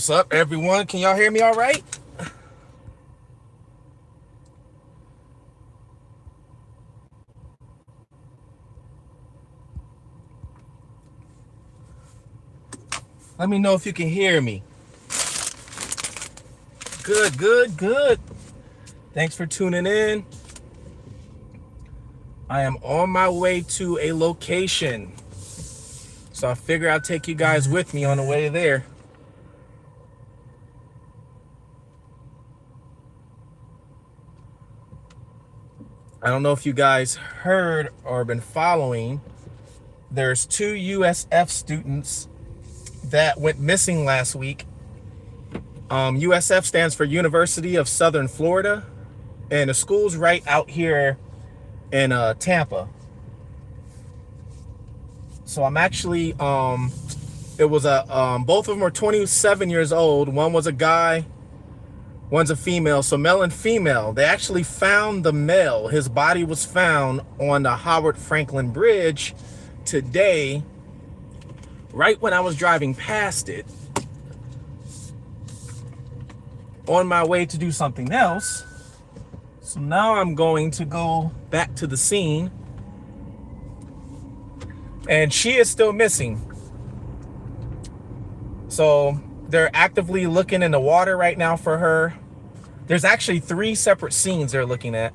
What's up, everyone? Can y'all hear me all right? Let me know if you can hear me. Good, good, good. Thanks for tuning in. I am on my way to a location, so I figure I'll take you guys with me on the way there. I don't know if you guys heard or been following. There's 2 USF students that went missing last week. USF stands for University of Southern Florida, and the school's right out here in Tampa. So I'm actually, it was both of them were 27 years old. One was a guy, one's a female. So male and female. They actually found the male. His body was found on the Howard Franklin Bridge today, right when I was driving past it, on my way to do something else. So now I'm going to go back to the scene, and she is still missing. So they're actively looking in the water right now for her. There's actually 3 separate scenes they're looking at.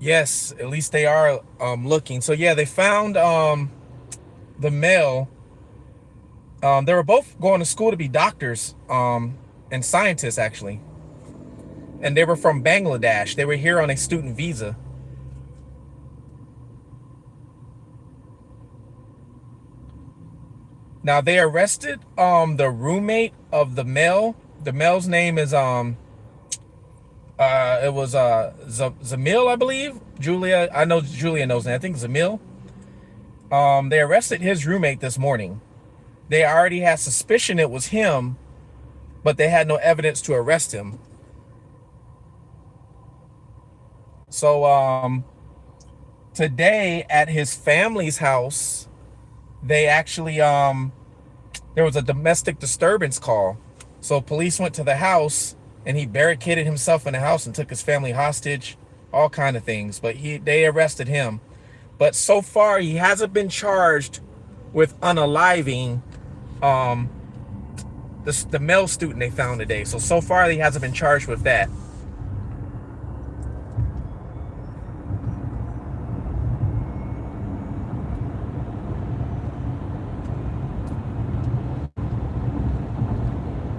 Yes, at least they are looking. So yeah, they found the male. They were both going to school to be doctors and scientists, actually. And they were from Bangladesh. They were here on a student visa. Now they arrested the roommate of the male. The male's name is it was Zamil, I believe. Julia, I know Julia knows that. I think Zamil. They arrested his roommate this morning. They already had suspicion it was him, but they had no evidence to arrest him. So today at his family's house, they actually there was a domestic disturbance call. So police went to the house, and he barricaded himself in the house and took his family hostage, all kind of things. But they arrested him. But so far, he hasn't been charged with unaliving the male student they found today. So far, he hasn't been charged with that.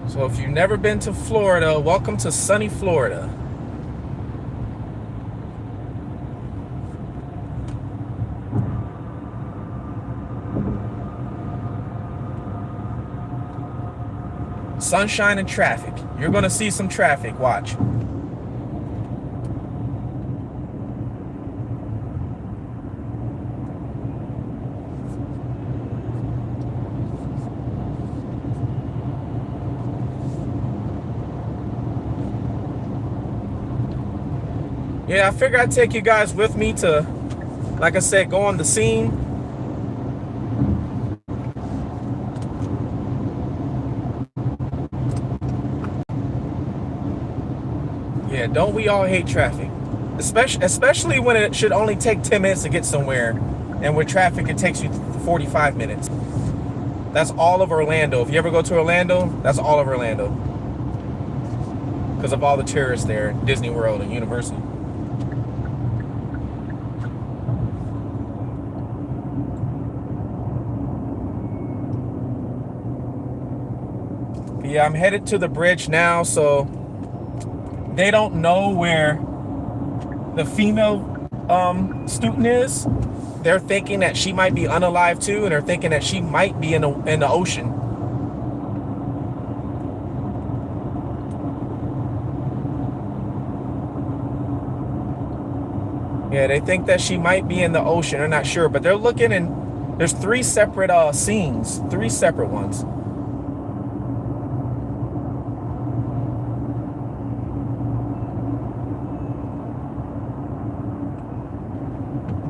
So if you've never been to Florida, welcome to sunny Florida. Sunshine and traffic. You're going to see some traffic. Watch. Yeah, I figured I'd take you guys with me to, like I said, go on the scene. Yeah, don't we all hate traffic? Especially when it should only take 10 minutes to get somewhere, and with traffic it takes you 45 minutes. That's all of Orlando. If you ever go to Orlando, that's all of Orlando. Because of all the tourists there, Disney World and Universal. But yeah, I'm headed to the bridge now, so they don't know where the female student is. they're thinking that she might be unalive too, and they're thinking that she might be in the ocean. Yeah, they think that she might be in the ocean. They're not sure, but they're looking, and there's three separate scenes, three separate ones.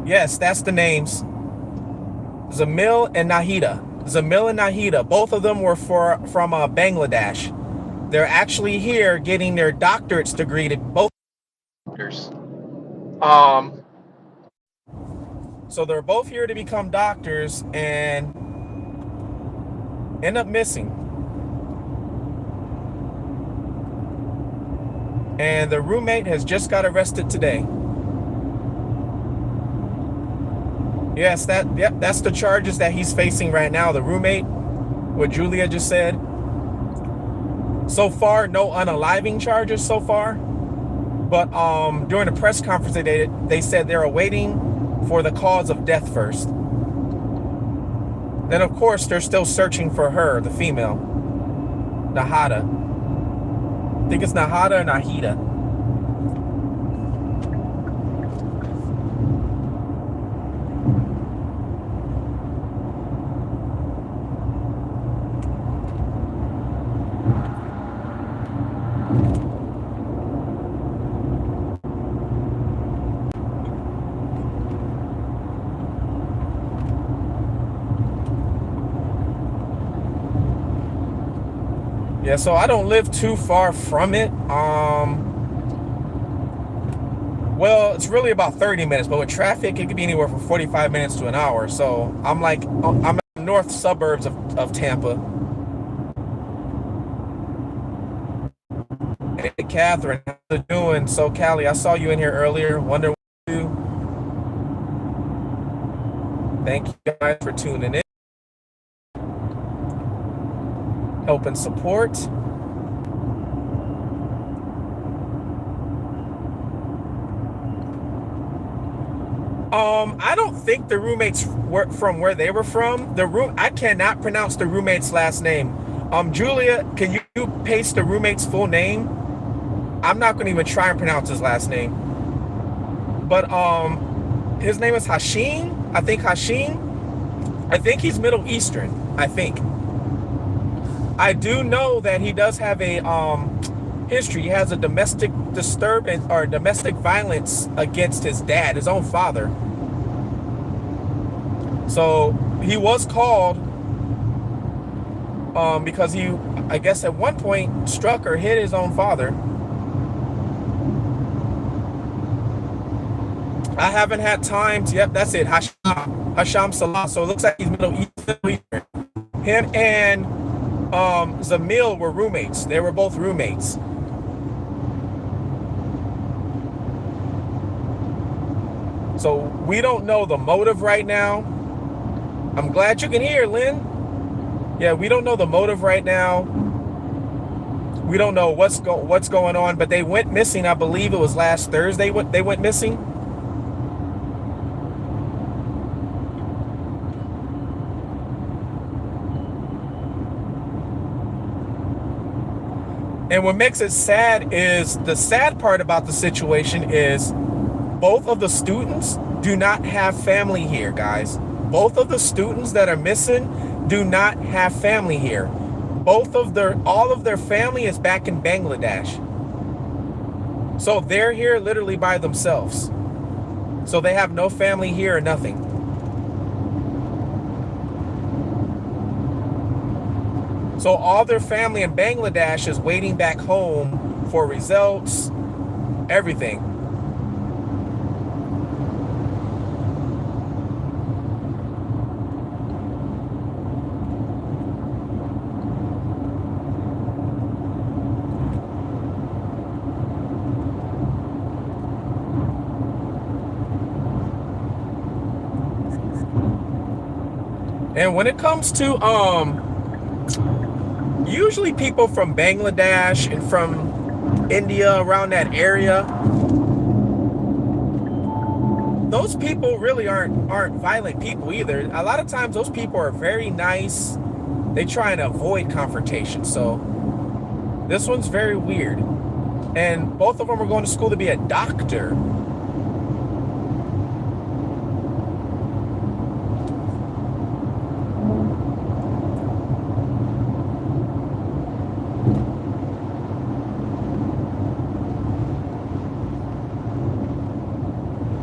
Yes, that's the names. Zamil and Nahida. Zamil and Nahida. Both of them were from Bangladesh. They're actually here getting their doctorate's degree. To both doctors. So they're both here to become doctors and end up missing. And the roommate has just got arrested today. Yes, that's the charges that he's facing right now. The roommate, what Julia just said. So far, no unaliving charges so far. But during the press conference they said they're awaiting for the cause of death first. Then of course they're still searching for her, the female, Nahada. I think it's Nahada or Nahida. Yeah, so I don't live too far from it. Well, it's really about 30 minutes, but with traffic, it could be anywhere from 45 minutes to an hour. So I'm in the north suburbs of Tampa. Hey, Catherine, how you doing? So, Callie, I saw you in here earlier. Wonder what you do. Thank you guys for tuning in. Help and support. I don't think the roommates were from where they were from. I cannot pronounce the roommate's last name. Julia, can you paste the roommate's full name? I'm not going to even try and pronounce his last name. But his name is Hashim. I think Hashim. I think he's Middle Eastern. I think. I do know that he does have a history. He has a domestic disturbance or domestic violence against his dad, his own father. So he was called because he, I guess at one point, struck or hit his own father. I haven't had time to, yep, that's it, Hasham Salah. So it looks like he's Middle Eastern. Him and Zamil were roommates. They were both roommates. So we don't know the motive right now. I'm glad you can hear, Lynn. Yeah, we don't know the motive right now. We don't know what's going on, but they went missing. I believe it was last Thursday they went missing. And what makes it sad is, the sad part about the situation is both of the students do not have family here, guys. Both of the students that are missing do not have family here. All of their family is back in Bangladesh. So they're here literally by themselves. So they have no family here or nothing. So all their family in Bangladesh is waiting back home for results, everything. And when it comes to usually people from Bangladesh and from India, around that area, those people really aren't violent people either. A lot of times those people are very nice. They try and avoid confrontation. So this one's very weird. And both of them are going to school to be a doctor.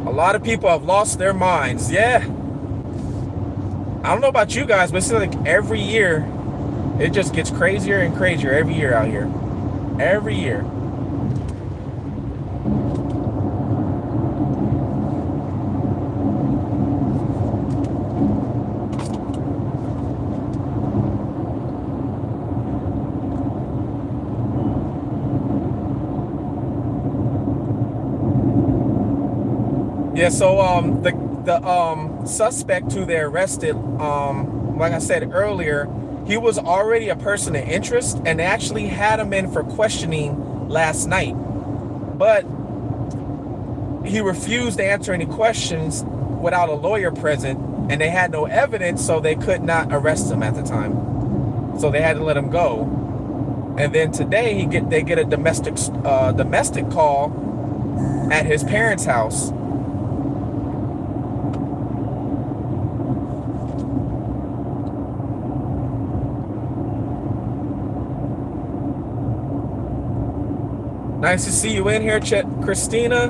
A lot of people have lost their minds. Yeah. I don't know about you guys, but it seems like every year it just gets crazier and crazier every year out here. Every year. Yeah, so the suspect who they arrested, like I said earlier, he was already a person of interest, and they actually had him in for questioning last night. But he refused to answer any questions without a lawyer present, and they had no evidence, so they could not arrest him at the time. So they had to let him go. And then today they get a domestic call at his parents' house. Nice to see you in here, Christina.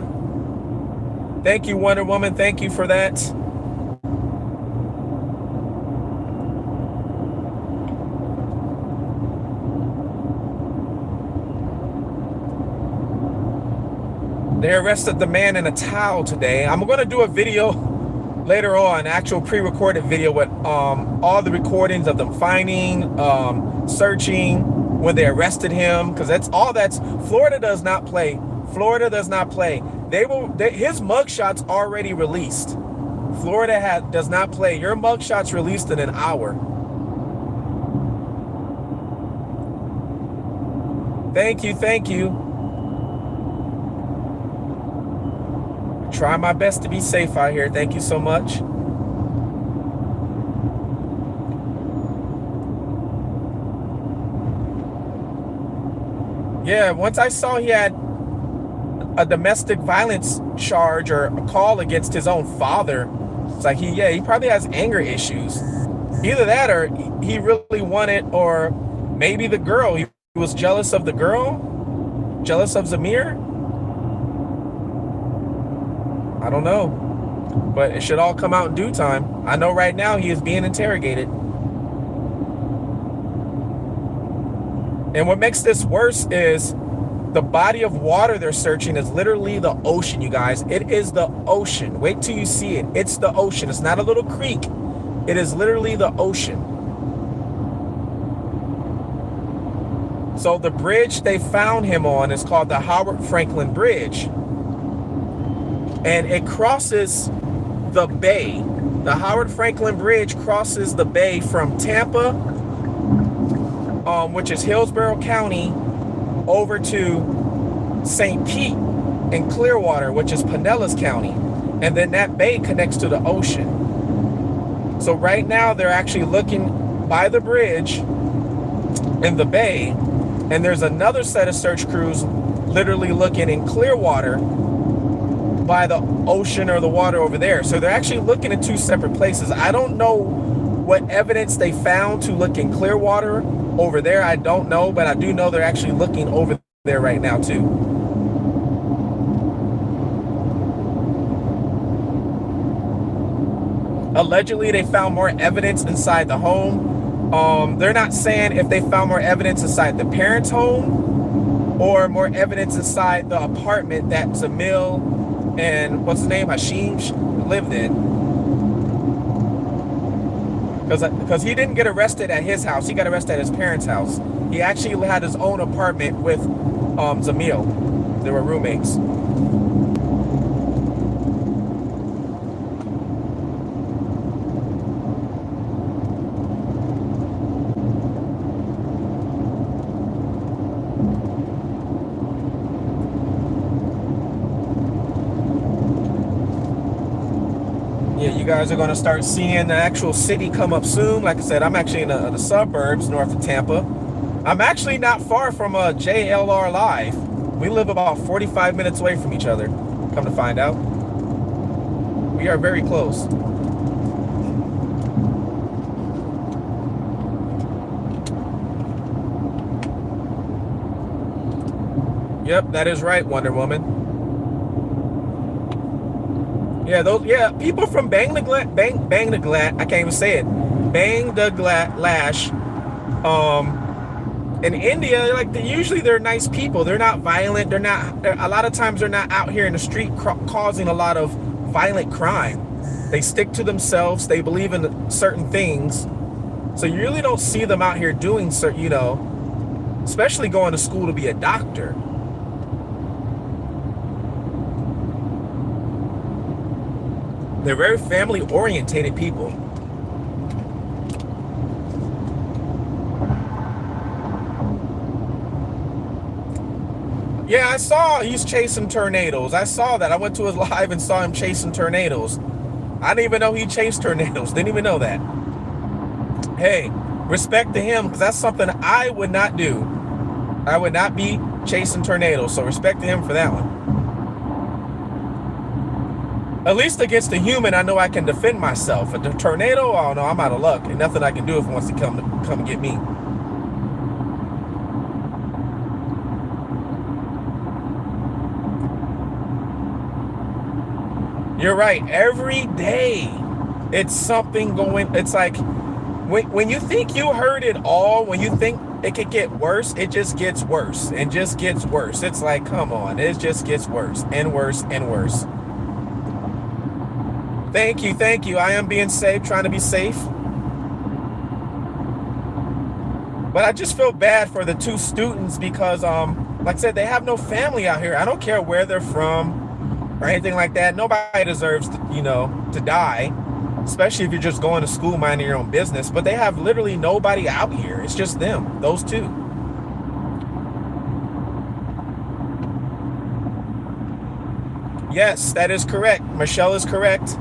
Thank you, Wonder Woman. Thank you for that. They arrested the man in a towel today. I'm going to do a video later on, actual pre-recorded video with all the recordings of them finding, searching, when they arrested him, because Florida does not play. Florida does not play. His mugshot's already released. Florida does not play. Your mugshot's released in an hour. Thank you. Try my best to be safe out here. Thank you so much. Yeah, once I saw he had a domestic violence charge or a call against his own father, it's like he probably has anger issues. Either that or he really wanted, or maybe the girl, he was jealous of the girl, jealous of Zamir. I don't know, but it should all come out in due time. I know right now he is being interrogated. And what makes this worse is the body of water they're searching is literally the ocean, you guys. It is the ocean. Wait till you see it. It's the ocean. It's not a little creek. It is literally the ocean. So the bridge they found him on is called the Howard Franklin Bridge. And it crosses the bay. The Howard Franklin Bridge crosses the bay from Tampa, which is Hillsborough County, over to St. Pete and Clearwater, which is Pinellas County. And then that bay connects to the ocean. So right now they're actually looking by the bridge in the bay, and there's another set of search crews literally looking in Clearwater by the ocean or the water over there. So they're actually looking at two separate places. I don't know what evidence they found to look in Clearwater over there. I don't know, but I do know they're actually looking over there right now too. Allegedly, they found more evidence inside the home. They're not saying if they found more evidence inside the parents' home or more evidence inside the apartment that Zamil and what's his name, Hashim, lived in. Because he didn't get arrested at his house. He got arrested at his parents' house. He actually had his own apartment with Zamil. They were roommates. guys are going to start seeing the actual city come up soon. Like I said, I'm actually in the suburbs north of Tampa. I'm actually not far from JLR Live. We live about 45 minutes away from each other, come to find out. We are very close. Yep, that is right, Wonder Woman. Yeah, people from Bangladesh, I can't even say it. Bangladesh, in India, like usually they're nice people. They're not violent. A lot of times they're not out here in the street causing a lot of violent crime. They stick to themselves. They believe in certain things. So you really don't see them out here doing certain, especially going to school to be a doctor. They're very family orientated people. Yeah, I saw he's chasing tornadoes. I saw that. I went to his live and saw him chasing tornadoes. I didn't even know he chased tornadoes. Didn't even know that. Hey, respect to him, because that's something I would not do. I would not be chasing tornadoes, so respect to him for that one. At least against a human, I know I can defend myself. A tornado, oh no, I'm out of luck. And nothing I can do if it wants to come and get me. You're right. Every day, it's something going. It's like when you think you heard it all, when you think it could get worse, it just gets worse and just gets worse. It's like, come on, it just gets worse and worse and worse. Thank you. I am being safe, trying to be safe. But I just feel bad for the two students because, like I said, they have no family out here. I don't care where they're from or anything like that. Nobody deserves to die, especially if you're just going to school minding your own business. But they have literally nobody out here. It's just them, those two. Yes, that is correct. Michelle is correct.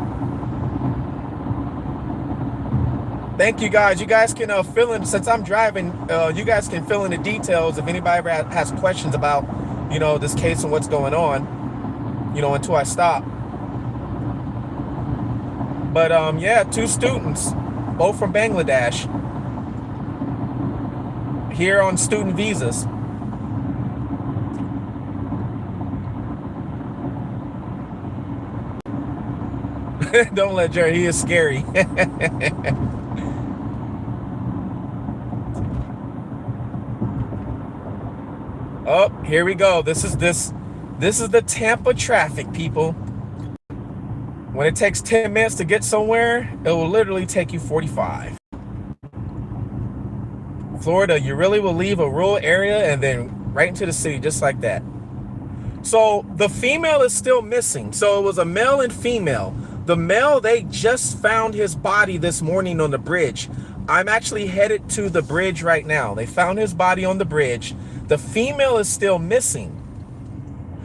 Thank you guys. You guys can fill in, since I'm driving, you guys can fill in the details if anybody ever has questions about, this case and what's going on, until I stop. But yeah, two students, both from Bangladesh, here on student visas. Don't let Jerry, he is scary. Oh, here we go. This is the Tampa traffic, people. When it takes 10 minutes to get somewhere, it will literally take you 45. Florida, you really will leave a rural area and then right into the city just like that. So the female is still missing. So it was a male and female. The male, they just found his body this morning on the bridge. I'm actually headed to the bridge right now. They found his body on the bridge. The female is still missing.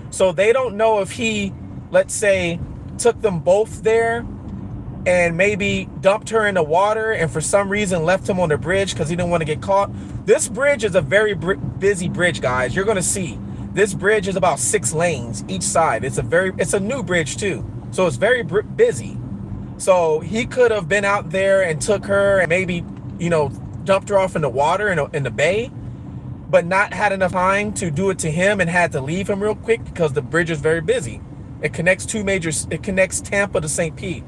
So they don't know if he, let's say, took them both there and maybe dumped her in the water and for some reason left him on the bridge because he didn't want to get caught. This bridge is a very busy bridge, guys. You're going to see. This bridge is about 6 lanes each side. It's a new bridge too. So it's very busy. So he could have been out there and took her and maybe, dumped her off in the water in the bay, but not had enough time to do it to him and had to leave him real quick because the bridge is very busy. It connects it connects Tampa to St. Pete.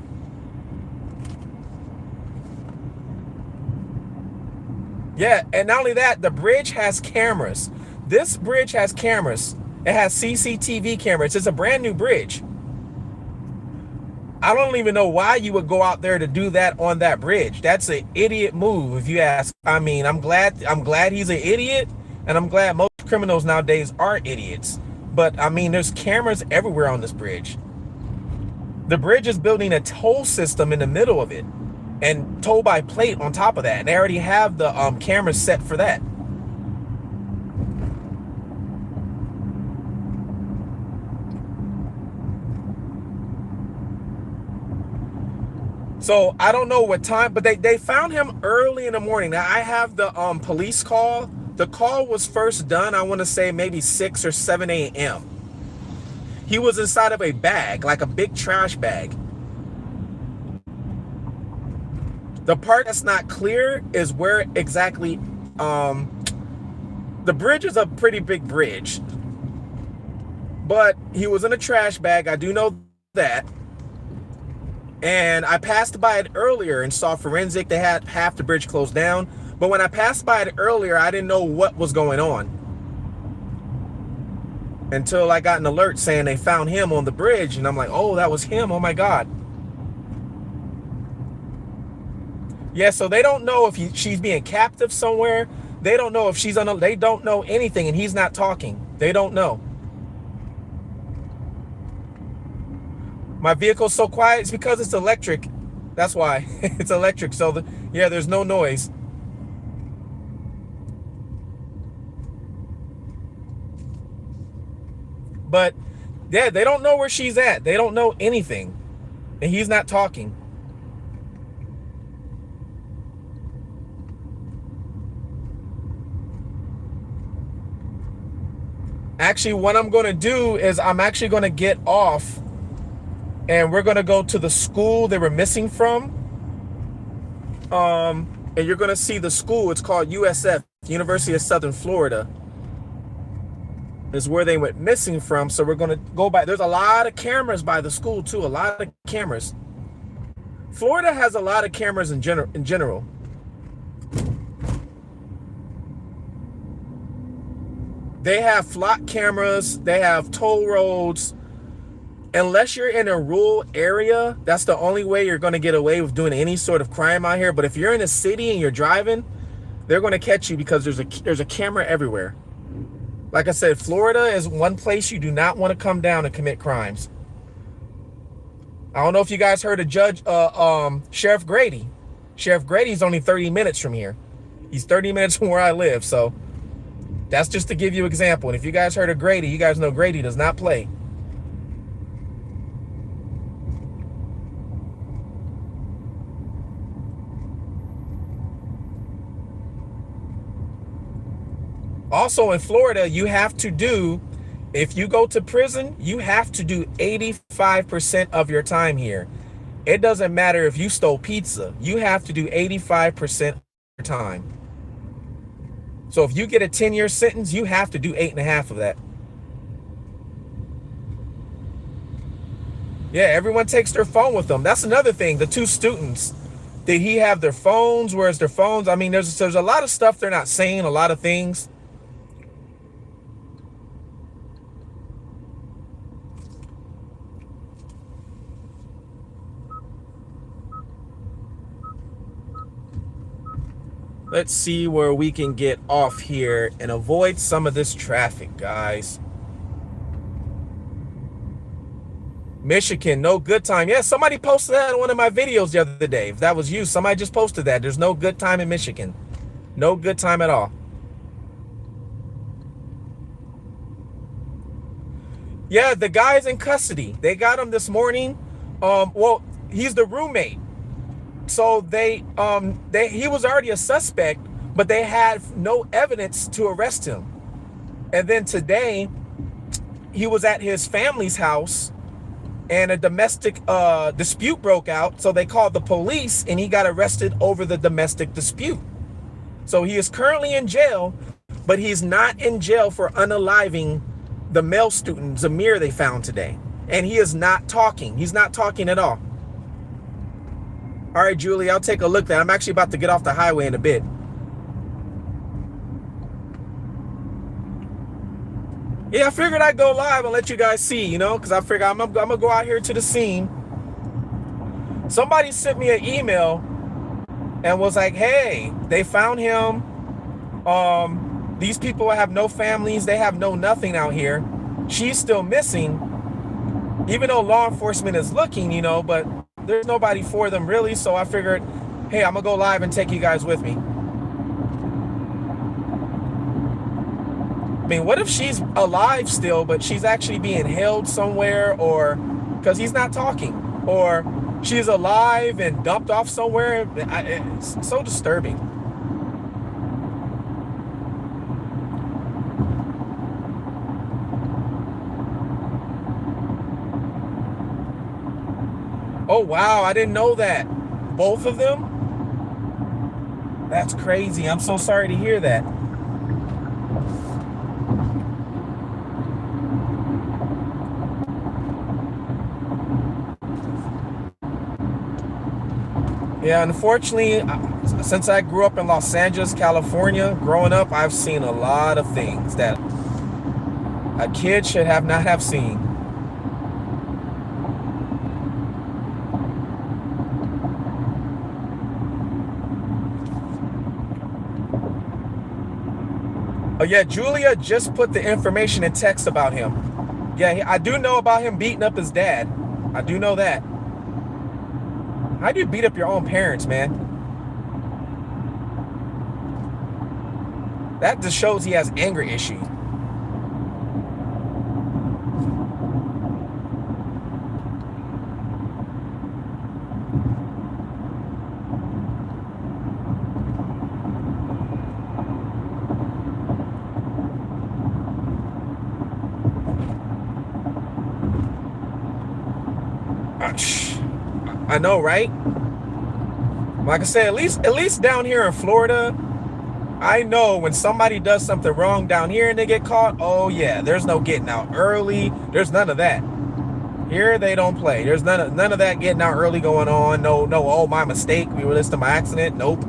Yeah, and not only that, the bridge has cameras. This bridge has cameras. It has CCTV cameras. It's a brand new bridge. I don't even know why you would go out there to do that on that bridge. That's an idiot move, if you ask. I mean, I'm glad he's an idiot, and I'm glad most criminals nowadays are idiots. But I mean, there's cameras everywhere on this bridge. The bridge is building a toll system in the middle of it, and toll by plate on top of that. And they already have the cameras set for that. So I don't know what time, but they found him early in the morning. Now I have the police call. The call was first done, I want to say maybe 6 or 7 a.m. He was inside of a bag, like a big trash bag. The part that's not clear is where exactly, the bridge is a pretty big bridge. But he was in a trash bag, I do know that. And I passed by it earlier and saw forensic. They had half the bridge closed down. But when I passed by it earlier, I didn't know what was going on until I got an alert saying they found him on the bridge. And I'm like, oh, that was him. Oh, my God. Yeah, so they don't know if she's being captive somewhere. They don't know if she's on. They don't know anything, and he's not talking. They don't know. My vehicle's so quiet. It's because it's electric. That's why. It's electric. So, yeah, there's no noise. But, yeah, they don't know where she's at. They don't know anything. And he's not talking. Actually, what I'm going to do is I'm actually going to get off and we're going to go to the school they were missing from. And you're going to see the school. It's called USF, University of Southern Florida. Is where they went missing from. So we're going to go by. There's a lot of cameras by the school, too. A lot of cameras. Florida has a lot of cameras in general. They have flock cameras. They have toll roads. Unless you're in a rural area, that's the only way you're going to get away with doing any sort of crime out here. But if you're in a city and you're driving, they're going to catch you because there's a camera everywhere. Like I said, Florida is one place you do not want to come down and commit crimes. I don't know if you guys heard of Sheriff Grady. Sheriff Grady's only 30 minutes from here. He's 30 minutes from where I live. So that's just to give you an example. And if you guys heard of Grady, you guys know Grady does not play. Also in Florida, you have to do, if you go to prison, you have to do 85% of your time here. It doesn't matter if you stole pizza. You have to do 85% of your time. So if you get a 10-year sentence, you have to do 8.5 of that. Yeah, everyone takes their phone with them. That's another thing. The two students, did he have their phones? Where's their phones? I mean, there's a lot of stuff they're not saying, a lot of things. Let's see where we can get off here and avoid some of this traffic, guys. Michigan, no good time. Yeah, somebody posted that in one of my videos the other day. If that was you, somebody just posted that. There's no good time in Michigan. No good time at all. Yeah, the guy's in custody. They got him this morning. Well, he's the roommate. So he was already a suspect, but they had no evidence to arrest him. And then today, he was at his family's house and a domestic dispute broke out. So they called the police and he got arrested over the domestic dispute. So he is currently in jail, but he's not in jail for unaliving the male student, Zamir, they found today. And he is not talking. He's not talking at all. All right, Julie, I'll take a look at that. I'm actually about to get off the highway in a bit. Yeah, I figured I'd go live and let you guys see, because I figured I'm going to go out here to the scene. Somebody sent me an email and was like, hey, they found him. These people have no families. They have no nothing out here. She's still missing, even though law enforcement is looking, but there's nobody for them really. So I figured, hey, I'm going to go live and take you guys with me. I mean, what if she's alive still, but she's actually being held somewhere, or because he's not talking, or she's alive and dumped off somewhere. It's so disturbing. Oh, wow. I didn't know that. Both of them? That's crazy. I'm so sorry to hear that. Yeah, unfortunately, since I grew up in Los Angeles, California, growing up, I've seen a lot of things that a kid should have not have seen. Oh yeah, Julia just put the information in text about him. Yeah, I do know about him beating up his dad. I do know that. How do you beat up your own parents, man? That just shows he has anger issues. I know, right? Like I said, at least down here in Florida, I know when somebody does something wrong down here and they get caught, oh yeah, there's no getting out early. There's none of that. Here they don't play. There's none of that getting out early going on. No, oh, my mistake. We were listening to my accident. Nope.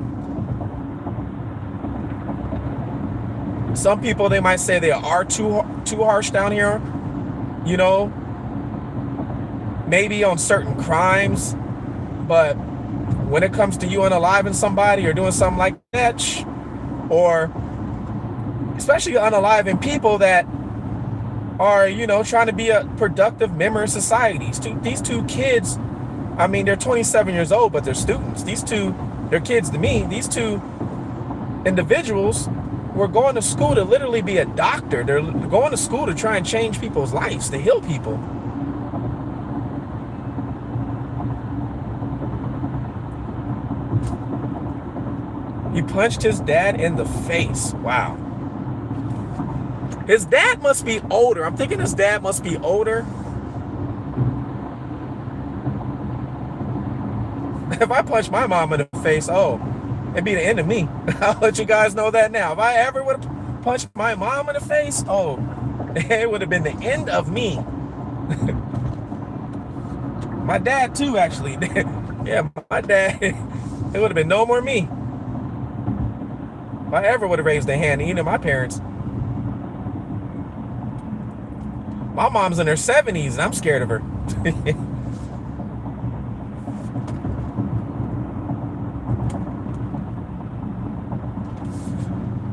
Some people, they might say they are too harsh down here, you know, maybe on certain crimes, but when it comes to you unaliving somebody or doing something like that, or especially unaliving people that are, you know, trying to be a productive member of society. These two kids, I mean, they're 27 years old, but they're students. They're kids to me. These two individuals were going to school to literally be a doctor. They're going to school to try and change people's lives, to heal people. He punched his dad in the face. Wow. His dad must be older. I'm thinking his dad must be older. If I punch my mom in the face, oh, it'd be the end of me. I'll let you guys know that now. If I ever would have punched my mom in the face, oh, it would have been the end of me. My dad too, actually. Yeah, my dad, it would have been no more me. If I ever would have raised a hand, either my parents. My mom's in her 70s and I'm scared of her.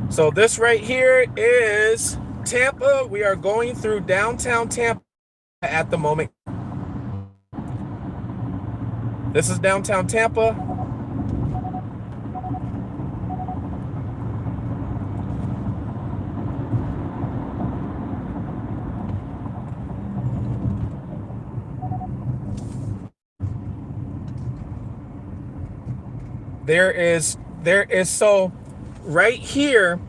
So this right here is Tampa. We are going through downtown Tampa at the moment. This is downtown Tampa. There is so right here,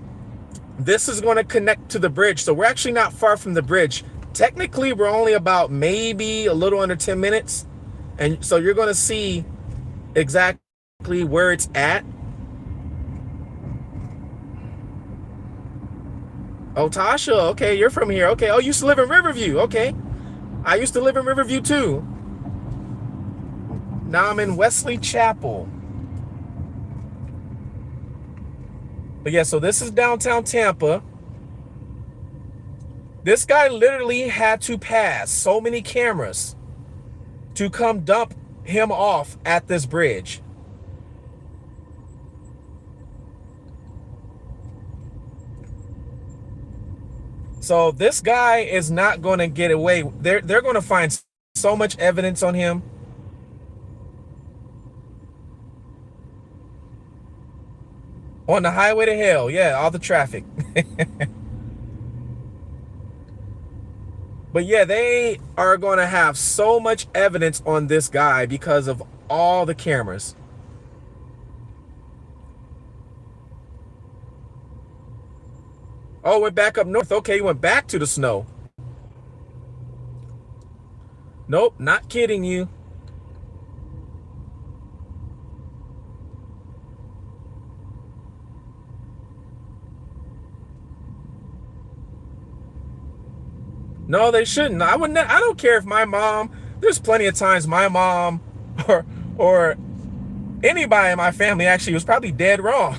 this is going to connect to the bridge. So we're actually not far from the bridge. Technically, we're only about maybe a little under 10 minutes. And so you're going to see exactly where it's at. Oh, Tasha, okay, you're from here. Okay, oh, you used to live in Riverview. Okay, I used to live in Riverview too. Now I'm in Wesley Chapel. But yeah, so this is downtown Tampa. This guy literally had to pass so many cameras to come dump him off at this bridge. So this guy is not going to get away. They're going to find so much evidence on him. On the highway to hell, yeah, all the traffic. But yeah, they are going to have so much evidence on this guy because of all the cameras. Oh, went back up north. Okay, he went back to the snow. Nope, not kidding you. No, they shouldn't. I wouldn't. I don't care if my mom. There's plenty of times my mom or anybody in my family actually was probably dead wrong,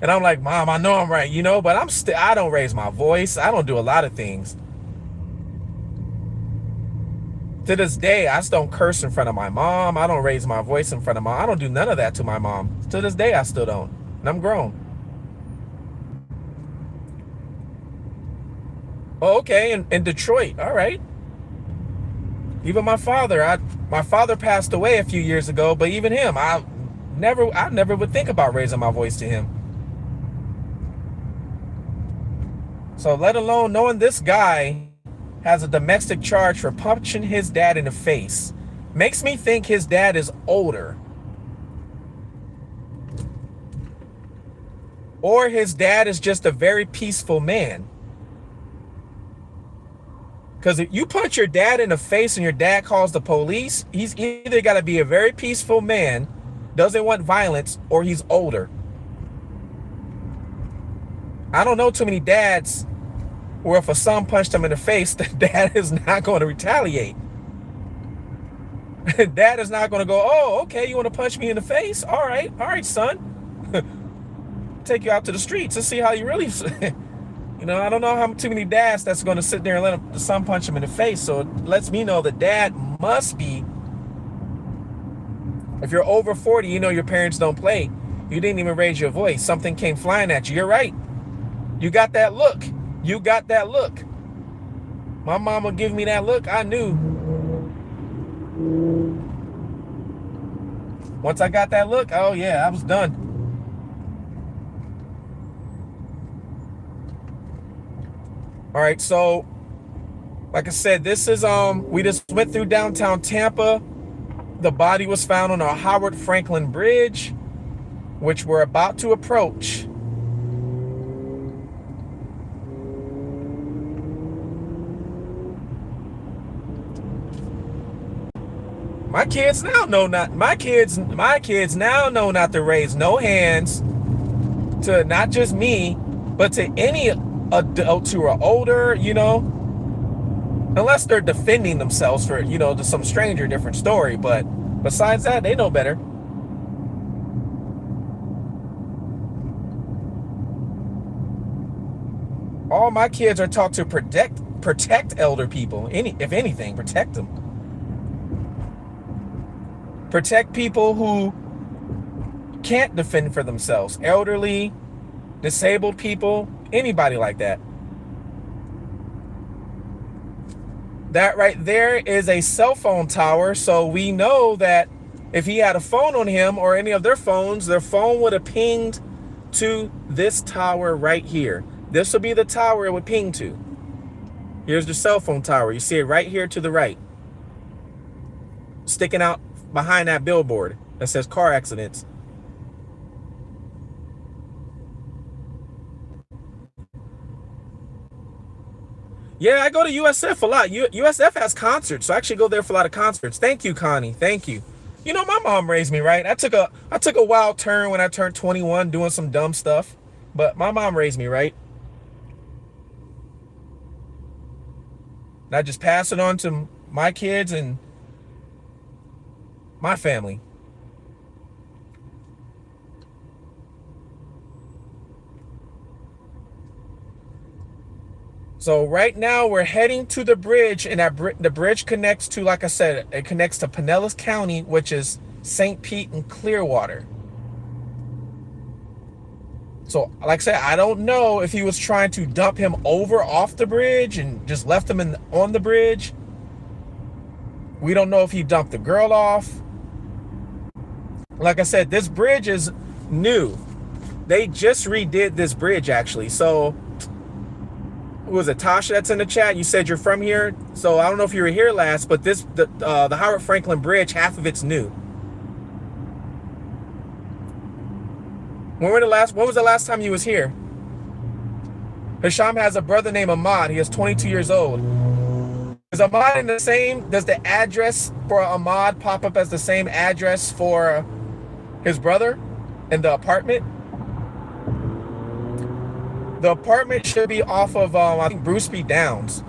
and I'm like, Mom, I know I'm right, but I don't raise my voice. I don't do a lot of things. To this day, I still don't curse in front of my mom. I don't raise my voice in front of I don't do none of that to my mom. To this day, I still don't, and I'm grown. Oh, okay, in Detroit. All right. Even my father passed away a few years ago, but even him, I never would think about raising my voice to him. So let alone knowing this guy has a domestic charge for punching his dad in the face, makes me think his dad is older. Or his dad is just a very peaceful man. Because if you punch your dad in the face and your dad calls the police, he's either got to be a very peaceful man, doesn't want violence, or he's older. I don't know too many dads where if a son punched him in the face, the dad is not going to retaliate. Dad is not going to go, oh, okay, you want to punch me in the face? All right, son. Take you out to the streets and see how you really... I don't know how too many dads that's going to sit there and let the son punch him in the face. So it lets me know that dad must be, if you're over 40, your parents don't play. You didn't even raise your voice. Something came flying at you. You're right. You got that look. My mama gave me that look. I knew. Once I got that look, oh yeah, I was done. All right, so like I said, this is we just went through downtown Tampa. The body was found on a Howard Franklin Bridge, which we're about to approach. My kids now know not to raise no hands to not just me, but to any adults who are older, unless they're defending themselves for, to some stranger, different story. But besides that, they know better. All my kids are taught to protect elder people. If anything, protect them. Protect people who can't defend for themselves. Elderly, disabled people, anybody like that. That right there is a cell phone tower. So we know that if he had a phone on him or any of their phone would have pinged to this tower right here. This will be the tower it would ping to. Here's the cell phone tower. You see it right here to the right, sticking out behind that billboard that says car accidents. Yeah, I go to USF a lot. USF has concerts, so I actually go there for a lot of concerts. Thank you, Connie. Thank you. My mom raised me right. I took a wild turn when I turned 21 doing some dumb stuff, but my mom raised me right. And I just pass it on to my kids and my family. So right now we're heading to the bridge, and the bridge connects to, like I said, it connects to Pinellas County, which is St. Pete and Clearwater. So like I said, I don't know if he was trying to dump him over off the bridge and just left him on the bridge. We don't know if he dumped the girl off. Like I said, this bridge is new. They just redid this bridge, actually. So who is it, Tasha, that's in the chat. You said you're from here, so I don't know if you were here last, but the Howard Franklin Bridge, half of it's new. When was the last time you was here? Hisham has a brother named Ahmad. He is 22 years old. Is Ahmad in the same? Does the address for Ahmad pop up as the same address for his brother in the apartment? The apartment should be off of, I think, Bruce B. Downs.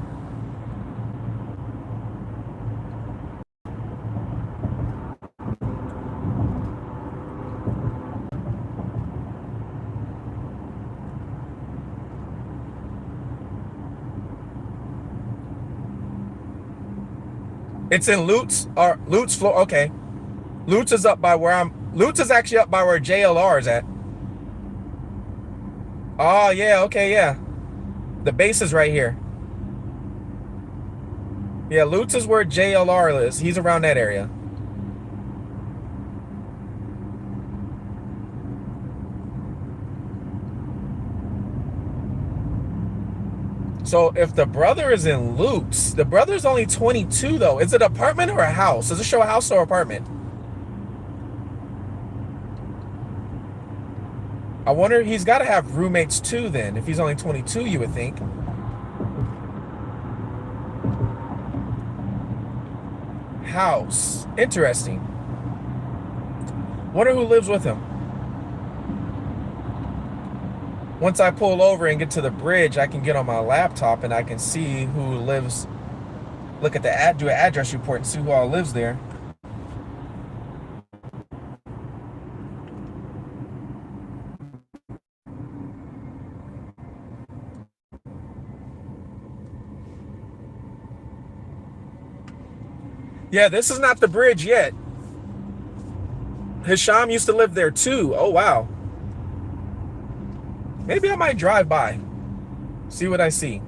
It's in Lutz, or Lutz, Florida. Okay. Lutz is up by where Lutz is actually up by where JLR is at. Oh, yeah, okay, yeah. The base is right here. Yeah, Lutz is where JLR is. He's around that area. So if the brother is in Lutz, the brother's only 22 though. Is it an apartment or a house? Does it show a house or apartment? I wonder, he's got to have roommates too then. If he's only 22, you would think. House. Interesting. Wonder who lives with him. Once I pull over and get to the bridge, I can get on my laptop and I can see who lives. Look at do an address report and see who all lives there. Yeah, this is not the bridge yet. Hisham used to live there too. Oh, wow. Maybe I might drive by, see what I see.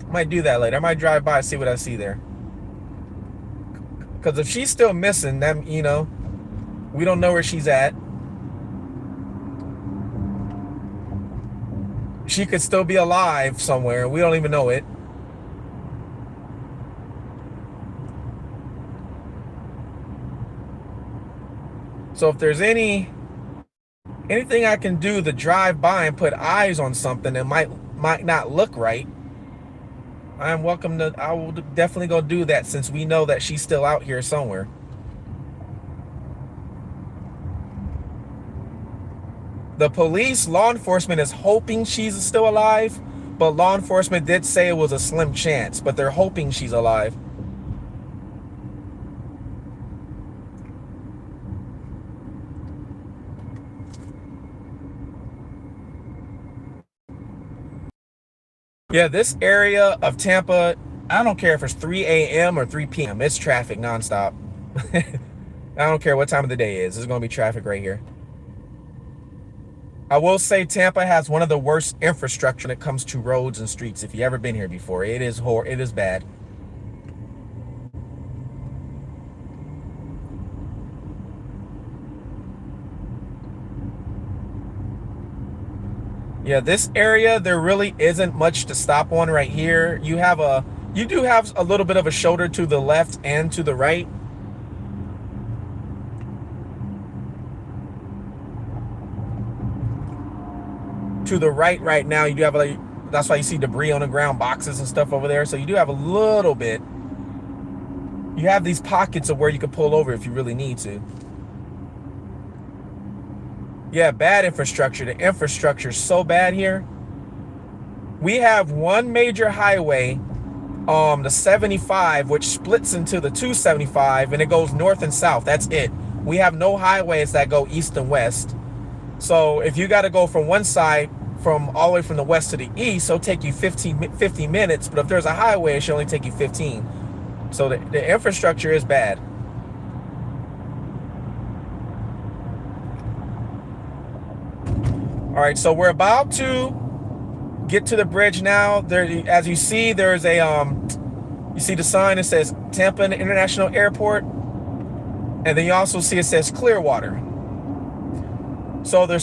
I might do that later. I might drive by, see what I see there. Because if she's still missing, then, you know, we don't know where she's at. She could still be alive somewhere. We don't even know it. So if there's anything I can do to drive by and put eyes on something that might not look right, I will definitely go do that, since we know that she's still out here somewhere. The police, law enforcement is hoping she's still alive, but law enforcement did say it was a slim chance, but they're hoping she's alive. Yeah, this area of Tampa, I don't care if it's 3 a.m. or 3 p.m. It's traffic nonstop. I don't care what time of the day it is. There's going to be traffic right here. I will say Tampa has one of the worst infrastructure when it comes to roads and streets. If you've ever been here before, it is bad. Yeah, this area, there really isn't much to stop on right here. You do have a little bit of a shoulder to the left and to the right. To the right now, you do have that's why you see debris on the ground, boxes and stuff over there. So you do have a little bit. You have these pockets of where you can pull over if you really need to. Yeah, bad infrastructure. The infrastructure is so bad here. We have one major highway, the 75, which splits into the 275, and it goes north and south. That's it. We have no highways that go east and west. So if you got to go from one side, from all the way from the west to the east, it'll take you 50 minutes. But if there's a highway, it should only take you 15. So the infrastructure is bad. All right, so we're about to get to the bridge now. There, as you see, there's a you see the sign that says Tampa International Airport, and then you also see it says Clearwater. So they're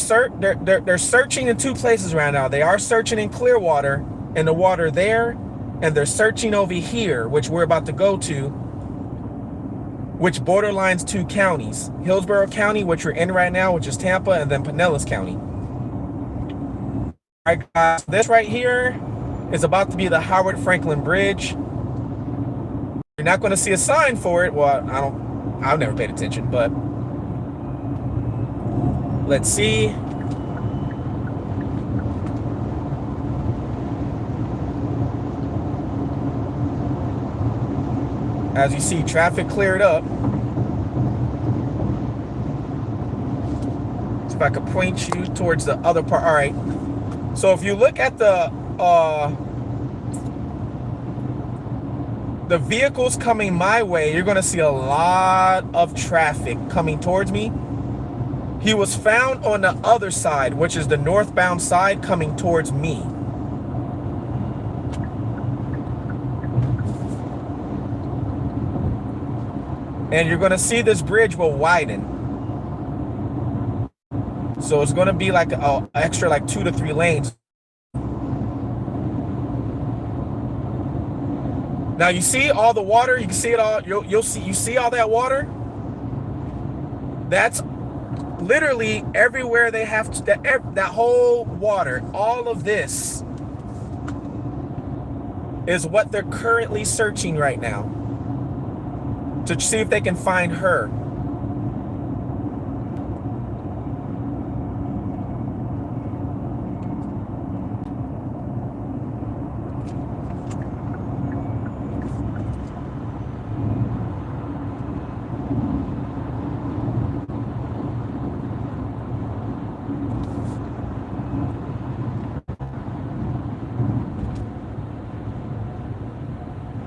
searching in two places right now. They are searching in Clearwater, and the water there, and they're searching over here, which we're about to go to, which borderlines 2 counties. Hillsborough County, which we're in right now, which is Tampa, and then Pinellas County. All right, guys, this right here is about to be the Howard Franklin Bridge. You're not going to see a sign for it. Well, I've never paid attention, but let's see. As you see, traffic cleared up. See if I could point you towards the other part. All right. So if you look at the vehicles coming my way, you're going to see a lot of traffic coming towards me. He was found on the other side, which is the northbound side, coming towards me. And you're going to see this bridge will widen. So it's going to be like an extra like 2 to 3 lanes. Now you see all the water. You can see it all. You see all that water. That's literally everywhere they have to, that whole water. All of this is what they're currently searching right now, to see if they can find her.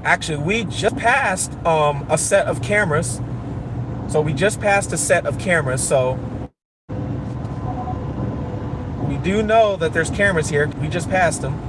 Actually, we just passed a set of cameras. So we just passed a set of cameras. So we do know that there's cameras here. We just passed them.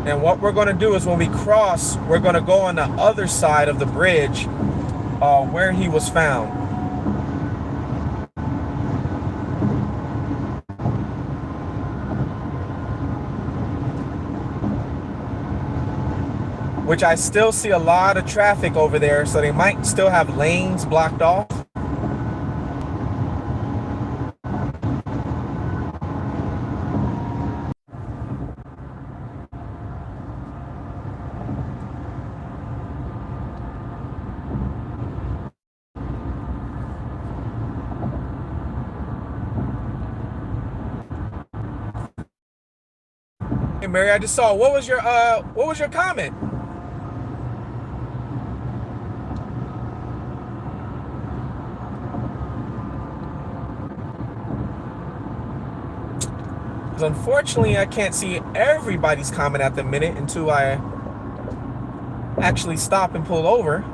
And what we're going to do is when we cross, we're going to go on the other side of the bridge where he was found. Which I still see a lot of traffic over there, so they might still have lanes blocked off. Hey Mary, I just saw. What was your comment? Because unfortunately, I can't see everybody's comment at the minute until I actually stop and pull over.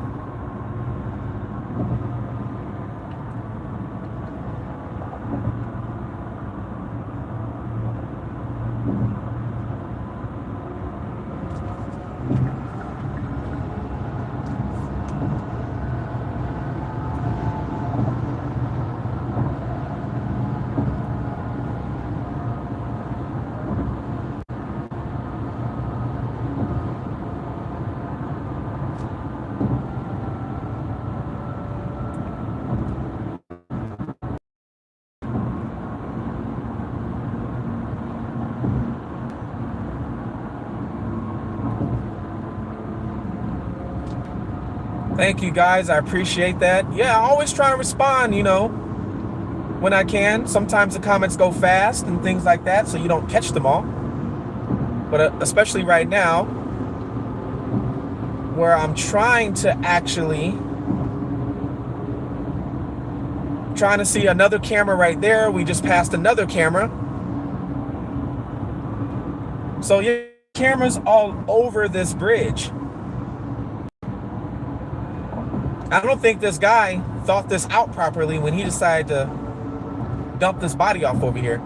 Thank you guys, I appreciate that. Yeah, I always try and respond, when I can. Sometimes the comments go fast and things like that, so you don't catch them all. But especially right now, where I'm trying to see another camera right there. We just passed another camera. So yeah, cameras all over this bridge. I don't think this guy thought this out properly when he decided to dump this body off over here.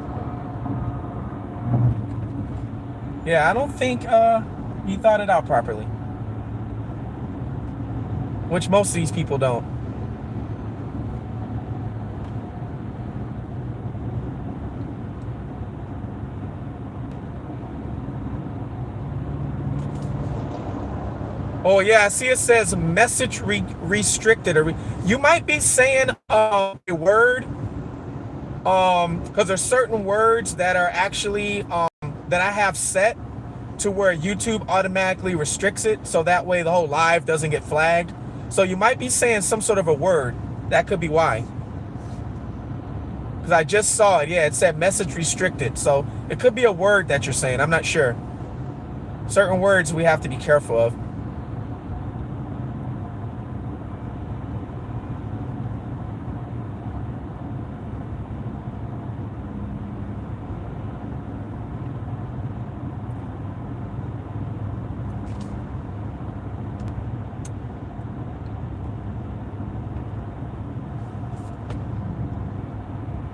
Yeah, I don't think he thought it out properly. Which most of these people don't. Oh yeah, I see it says message restricted. You might be saying a word, because there's certain words that are actually that I have set to where YouTube automatically restricts it, so that way the whole live doesn't get flagged. So you might be saying some sort of a word. That could be why. Because I just saw it. Yeah, it said message restricted. So it could be a word that you're saying. I'm not sure. Certain words we have to be careful of.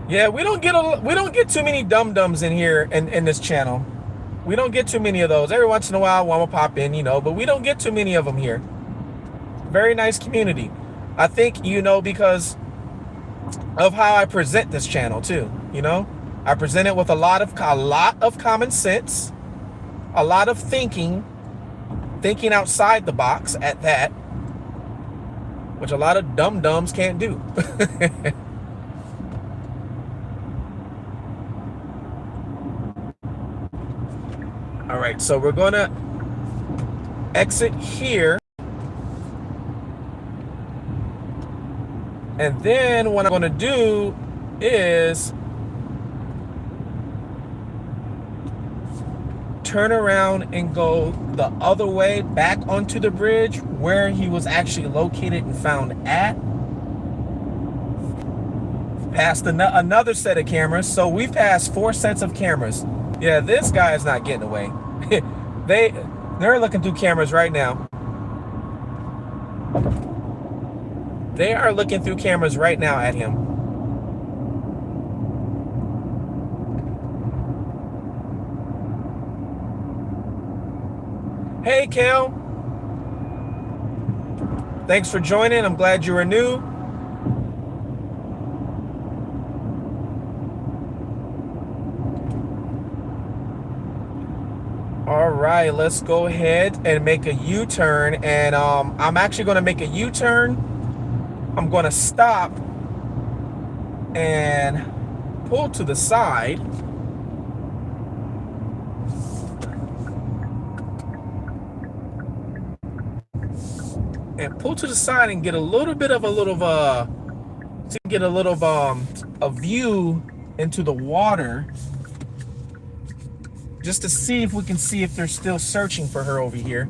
Yeah, we don't get too many dum-dums in here in this channel. We don't get too many of those. Every once in a while, one will pop in, but we don't get too many of them here. Very nice community. I think, because of how I present this channel too, I present it with a lot of common sense, a lot of thinking outside the box at that, which a lot of dum-dums can't do. All right, so we're gonna exit here. And then what I'm gonna do is turn around and go the other way back onto the bridge where he was actually located and found at. Past another set of cameras. So we passed 4 sets of cameras. Yeah, this guy is not getting away. They're looking through cameras right now. They are looking through cameras right now at him. Hey, Kel. Thanks for joining. I'm glad you were new. All right, let's go ahead and make a U-turn. And I'm actually going to make a U-turn. I'm going to stop and pull to the side. And pull to the side and get a little bit of a view into the water, just to see if we can see if they're still searching for her over here.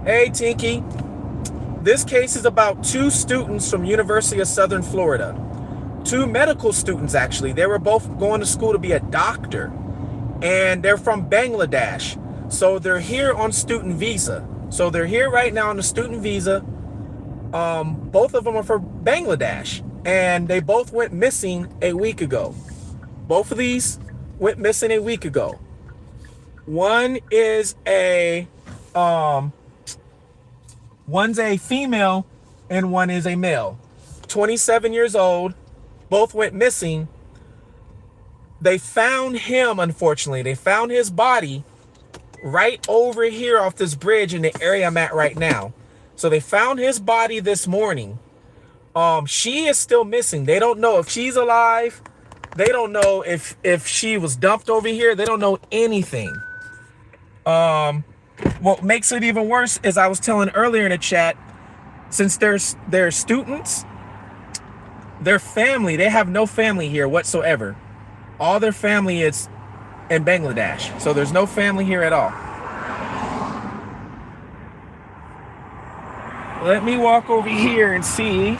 Hey, Tinky. This case is about 2 students from University of Southern Florida. 2 medical students, actually. They were both going to school to be a doctor. And they're from Bangladesh. So they're here on student visa. So they're here right now on the student visa. Both of them are from Bangladesh. And they both went missing a week ago. Both of these went missing a week ago. One is one's a female and one is a male. 27 years old. Both went missing. They found him, unfortunately. They found his body right over here off this bridge in the area I'm at right now. So they found his body this morning. She is still missing. They don't know if she's alive. They don't know if she was dumped over here. They don't know anything. What makes it even worse is I was telling earlier in the chat, since they're students, their family, they have no family here whatsoever. All their family is in Bangladesh. So there's no family here at all. Let me walk over here and see.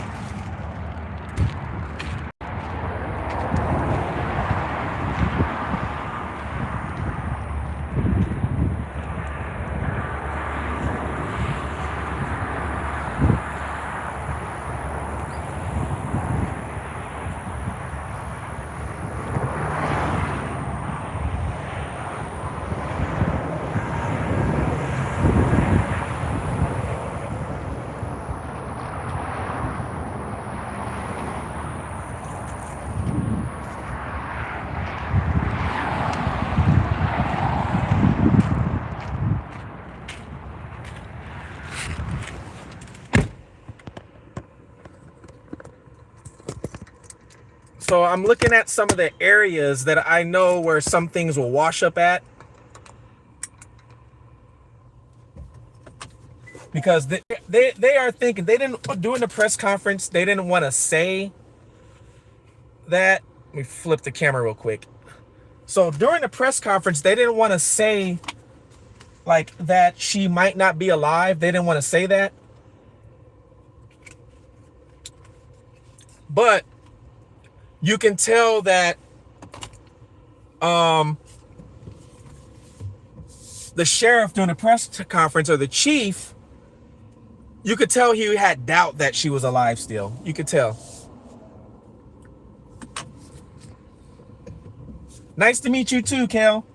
So I'm looking at some of the areas that I know where some things will wash up at. Because they are thinking, they didn't, during the press conference, they didn't want to say that. Let me flip the camera real quick. So during the press conference, they didn't want to say like that she might not be alive. They didn't want to say that. But you can tell that the sheriff during the press conference, or the chief, you could tell he had doubt that she was alive still. You could tell. Nice to meet you too, Kel.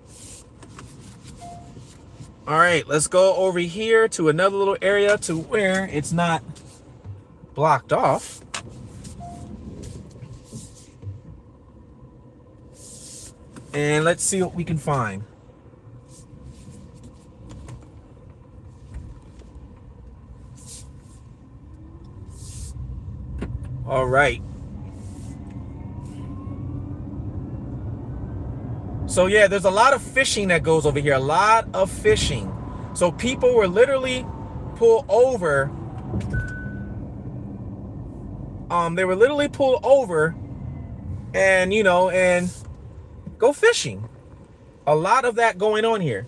All right, let's go over here to another little area to where it's not blocked off. And let's see what we can find. All right. So yeah, there's a lot of fishing that goes over here. A lot of fishing. So people were literally pulled over. They were literally pulled over and, you know, and go fishing. A lot of that going on here.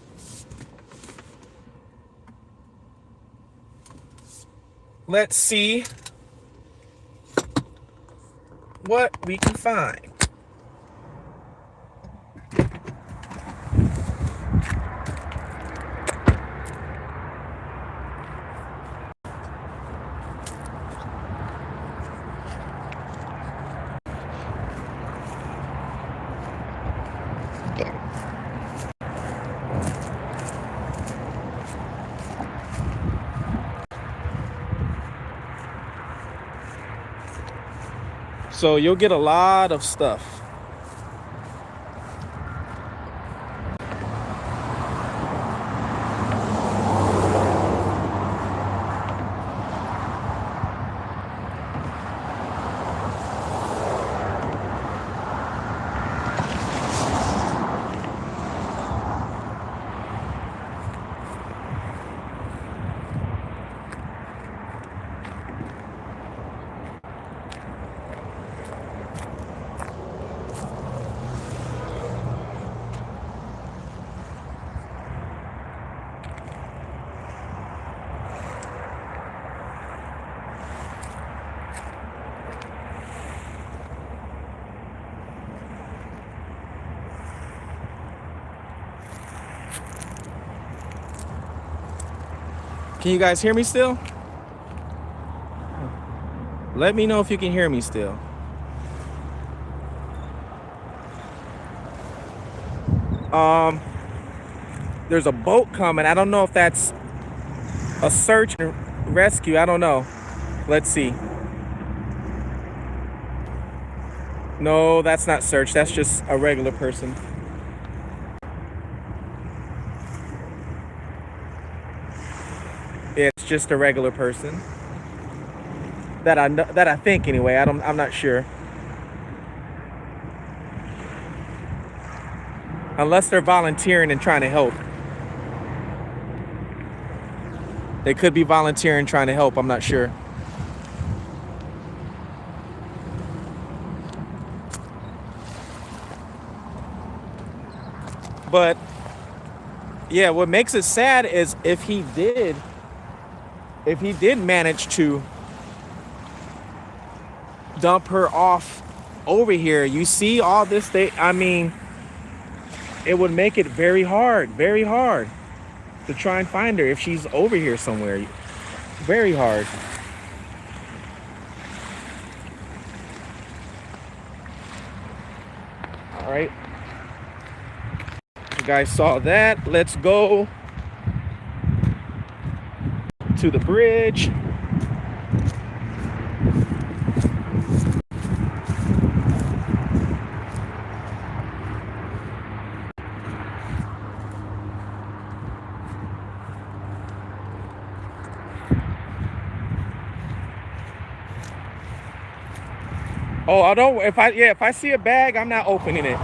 Let's see what we can find. So you'll get a lot of stuff. Can you guys hear me still? Let me know if you can hear me still. There's a boat coming. I don't know if that's a search and rescue. I don't know. Let's see. No, that's not search. That's just a regular person. It's just a regular person. That I think anyway. I'm not sure. Unless they're volunteering and trying to help. They could be volunteering trying to help. I'm not sure. But yeah, what makes it sad is if he did manage to dump her off over here, you see all this I mean, it would make it very hard to try and find her if she's over here somewhere. Very hard. All right. You guys saw that. Let's go to the bridge. Oh, I don't. If I see a bag, I'm not opening it.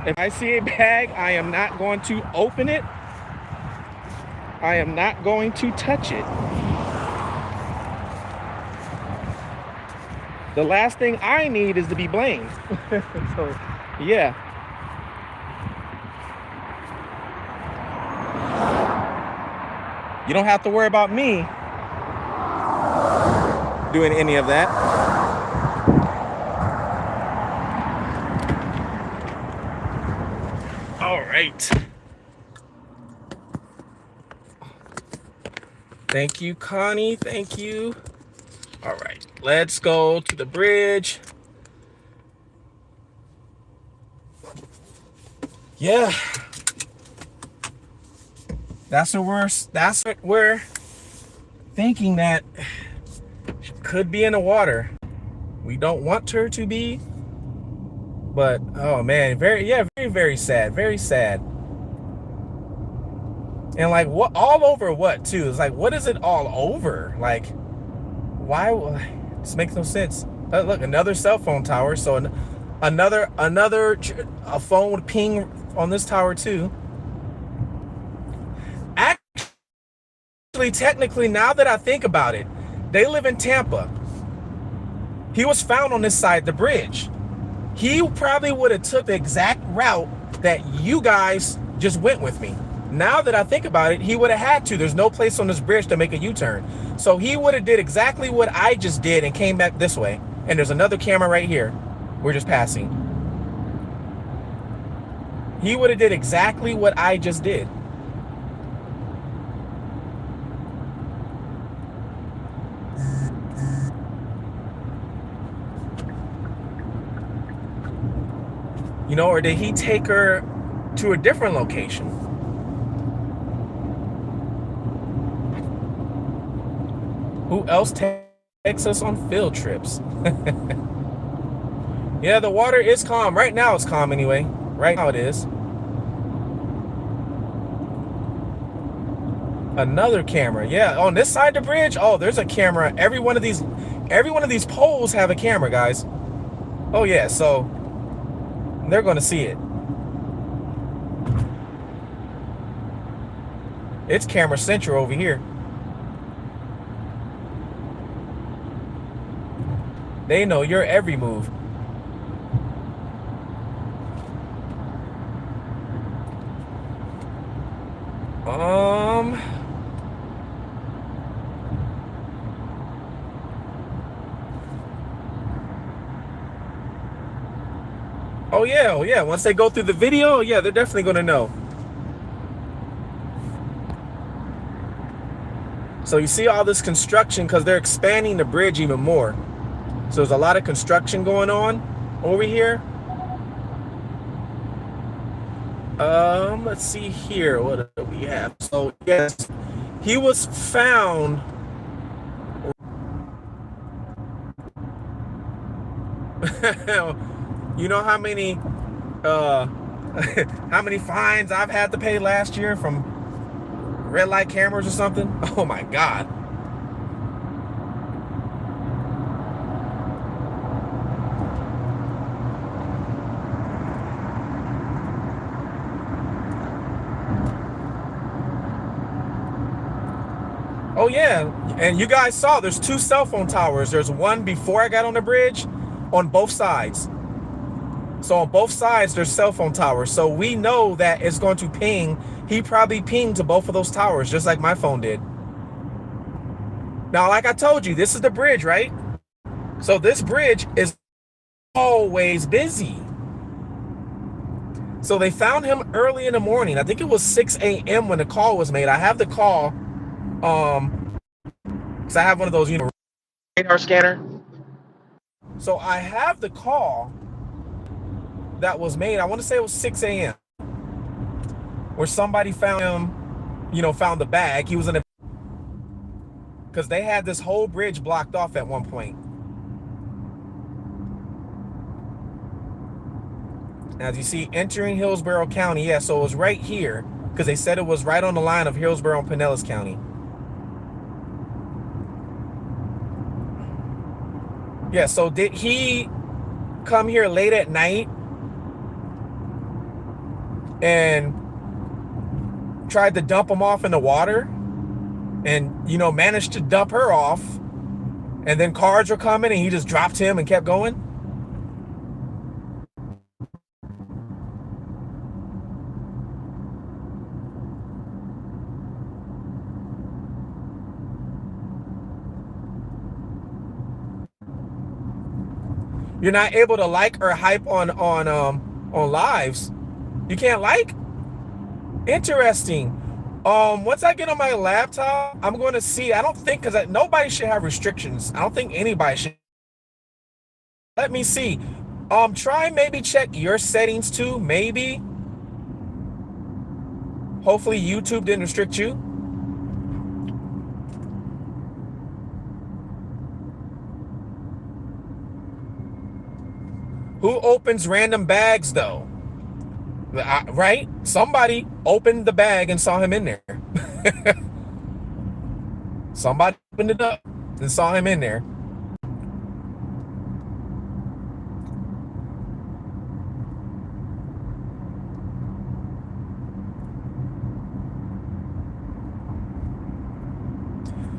If I see a bag, I am not going to open it. I am not going to touch it. The last thing I need is to be blamed. So, yeah. You don't have to worry about me doing any of that. All right. Thank you, Connie. Thank you. All right, let's go to the bridge. Yeah. That's what we're thinking, that she could be in the water. We don't want her to be, but oh man, very, very sad, very sad. And like, what, all over what too? It's like, what is it all over? Like, why? This makes no sense. Look, another cell phone tower. So another a phone would ping on this tower too. Actually, technically, now that I think about it, they live in Tampa. He was found on this side of the bridge. He probably would have took the exact route that you guys just went with me. Now that I think about it, he would have had to. There's no place on this bridge to make a U-turn. So he would have did exactly what I just did and came back this way. And there's another camera right here. We're just passing. He would have did exactly what I just did. You know, or did he take her to a different location? Who else takes us on field trips? Yeah, the water is calm. Right now it's calm anyway. Right now it is. Another camera. Yeah, on this side of the bridge, oh, there's a camera. Every one of these poles have a camera, guys. Oh yeah, so they're going to see it. It's camera central over here. They know your every move. Oh yeah. Once they go through the video, yeah, they're definitely gonna know. So you see all this construction because they're expanding the bridge even more. So there's a lot of construction going on over here. Let's see here. What do we have? So yes, he was found. You know how many how many fines I've had to pay last year from red light cameras or something? Oh my God. Oh yeah, and you guys saw there's two cell phone towers. There's one before I got on the bridge on both sides. So on both sides, there's cell phone towers. So we know that it's going to ping. He probably pinged to both of those towers, just like my phone did. Now, like I told you, this is the bridge, right? So this bridge is always busy. So they found him early in the morning. I think it was 6 a.m. when the call was made. I have the call, because I have one of those, radar scanner. So I have the call that was made. I want to say it was 6 a.m. where somebody found him, found the bag. He was in a, because they had this whole bridge blocked off at one point. As you see, entering Hillsborough County. Yeah, so it was right here because they said it was right on the line of Hillsborough and Pinellas County. Yeah, so did he come here late at night and tried to dump him off in the water and, managed to dump her off, and then cars were coming and he just dropped him and kept going? You're not able to like or hype on lives. You can't like? Interesting. Once I get on my laptop, I'm going to see. I don't think, because nobody should have restrictions. I don't think anybody should. Let me see. Try maybe check your settings too. Maybe. Hopefully YouTube didn't restrict you. Who opens random bags though? Right? Somebody opened the bag and saw him in there. Somebody opened it up and saw him in there.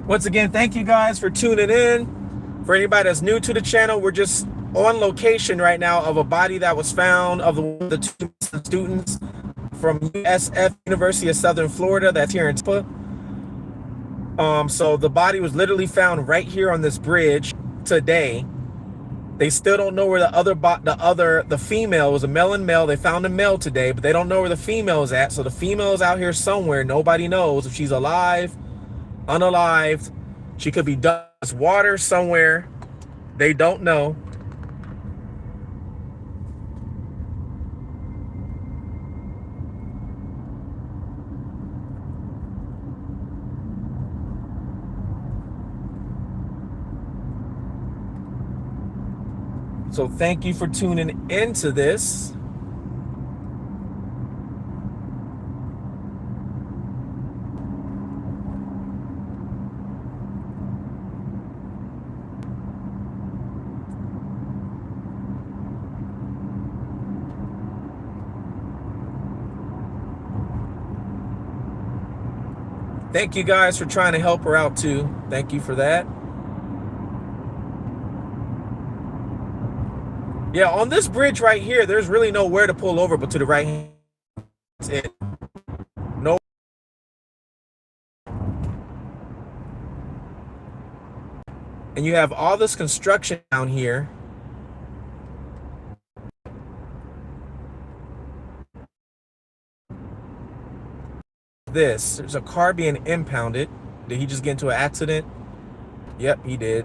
Once again, thank you guys for tuning in. For anybody that's new to the channel, we're just on location right now of a body that was found of the two students from USF, University of Southern Florida, that's here in Tampa. So the body was literally found right here on this bridge today. They still don't know where the female was, a male and male. They found a male today, but they don't know where the female is at. So the female is out here somewhere. Nobody knows if she's alive, unalived. She could be done as water somewhere. They don't know. So thank you for tuning into this. Thank you guys for trying to help her out too. Thank you for that. Yeah, on this bridge right here, there's really nowhere to pull over but to the right hand. That's it. No. And you have all this construction down here. There's a car being impounded. Did he just get into an accident? Yep, he did.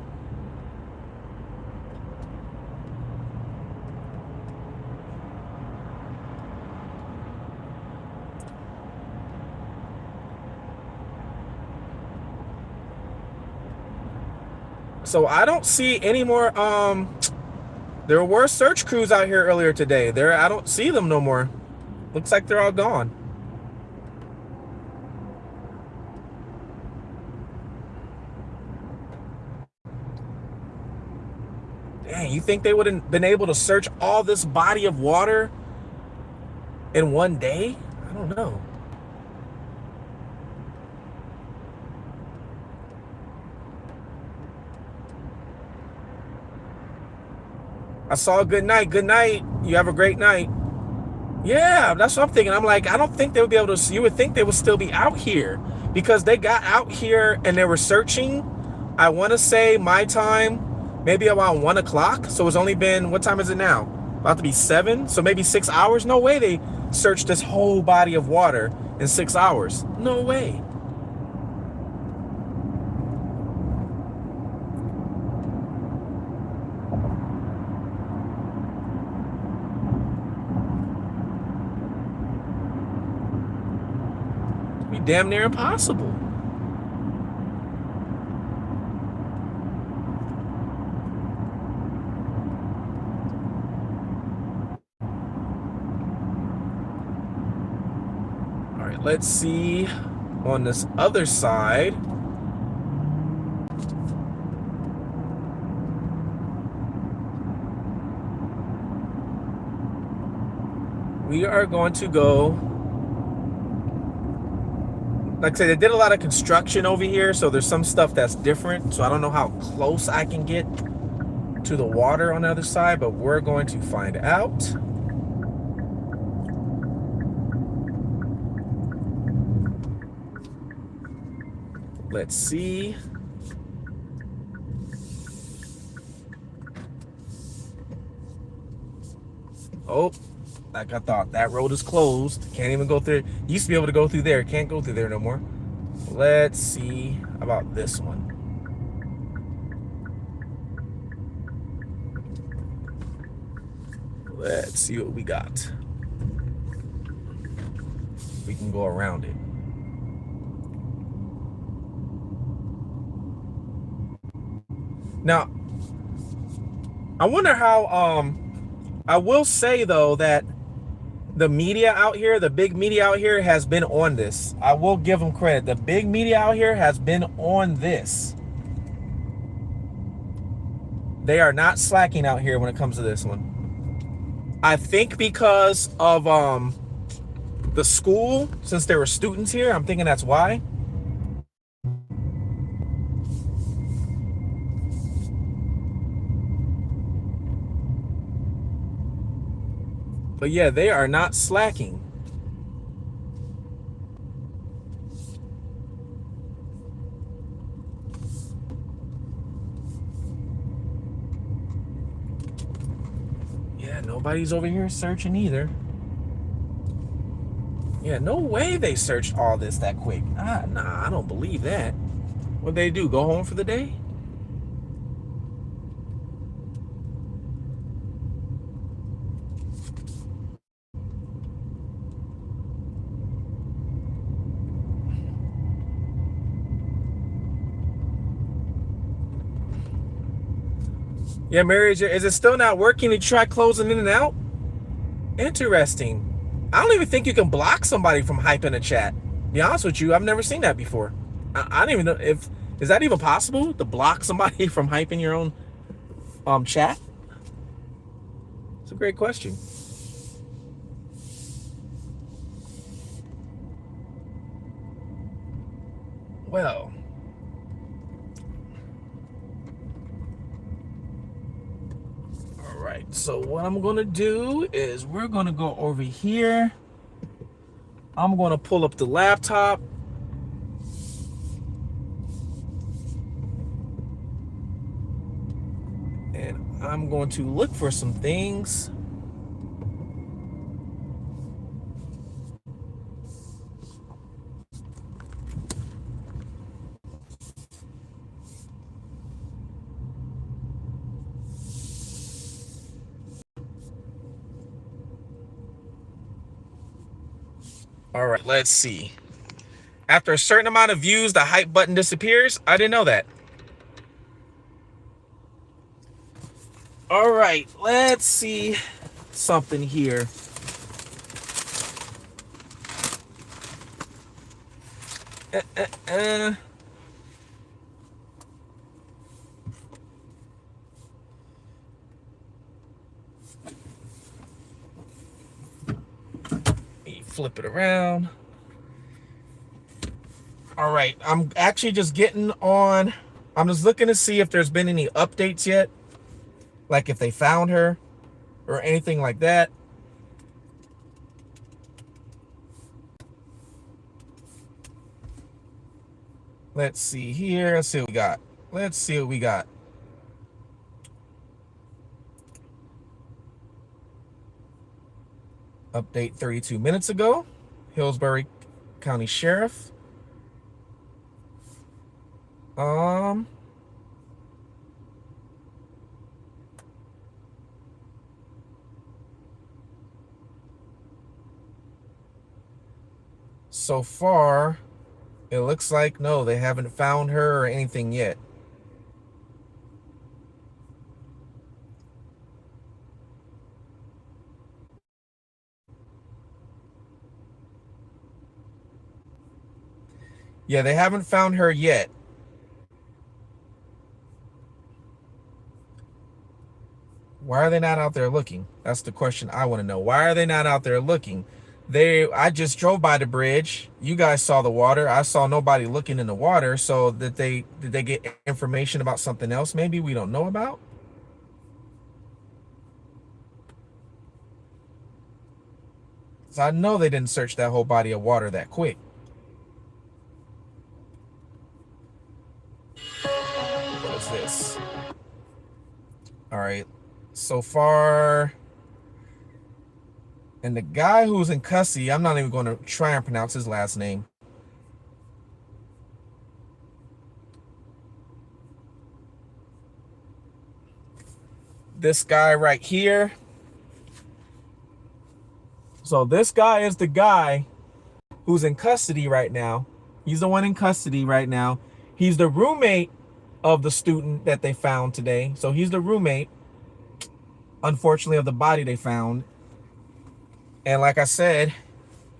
So I don't see any more. There were search crews out here earlier today. I don't see them no more. Looks like they're all gone. Dang, you think they would have been able to search all this body of water in one day? I don't know. I saw a good night. Good night. You have a great night. Yeah, that's what I'm thinking. I'm like, I don't think they would be able to. You would think they would still be out here because they got out here and they were searching. I want to say my time, maybe around 1 o'clock. So it's only been, what time is it now? About to be 7. So maybe 6 hours. No way they searched this whole body of water in 6 hours. No way. Be damn near impossible. All right, let's see on this other side. We are going to go. Like I said, they did a lot of construction over here, so there's some stuff that's different. So I don't know how close I can get to the water on the other side, but we're going to find out. Let's see. Oh, like I thought, that road is closed. Can't even go through. Used to be able to go through there. Can't go through there no more. Let's see about this one. Let's see what we got. We can go around it. Now, I wonder how, I will say though that the media out here, the big media out here has been on this. I will give them credit. The big media out here has been on this. They are not slacking out here when it comes to this one. I think because of the school, since there were students here, I'm thinking that's why. But yeah, they are not slacking. Yeah, nobody's over here searching either. Yeah, no way they searched all this that quick. Nah, I don't believe that. What'd they do? Go home for the day? Yeah, Mary, is it still not working? Did you try closing in and out? Interesting. I don't even think you can block somebody from hyping a chat. To be honest with you, I've never seen that before. I don't even know if is that even possible to block somebody from hyping your own chat. It's a great question. Well, all right. So what I'm gonna do is we're gonna go over here. I'm gonna pull up the laptop. And I'm going to look for some things. All right, let's see. After a certain amount of views, the hype button disappears. I didn't know that. All right, let's see something here. Flip it around. All right, I'm actually just getting on. I'm just looking to see if there's been any updates yet, like if they found her or anything like that. Let's see here. Let's see what we got. Let's see what we got. Update 32 minutes ago. Hillsbury County Sheriff. So far, it looks like no, they haven't found her or anything yet. Yeah, they haven't found her yet. Why are they not out there looking? That's the question I want to know. Why are they not out there looking? I just drove by the bridge. You guys saw the water. I saw nobody looking in the water. So did they get information about something else maybe we don't know about? So I know they didn't search that whole body of water that quick. What is this? All right. So far, and the guy who's in custody, I'm not even going to try and pronounce his last name. This guy right here. So this guy is the guy who's in custody right now. He's the one in custody right now. He's the roommate of the student that they found today. So he's the roommate, unfortunately, of the body they found. And like I said,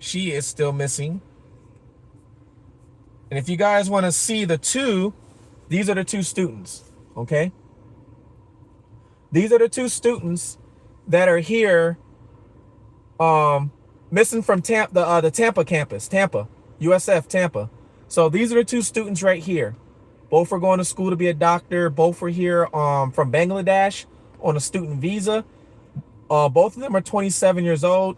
she is still missing. And if you guys want to see the two, these are the two students, okay? These are the two students that are here, missing from the Tampa campus, Tampa, USF, Tampa. So these are the two students right here. Both are going to school to be a doctor. Both are here from Bangladesh on a student visa. Both of them are 27 years old.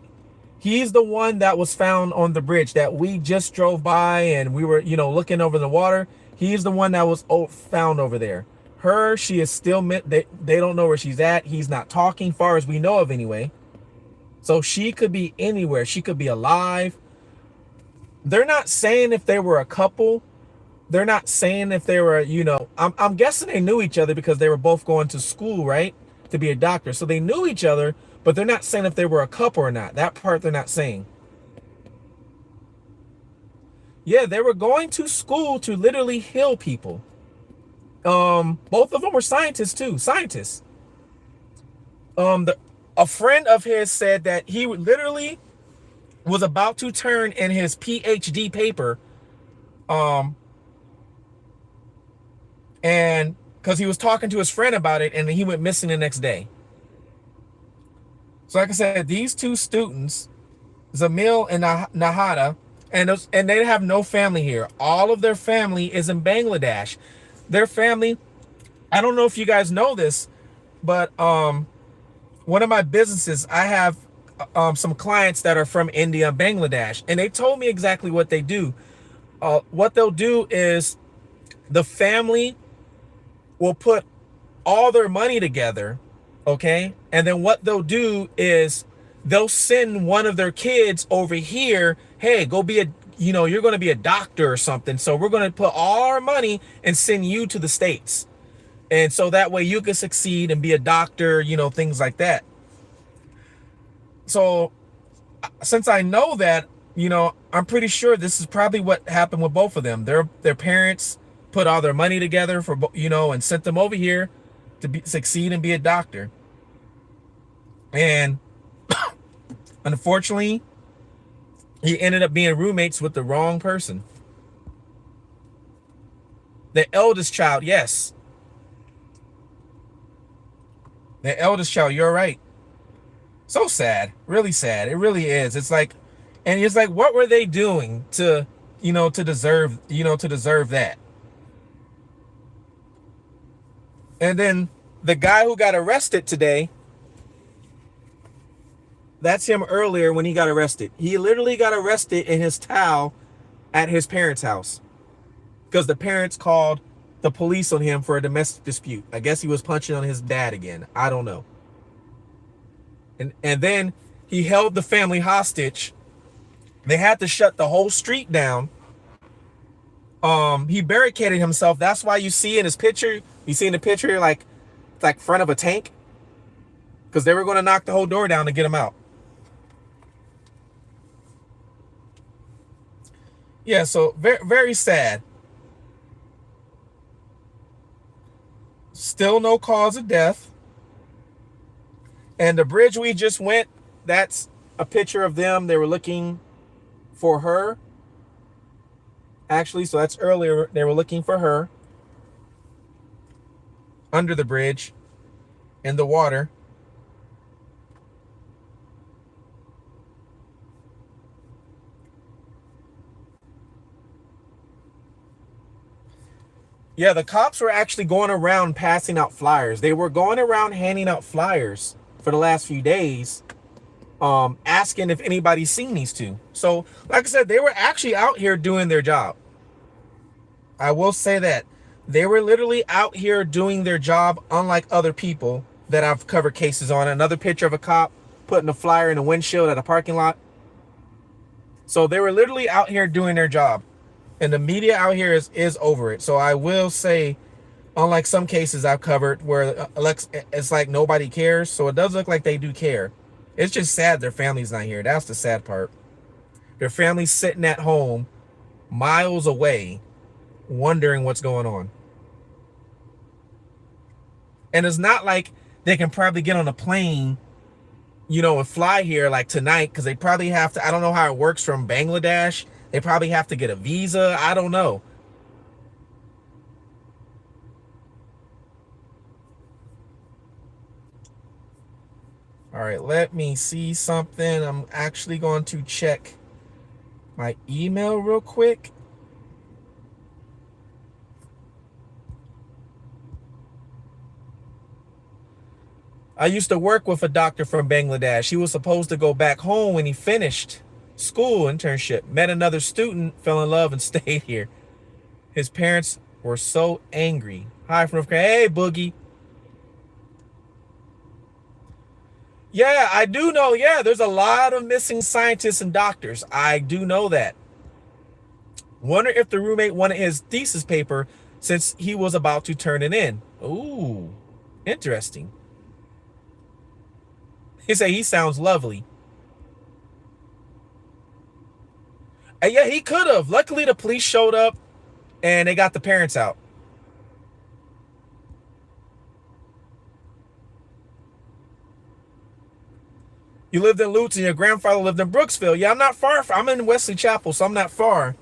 He's the one that was found on the bridge that we just drove by and we were, looking over the water. He's the one that was found over there. Her, she is still, they don't know where she's at. He's not talking, far as we know of anyway. So she could be anywhere. She could be alive. They're not saying if they were a couple. They're not saying if they were, I'm guessing they knew each other because they were both going to school, right? To be a doctor. So they knew each other, but they're not saying if they were a couple or not. That part they're not saying. Yeah, they were going to school to literally heal people. Both of them were scientists too. Scientists. A friend of his said that he literally was about to turn in his PhD paper, and because he was talking to his friend about it, and he went missing the next day. So like I said, these two students, Zamil and Nahada, and they have no family here. All of their family is in Bangladesh. Their family, I don't know if you guys know this, but one of my businesses, I have some clients that are from India and Bangladesh, and they told me exactly what they do. What they'll do is the family will put all their money together, okay? And then what they'll do is they'll send one of their kids over here, hey, go be you're going to be a doctor or something. So we're going to put all our money and send you to the States. And so that way you can succeed and be a doctor, things like that. So since I know that, I'm pretty sure this is probably what happened with both of them. Their parents put all their money together for, and sent them over here to succeed and be a doctor. And unfortunately, he ended up being roommates with the wrong person. The eldest child, yes. The eldest child, you're right. So sad, really sad. It really is. It's like, and it's like, what were they doing to deserve that? And then the guy who got arrested today, that's him earlier when he got arrested. He literally got arrested in his towel at his parents' house because the parents called the police on him for a domestic dispute. I guess he was punching on his dad again. I don't know. And then he held the family hostage. They had to shut the whole street down. He barricaded himself. That's why you see in his picture, like front of a tank, because they were going to knock the whole door down to get him out. Yeah, so very, very sad. Still no cause of death. And the bridge we just went, that's a picture of them. They were looking for her. Actually, so that's earlier. They were looking for her under the bridge in the water. Yeah, the cops were actually going around passing out flyers. They were going around handing out flyers for the last few days, asking if anybody's seen these two. So, like I said, they were actually out here doing their job. I will say that they were literally out here doing their job, unlike other people that I've covered cases on. Another picture of a cop putting a flyer in a windshield at a parking lot. So they were literally out here doing their job, and the media out here is over it. So I will say, unlike some cases I've covered where it's like nobody cares, so it does look like they do care. It's just sad their family's not here. That's the sad part. Their family's sitting at home miles away wondering what's going on. And it's not like they can probably get on a plane, and fly here like tonight, because they probably have to. I don't know how it works from Bangladesh. They probably have to get a visa. I don't know. All right, let me see something. I'm actually going to check my email real quick. I used to work with a doctor from Bangladesh. He was supposed to go back home when he finished school internship, met another student, fell in love, and stayed here. His parents were so angry. Hi from North Carolina. Hey, Boogie. Yeah, I do know. Yeah, there's a lot of missing scientists and doctors. I do know that. Wonder if the roommate wanted his thesis paper since he was about to turn it in. Ooh, interesting. He said he sounds lovely. And yeah, he could have. Luckily, the police showed up and they got the parents out. You lived in Lutz and your grandfather lived in Brooksville. Yeah, I'm not far. I'm in Wesley Chapel, so I'm not far.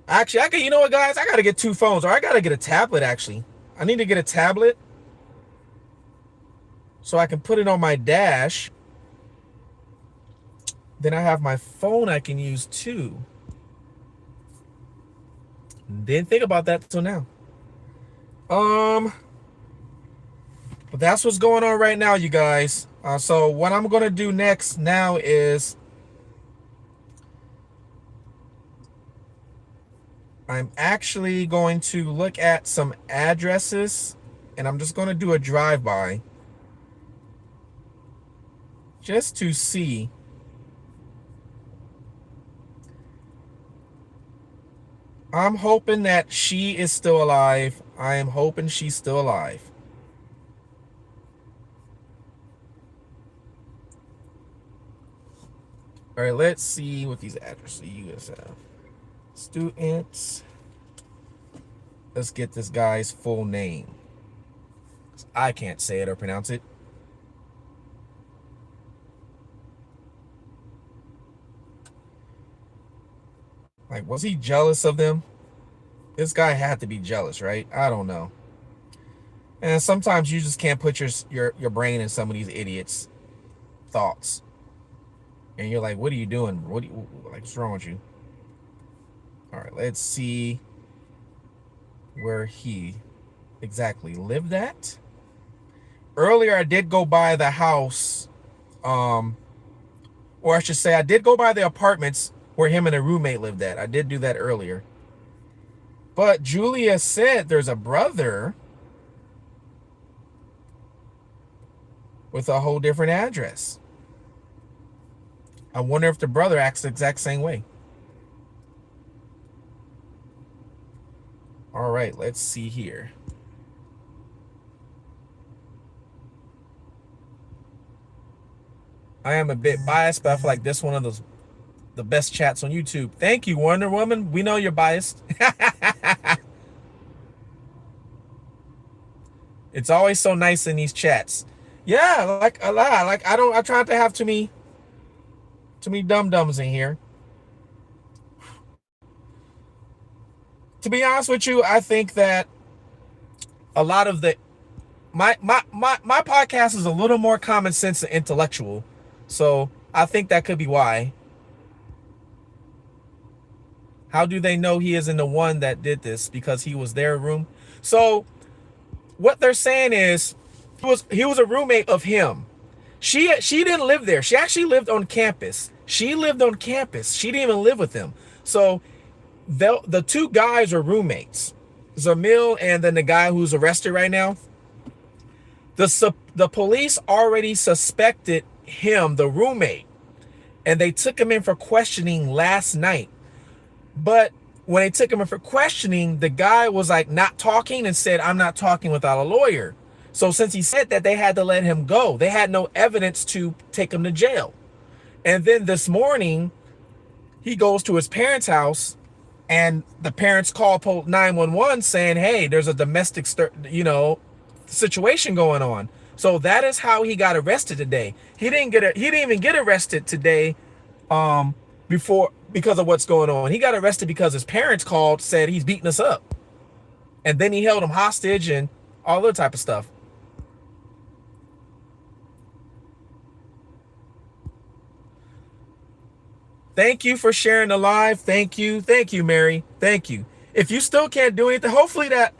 Actually, you know what, guys? I got to get two phones, or I got to get a tablet, actually. I need to get a tablet so I can put it on my dash. Then I have my phone I can use, too. Didn't think about that till now. But that's what's going on right now, you guys. So what I'm going to do next now is I'm actually going to look at some addresses, and I'm just going to do a drive-by just to see. I'm hoping that she is still alive. I am hoping she's still alive. All right, let's see what these addresses USF. Students. Let's get this guy's full name. I can't say it or pronounce it. Like, was he jealous of them? This guy had to be jealous, right? I don't know. And sometimes you just can't put your brain in some of these idiots' thoughts. And you're like, what are you doing? What's wrong with you? All right, let's see where he exactly lived at. Earlier, I did go by the house, or I should say I did go by the apartments where him and a roommate lived at. I did do that earlier. But Julia said there's a brother with a whole different address. I wonder if the brother acts the exact same way. All right, let's see here. I am a bit biased, but I feel like this one of the best chats on YouTube. Thank you, Wonder Woman. We know you're biased. It's always so nice in these chats. Yeah, like a lot. Like I try not to have too many dum-dums in here. To be honest with you, I think that a lot of my podcast is a little more common sense and intellectual. So I think that could be why. How do they know he isn't the one that did this? Because he was their room. So what they're saying is he was a roommate of him. She didn't live there. She actually lived on campus. She lived on campus. She didn't even live with him. So the two guys are roommates, Zamil and then the guy who's arrested right now. The police already suspected him, the roommate, and they took him in for questioning last night. But when they took him in for questioning, the guy was like not talking and said, "I'm not talking without a lawyer." So since he said that, they had to let him go. They had no evidence to take him to jail. And then this morning, he goes to his parents' house, and the parents call 911 saying, "Hey, there's a domestic, situation going on." So that is how he got arrested today. He didn't even get arrested today, before because of what's going on. He got arrested because his parents called, said he's beating us up, and then he held him hostage and all that type of stuff. Thank you for sharing the live. Thank you, Mary. Thank you. If you still can't do anything, hopefully that,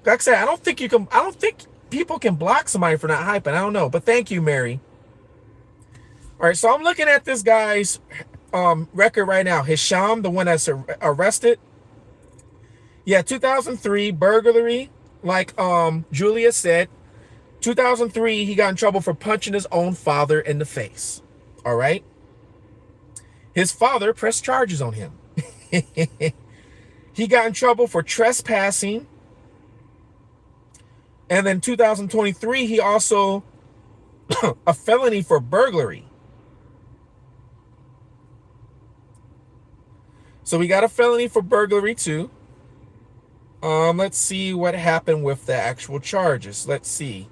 like I said, I don't think you can. I don't think people can block somebody for not hyping. I don't know, but thank you, Mary. All right, so I'm looking at this guy's record right now. Hisham, the one that's arrested. Yeah, 2003 burglary, like Julia said. 2003, he got in trouble for punching his own father in the face. All right. His father pressed charges on him. He got in trouble for trespassing. And then 2023, he also a felony for burglary. So we got a felony for burglary too. Let's see what happened with the actual charges. Let's see.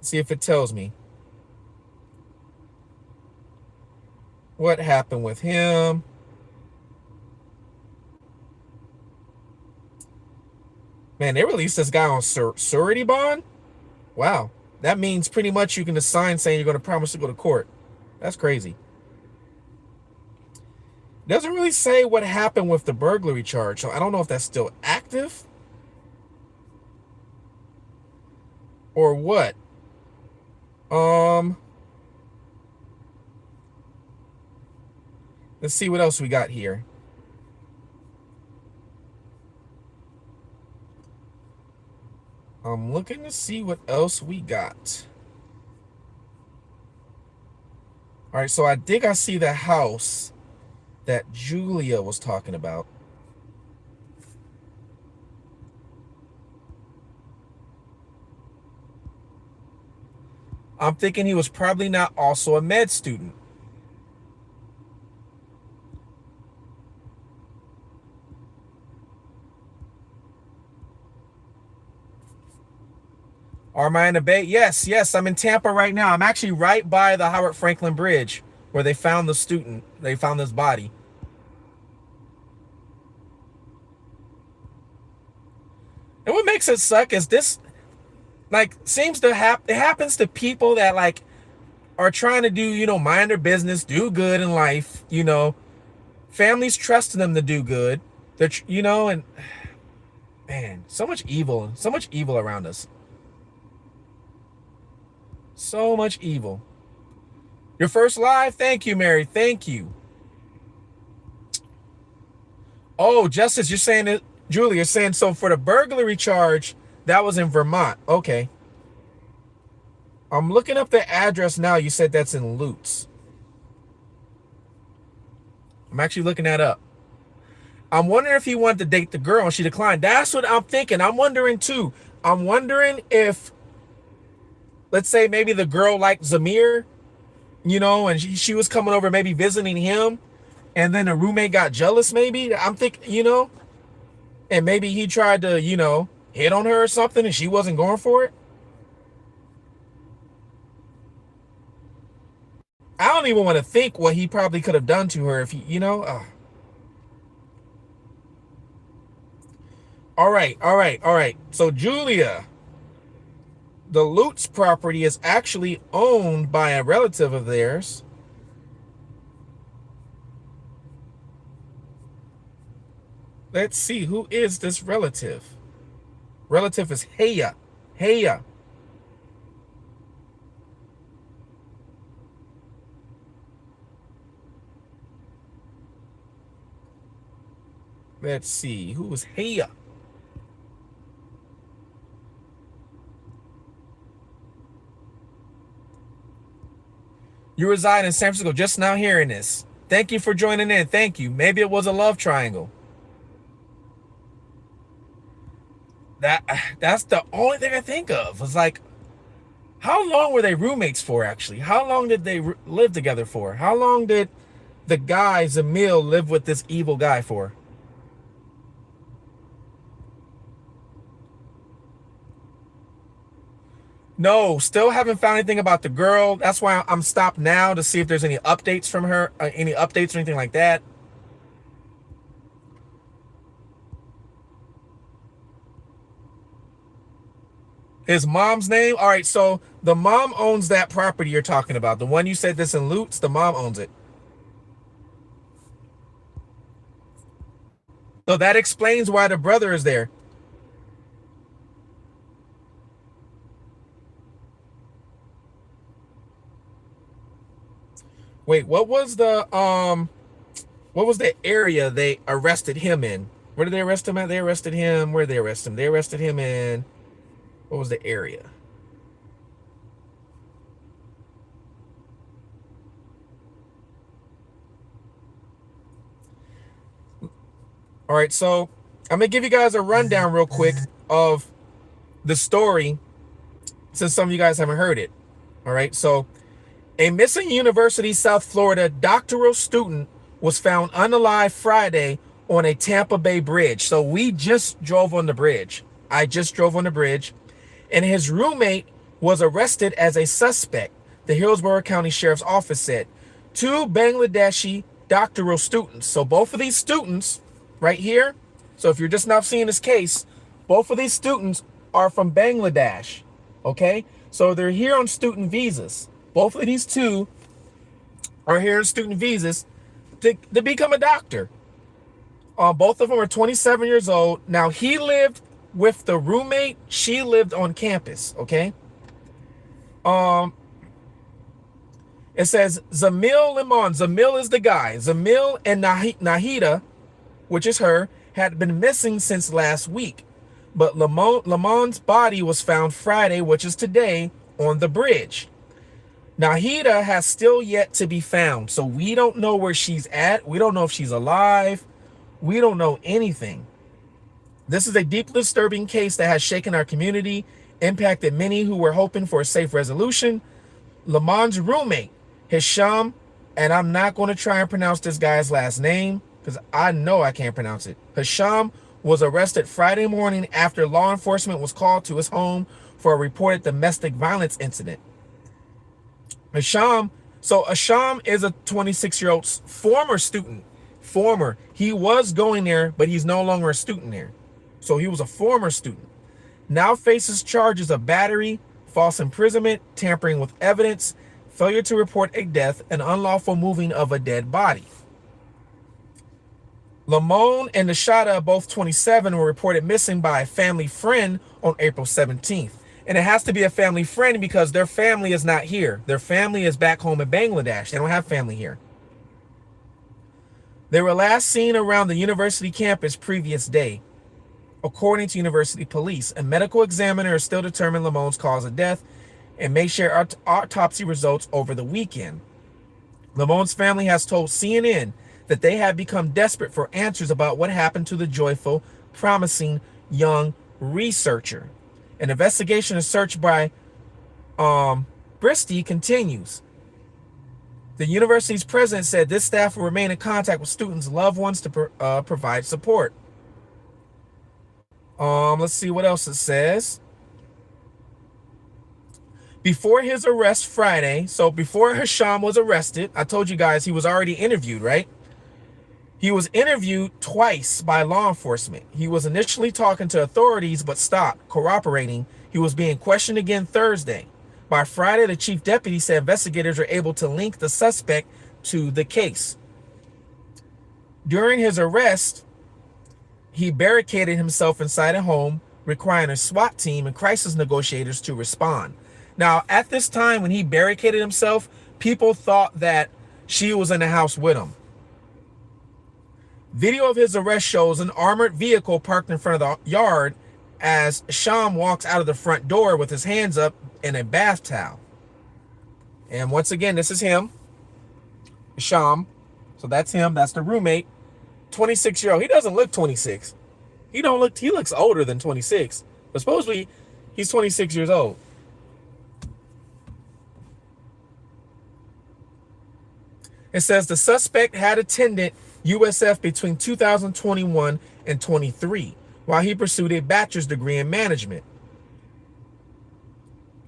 See if it tells me what happened with him. Man, they released this guy on surety bond. Wow. That means pretty much you can assign saying you're going to promise to go to court. That's crazy. Doesn't really say what happened with the burglary charge, so I don't know if that's still active or what. Let's see what else we got here. I'm looking to see what else we got. All right, so I think I see the house that Julia was talking about. I'm thinking he was probably not also a med student. Am I in the Bay? Yes, I'm in Tampa right now. I'm actually right by the Howard Franklin Bridge where they found the student. They found his body. And what makes it suck is this, like, seems to it happens to people that, like, are trying to do, mind their business, do good in life, families trusting them to do good. They're, and man, so much evil around us. So much evil. Your first live? Thank you, Mary. Thank you. Oh, Justice, you're saying it. Julie, you're saying so for the burglary charge, that was in Vermont. Okay. I'm looking up the address now. You said that's in Lutz. I'm actually looking that up. I'm wondering if he wanted to date the girl and she declined. That's what I'm thinking. I'm wondering too. I'm wondering if, let's say maybe the girl liked Zamir, and she was coming over maybe visiting him, and then the roommate got jealous maybe. I'm thinking, and maybe he tried to, hit on her or something and she wasn't going for it. I don't even want to think what he probably could have done to her if he, All right. So Julia, the Lutz property is actually owned by a relative of theirs. Let's see, who is this relative? Relative is Heya. Heya. Let's see, who is Heya? You reside in San Francisco, just now hearing this. Thank you for joining in. Thank you. Maybe it was a love triangle. That's the only thing I think of. Was like, how long were they roommates for, actually? How long did they live together for? How long did the guy, Zamil, live with this evil guy for? No, still haven't found anything about the girl. That's why I'm stopped now to see if there's any updates from her, any updates or anything like that. His mom's name? All right, so the mom owns that property you're talking about. The one you said this in Lutz, the mom owns it. So that explains why the brother is there. Wait, what was the area they arrested him in? Where did they arrest him at? They arrested him. Where did they arrest him? They arrested him in, what was the area? All right, so I'm gonna give you guys a rundown real quick of the story since some of you guys haven't heard it. All right, so a missing University South Florida doctoral student was found unalive Friday on a Tampa Bay bridge. So we just drove on the bridge. I just drove on the bridge, and his roommate was arrested as a suspect, the Hillsborough County Sheriff's Office said. Two Bangladeshi doctoral students. So both of these students right here, so if you're just not seeing this case, both of these students are from Bangladesh, okay? So they're here on student visas. Both of these two are here on student visas to become a doctor. Both of them are 27 years old. Now, he lived with the roommate. She lived on campus, okay? It says Zamil Limon. Zamil is the guy. Zamil and Nahida, which is her, had been missing since last week. But Lamon's body was found Friday, which is today, on the bridge. Nahida has still yet to be found, so we don't know where she's at. We don't know if she's alive. We don't know anything. This is a deeply disturbing case that has shaken our community, impacted many who were hoping for a safe resolution. Lamon's roommate, Hisham, and I'm not going to try and pronounce this guy's last name because I know I can't pronounce it. Hisham was arrested Friday morning after law enforcement was called to his home for a reported domestic violence incident. Hisham is a 26-year-old former student. He was going there, but he's no longer a student there. So he was a former student. Now faces charges of battery, false imprisonment, tampering with evidence, failure to report a death, and unlawful moving of a dead body. Lamone and Nashada, both 27, were reported missing by a family friend on April 17th. And it has to be a family friend because their family is not here. Their family is back home in Bangladesh. They don't have family here. They were last seen around the university campus previous day. According to university police, a medical examiner is still determining Lamone's cause of death and may share autopsy results over the weekend. Lamone's family has told CNN that they have become desperate for answers about what happened to the joyful, promising young researcher. An investigation and search by Bristol continues. The university's president said this staff will remain in contact with students' loved ones to provide support. Let's see what else it says. Before his arrest Friday, so before Hisham was arrested, I told you guys he was already interviewed, right? He was interviewed twice by law enforcement. He was initially talking to authorities but stopped, cooperating. He was being questioned again Thursday. By Friday, the chief deputy said investigators were able to link the suspect to the case. During his arrest, he barricaded himself inside a home, requiring a SWAT team and crisis negotiators to respond. Now, at this time when he barricaded himself, people thought that she was in the house with him. Video of his arrest shows an armored vehicle parked in front of the yard as Sham walks out of the front door with his hands up in a bath towel. And once again, this is him, Sham. So that's him. That's the roommate. 26-year-old. He doesn't look 26. He looks older than 26. But supposedly he's 26 years old. It says the suspect had attended USF between 2021 and 23 while he pursued a bachelor's degree in management.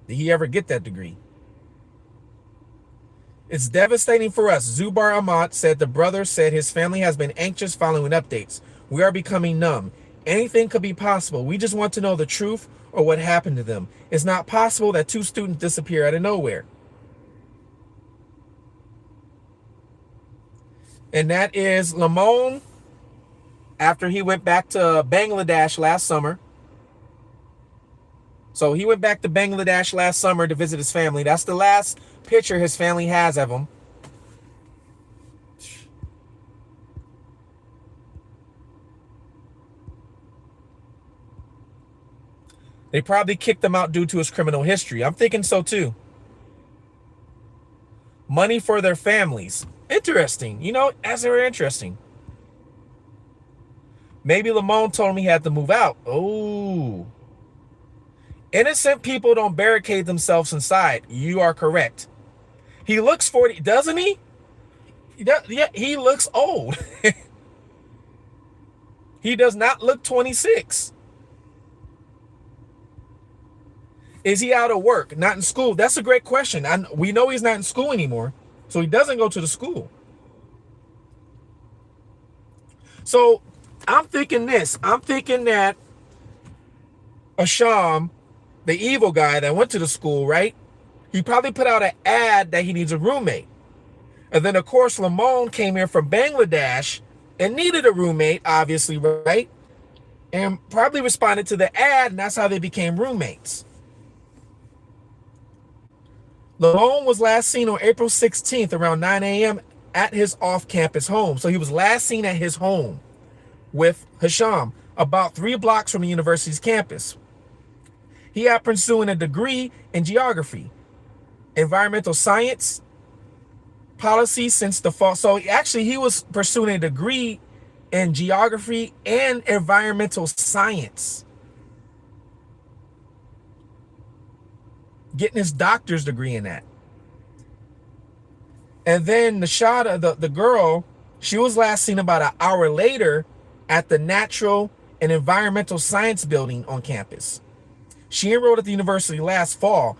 Did he ever get that degree? It's devastating for us. Zubar Ahmad said the brother said his family has been anxious following updates. We are becoming numb. Anything could be possible. We just want to know the truth or what happened to them. It's not possible that 2 students disappear out of nowhere. And that is Lamone after he went back to Bangladesh last summer. So he went back to Bangladesh last summer to visit his family. That's the last picture his family has of him. They probably kicked him out due to his criminal history. I'm thinking so too. Money for their families. Interesting. You know, that's very interesting. Maybe Lamone told him he had to move out. Oh. Innocent people don't barricade themselves inside. You are correct. He looks 40, doesn't he? Yeah, he looks old. He does not look 26. Is he out of work? Not in school? That's a great question. We know he's not in school anymore, so he doesn't go to the school. So I'm thinking this. I'm thinking that Asham, the evil guy that went to the school, right? He probably put out an ad that he needs a roommate. And then, of course, Lamone came here from Bangladesh and needed a roommate, obviously, right? And probably responded to the ad, and that's how they became roommates. Lamone was last seen on April 16th around 9 a.m. at his off-campus home. So he was last seen at his home with Hisham, about 3 blocks from the university's campus. He had pursuing a degree in geography, environmental science, policy since the fall. So actually he was pursuing a degree in geography and environmental science, getting his doctor's degree in that. And then Nashada, the girl, she was last seen about an hour later at the Natural and Environmental Science building on campus. She enrolled at the university last fall,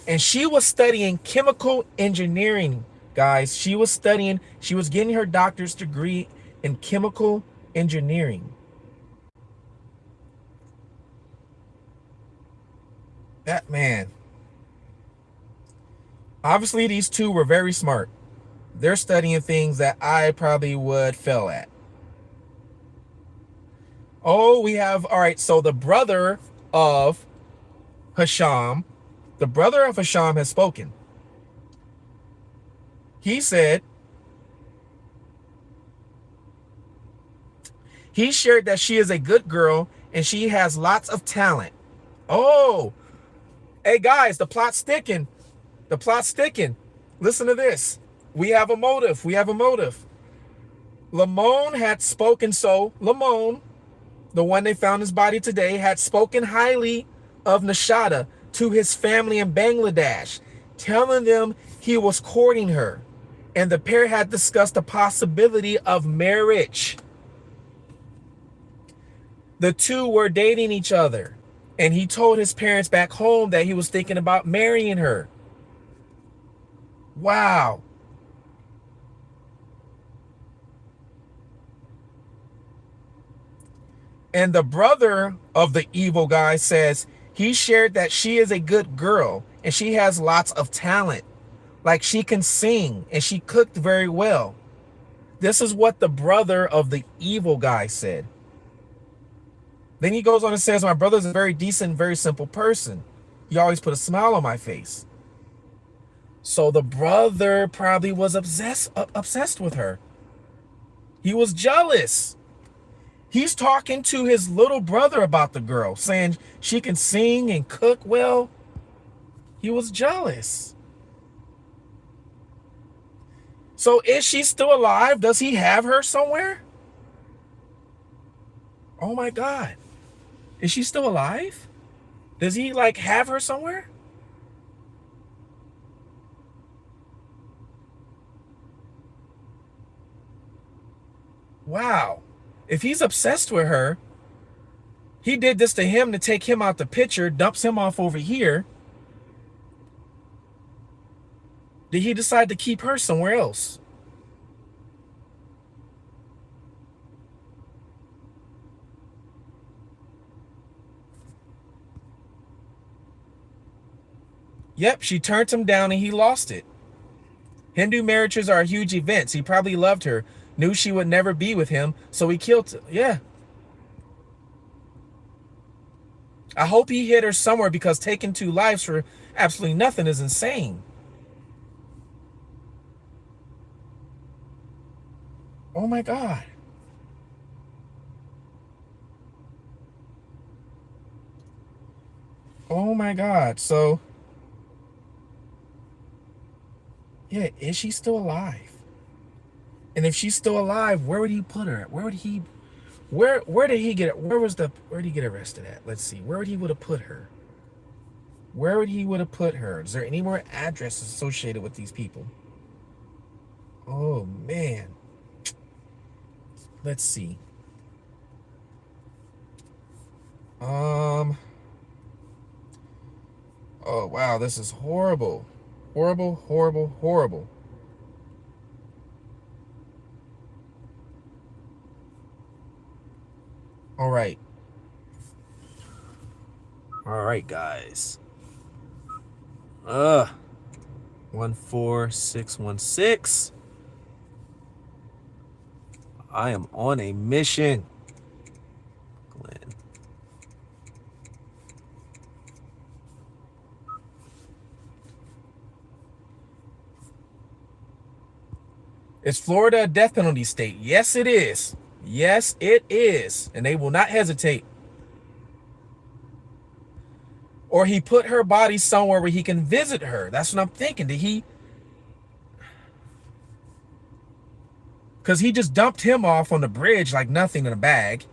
and she was studying chemical engineering, guys. She was getting her doctor's degree in chemical engineering. That man. Obviously, these two were very smart. They're studying things that I probably would fail at. Oh, we have, all right, so the brother of Hisham has spoken. He said, he shared that she is a good girl and she has lots of talent. Oh, hey guys, the plot's sticking. The plot's sticking. Listen to this. We have a motive. Lamone had spoken, so Lamone, the one they found his body today, had spoken highly of Nashada to his family in Bangladesh, telling them he was courting her, and the pair had discussed the possibility of marriage. The two were dating each other, and he told his parents back home that he was thinking about marrying her. Wow. And the brother of the evil guy says he shared that she is a good girl and she has lots of talent. Like she can sing and she cooked very well. This is what the brother of the evil guy said. Then he goes on and says, my brother's a very decent, very simple person. He always put a smile on my face. So the brother probably was obsessed with her. He was jealous. He's talking to his little brother about the girl, saying she can sing and cook well. He was jealous. So is she still alive? Does he have her somewhere? Oh my God. Is she still alive? Does he like have her somewhere? Wow. If he's obsessed with her, he did this to him to take him out the picture, dumps him off over here. Did he decide to keep her somewhere else? Yep, she turned him down and he lost it. Hindu marriages are huge events. He probably loved her, knew she would never be with him, so he killed her. Yeah. I hope he hit her somewhere because taking two lives for absolutely nothing is insane. Oh my God. Oh my God. So, yeah, is she still alive? And if she's still alive, where would he put her? Where did he get where did he get arrested at? Let's see. Where would he would have put her? Where would he would have put her? Is there any more addresses associated with these people? Oh man. Let's see. Oh wow, this is horrible. Horrible, horrible, horrible. All right. All right, guys. 14616. I am on a mission. Glenn. Is Florida a death penalty state? Yes, it is. Yes, it is. And they will not hesitate. Or he put her body somewhere where he can visit her. That's what I'm thinking. Did he? Because he just dumped him off on the bridge like nothing in a bag.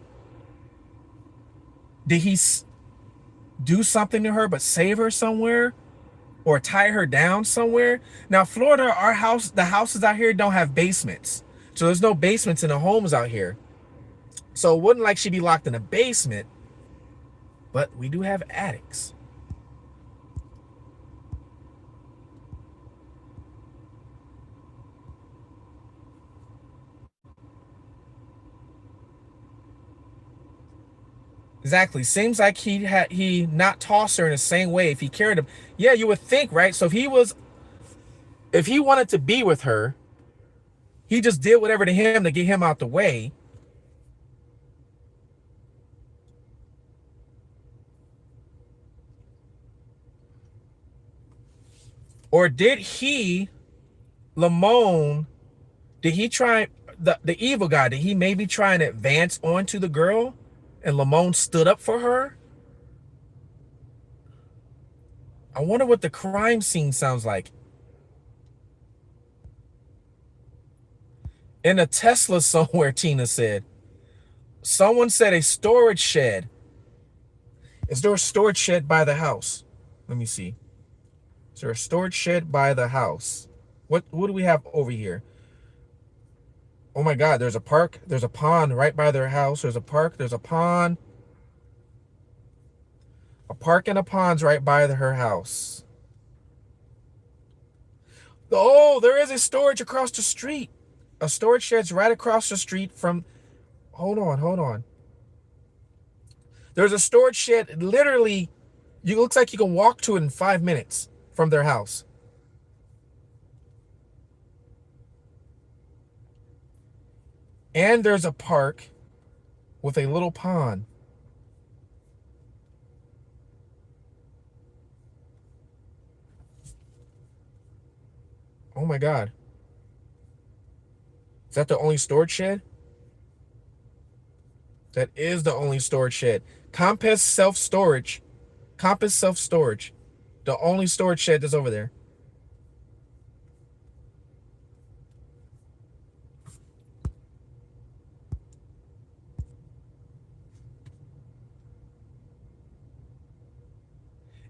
Did he do something to her but save her somewhere? Or tie her down somewhere? Now, Florida, the houses out here don't have basements. So there's no basements in the homes out here. So it wouldn't like she'd be locked in a basement. But we do have attics. Exactly. Seems like he not tossed her in the same way if he carried him. Yeah, you would think, right? So if he wanted to be with her, he just did whatever to him to get him out the way. Or did he, Lamone, did he try the evil guy? Did he maybe try and advance onto the girl, and Lamone stood up for her? I wonder what the crime scene sounds like. In a Tesla somewhere, Tina said. Someone said a storage shed. Is there a storage shed by the house? Let me see. Is there a storage shed by the house? What do we have over here? Oh my God, there's a park. There's a pond right by their house. There's a park. There's a pond. A park and a pond's right by her house. Oh, there is a storage across the street. A storage shed's right across the street from... Hold on. There's a storage shed. Literally, it looks like you can walk to it in 5 minutes from their house. And there's a park with a little pond. Oh my God. Is that the only storage shed? That is the only storage shed. Compass self-storage. Compass self-storage. The only storage shed that's over there.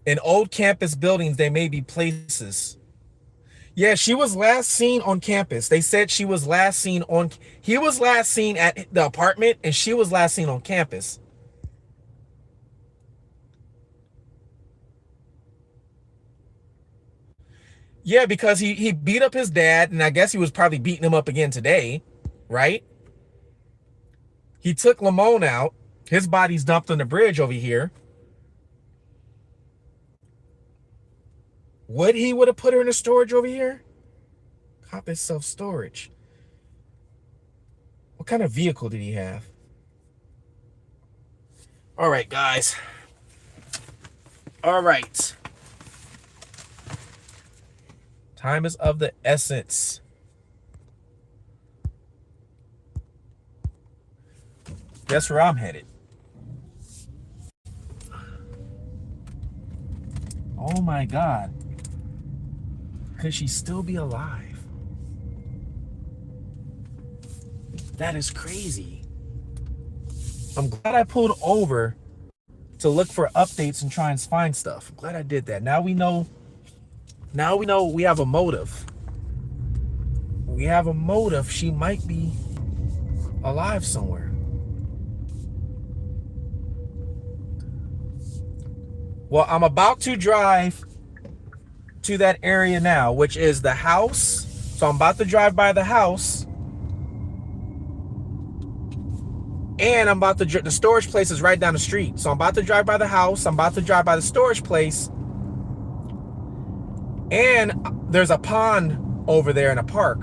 In old campus buildings, there may be places. Yeah, she was last seen on campus. They said she was last seen on, he was last seen at the apartment, and she was last seen on campus. Yeah, because he beat up his dad, and I guess he was probably beating him up again today, right? He took Lamone out. His body's dumped on the bridge over here. Would have put her in a storage over here? Compass self-storage. What kind of vehicle did he have? All right, guys. All right. Time is of the essence. Guess where I'm headed? Oh my God. Could she still be alive? That is crazy. I'm glad I pulled over to look for updates and try and find stuff. I'm glad I did that. Now we know we have a motive. We have a motive. She might be alive somewhere. Well, I'm about to drive to that area now, which is the house. So I'm about to drive by the house. And I'm about to, the storage place is right down the street. So I'm about to drive by the house. I'm about to drive by the storage place. And there's a pond over there in a park.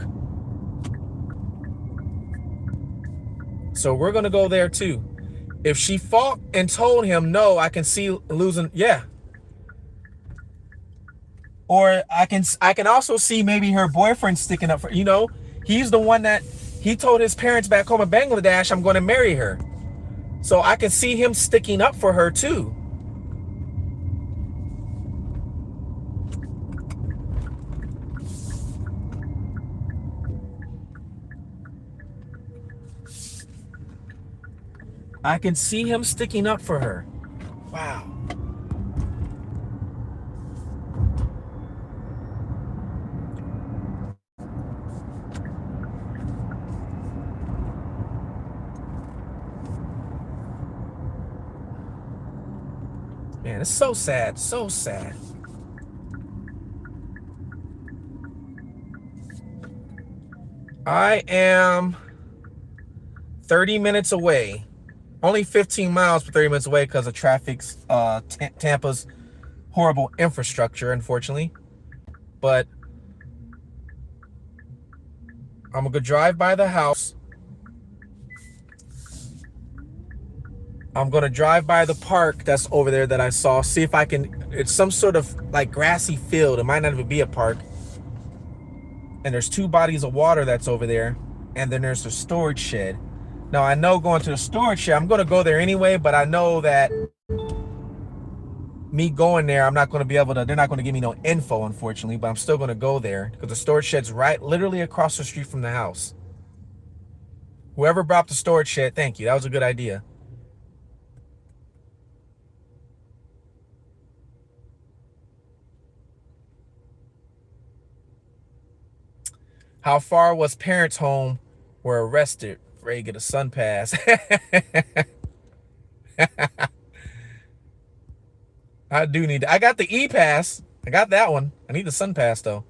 So we're going to go there too. If she fought and told him, no, I can see losing. Yeah. Or I can also see maybe her boyfriend sticking up for, he's the one that he told his parents back home in Bangladesh, I'm going to marry her. So I can see him sticking up for her too. I can see him sticking up for her. Wow. Man, it's so sad, so sad. I am 30 minutes away. Only 15 miles for 30 minutes away because of traffic's, Tampa's horrible infrastructure, unfortunately. But I'm going to drive by the house. I'm going to drive by the park that's over there that I saw. See if I can, it's some sort of like grassy field. It might not even be a park. And there's 2 bodies of water that's over there. And then there's the storage shed. Now, I know going to the storage shed, I'm going to go there anyway, but I know that me going there, I'm not going to be able to, they're not going to give me no info, unfortunately, but I'm still going to go there because the storage shed's right, literally across the street from the house. Whoever brought the storage shed, thank you. That was a good idea. How far was parents' home were arrested? Ready to get a sun pass. I do need, I got the E-Pass. I got that one. I need the sun pass though.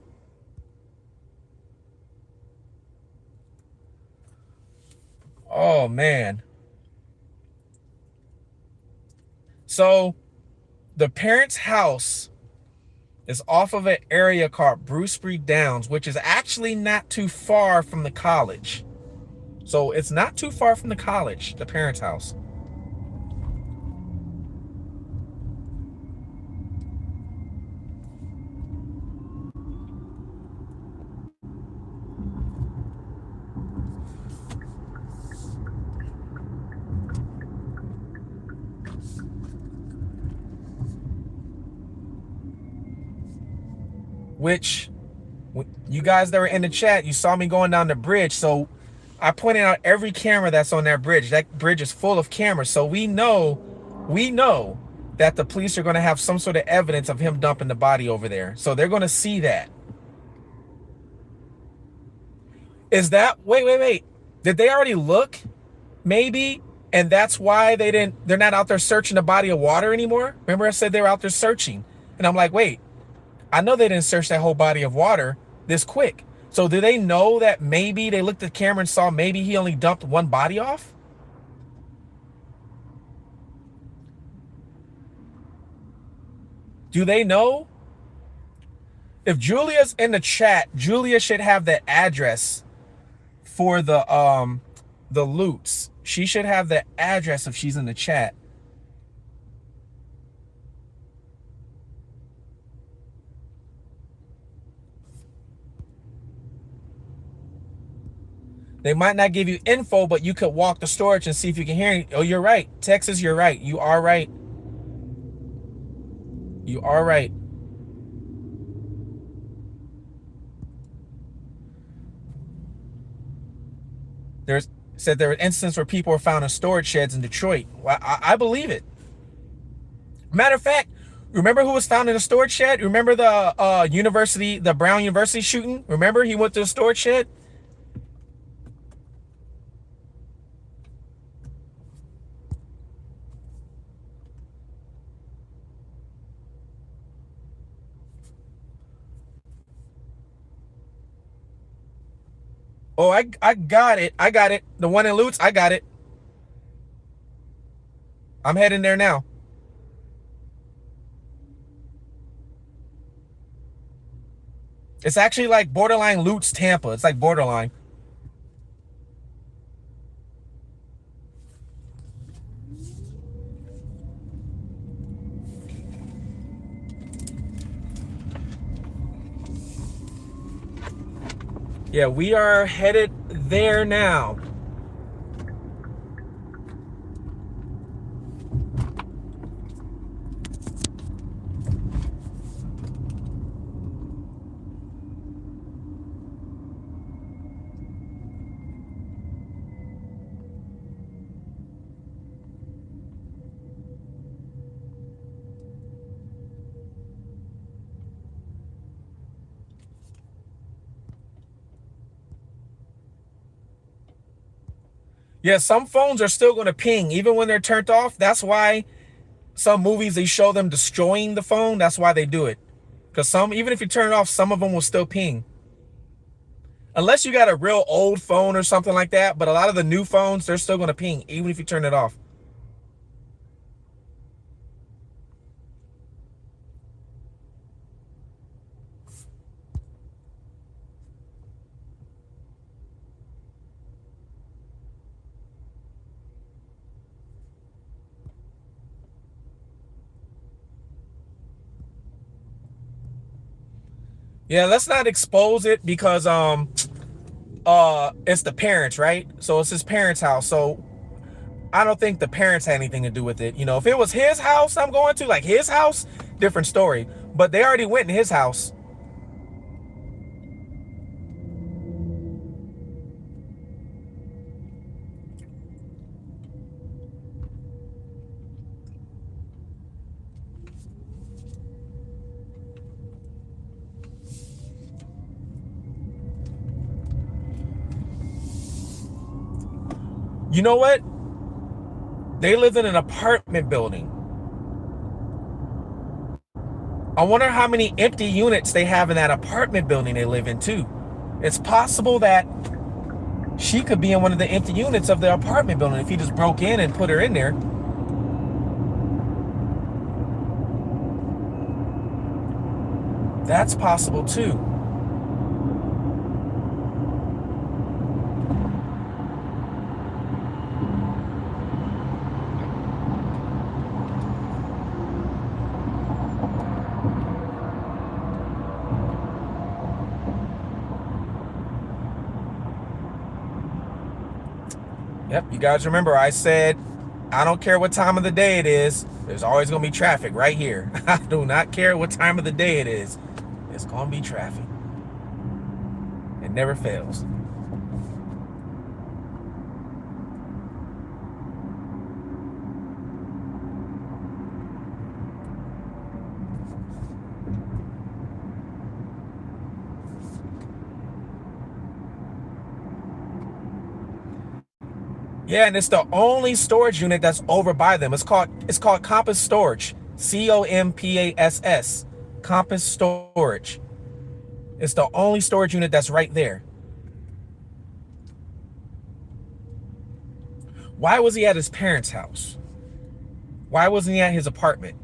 Oh man. So the parents' house is off of an area called Brucebury Downs, which is actually not too far from the college. So it's not too far from the college, the parents' house. Which, you guys that were in the chat, you saw me going down the bridge. So I pointed out every camera that's on that bridge. That bridge is full of cameras. So we know that the police are going to have some sort of evidence of him dumping the body over there. So they're going to see that. Is that, wait. Did they already look? Maybe. And that's why they're not out there searching the body of water anymore. Remember I said they were out there searching. And I'm like, wait, I know they didn't search that whole body of water this quick. So do they know that maybe they looked at the camera and saw maybe he only dumped one body off? Do they know? If Julia's in the chat, Julia should have the address for the loots. She should have the address if she's in the chat. They might not give you info, but you could walk the storage and see if you can hear it. Oh, you're right. Texas, you're right. You are right. You are right. There's said there were instances where people were found in storage sheds in Detroit. Well, I believe it. Matter of fact, remember who was found in a storage shed? Remember the Brown University shooting? Remember he went to a storage shed? Oh, I got it. I got it. The one in Lutz, I got it. I'm heading there now. It's actually like borderline Lutz, Tampa. It's like borderline. Yeah, we are headed there now. Yeah, some phones are still going to ping even when they're turned off. That's why some movies, they show them destroying the phone. That's why they do it. Because even if you turn it off, some of them will still ping. Unless you got a real old phone or something like that. But a lot of the new phones, they're still going to ping even if you turn it off. Yeah, let's not expose it because it's the parents, right? So it's his parents' house. So I don't think the parents had anything to do with it. You know, if it was his house I'm going to, like his house, different story. But they already went in his house. You know what? They lived in an apartment building. I wonder how many empty units they have in that apartment building they live in too. It's possible that she could be in one of the empty units of the apartment building if he just broke in and put her in there. That's possible too. Yep, you guys remember I said, I don't care what time of the day it is, there's always going to be traffic right here. I do not care what time of the day it is. It's going to be traffic. It never fails. Yeah, and it's the only storage unit that's over by them. It's called Compass Storage. COMPASS. Compass Storage. It's the only storage unit that's right there. Why was he at his parents' house? Why wasn't he at his apartment?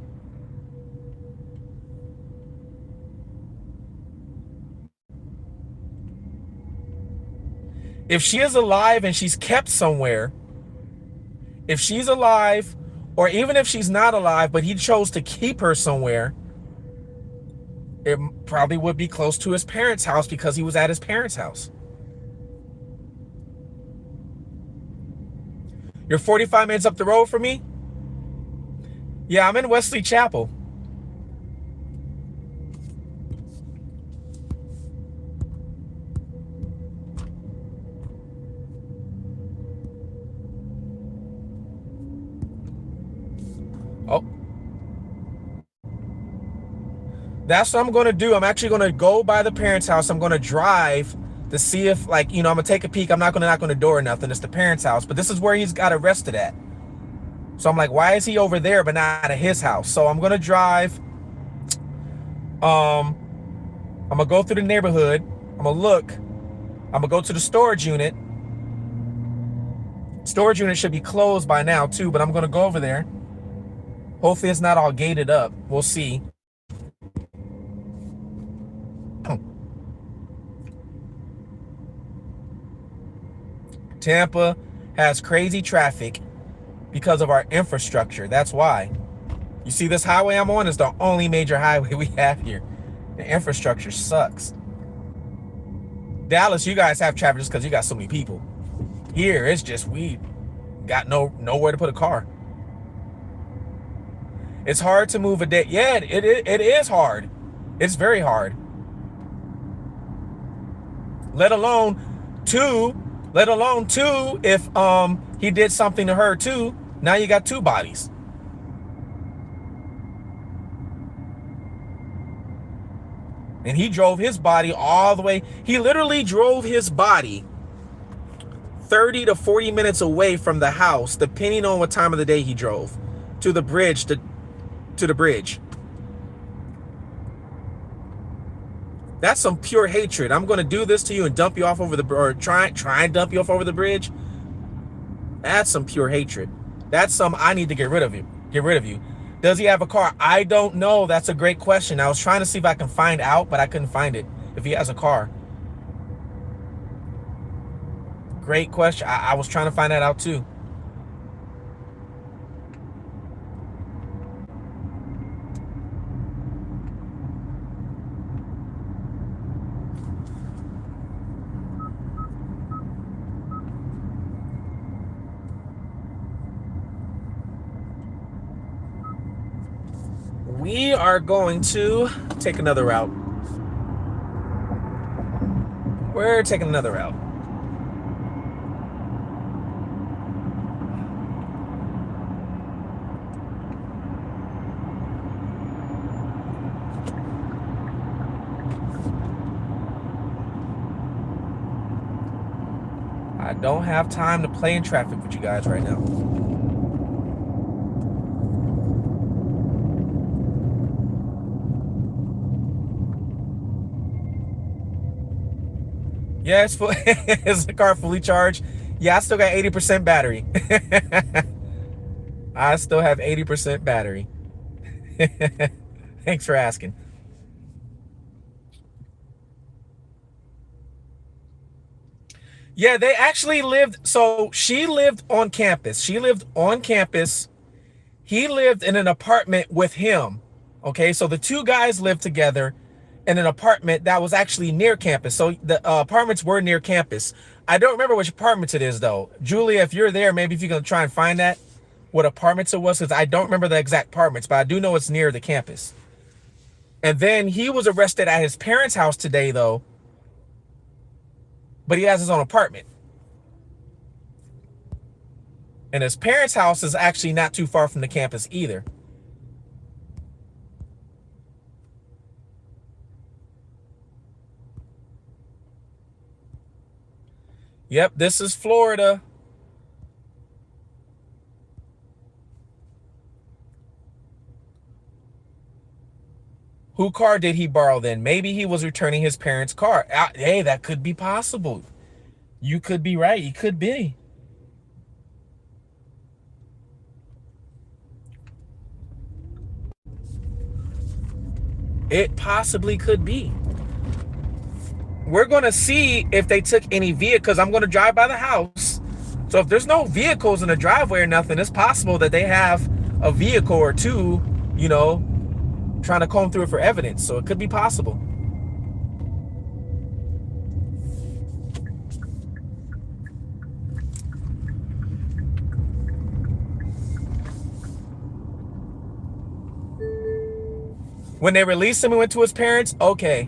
If she is alive and she's kept somewhere, if she's alive, or even if she's not alive, but he chose to keep her somewhere, it probably would be close to his parents' house because he was at his parents' house. You're 45 minutes up the road from me? Yeah, I'm in Wesley Chapel. Oh. That's what I'm going to do. I'm actually going to go by the parents' house. I'm going to drive to see if, like, I'm going to take a peek. I'm not going to knock on the door or nothing. It's the parents' house. But this is where he's got arrested at. So I'm like, why is he over there but not at his house? So I'm going to drive. I'm going to go through the neighborhood. I'm going to look. I'm going to go to the storage unit. Storage unit should be closed by now too, but I'm going to go over there. Hopefully it's not all gated up. We'll see. Tampa has crazy traffic because of our infrastructure. That's why. You see, this highway I'm on is the only major highway we have here. The infrastructure sucks. Dallas, you guys have traffic just because you got so many people. Here, it's just we got nowhere to put a car. It's hard to move a day. Yeah, it is hard. It's very hard. Let alone two, if he did something to her too. Now you got two bodies. And he drove his body all the way. He literally drove his body 30 to 40 minutes away from the house, depending on what time of the day he drove, to the bridge, to the bridge. That's some pure hatred. I'm going to do this to you and dump you off over the, or try and dump you off over the bridge. That's some pure hatred. That's some, I need to get rid of you. Get rid of you. Does he have a car? I don't know. That's a great question. I was trying to see if I can find out, but I couldn't find it. If he has a car. Great question. I was trying to find that out too. We are going to take another route. We're taking another route. I don't have time to play in traffic with you guys right now. Yeah, it's full. Is the car fully charged? Yeah, I still got 80% battery. I still have 80% battery. Thanks for asking. Yeah, they actually lived. So she lived on campus. She lived on campus. He lived in an apartment with him. Okay, so the two guys lived together in an apartment that was actually near campus. So the apartments were near campus. I don't remember which apartments it is though. Julia, if you're there, maybe if you can try and find that, what apartments it was, because I don't remember the exact apartments, but I do know it's near the campus. And then he was arrested at his parents' house today though, but he has his own apartment. And his parents' house is actually not too far from the campus either. Yep, this is Florida. Who car did he borrow then? Maybe he was returning his parents' car. Hey, that could be possible. You could be right. He could be. It possibly could be. We're going to see if they took any vehicles. I'm going to drive by the house. So if there's no vehicles in the driveway or nothing, it's possible that they have a vehicle or two, you know, trying to comb through it for evidence. So it could be possible. When they released him and went to his parents, okay.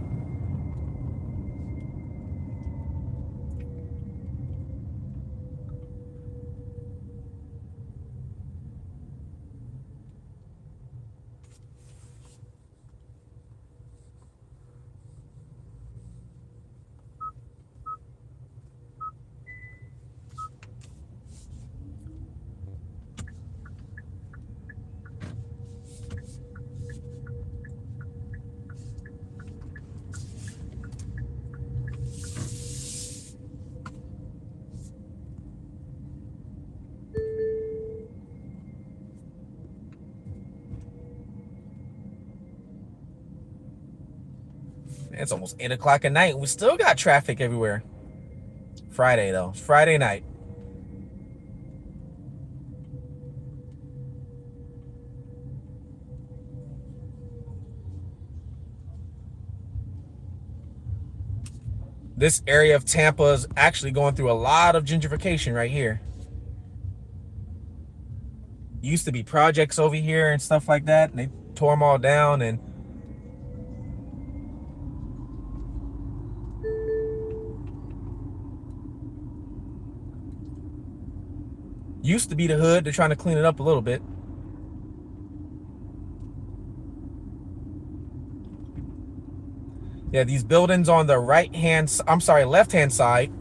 It's almost 8 o'clock at night. We still got traffic everywhere. Friday, though. It's Friday night. This area of Tampa is actually going through a lot of gentrification right here. Used to be projects over here and stuff like that, and they tore them all down. And used to be the hood. They're trying to clean it up a little bit. Yeah, these buildings on the left-hand side.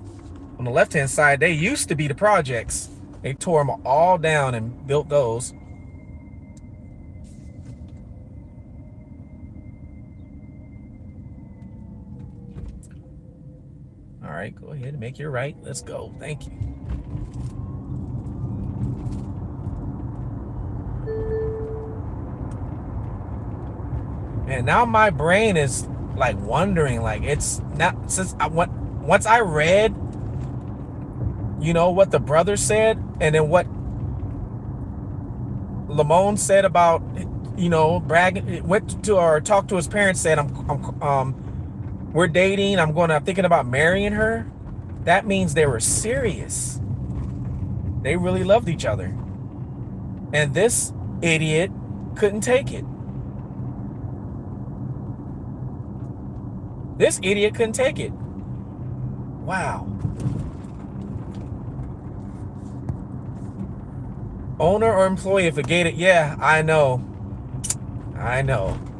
On the left-hand side, they used to be the projects. They tore them all down and built those. All right, go ahead and make your right. Let's go. Thank you. And now my brain is like wondering, like it's not since once I read, you know, what the brother said, and then what Lamone said about, you know, bragging, went to or talked to his parents, said we're dating, I'm thinking about marrying her. That means they were serious. They really loved each other. And this idiot couldn't take it. This idiot couldn't take it. Wow. Owner or employee, if it gated, yeah, I know.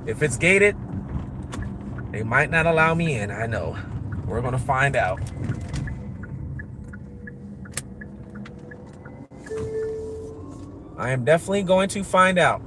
If it's gated, they might not allow me in. I know. We're going to find out. I am definitely going to find out.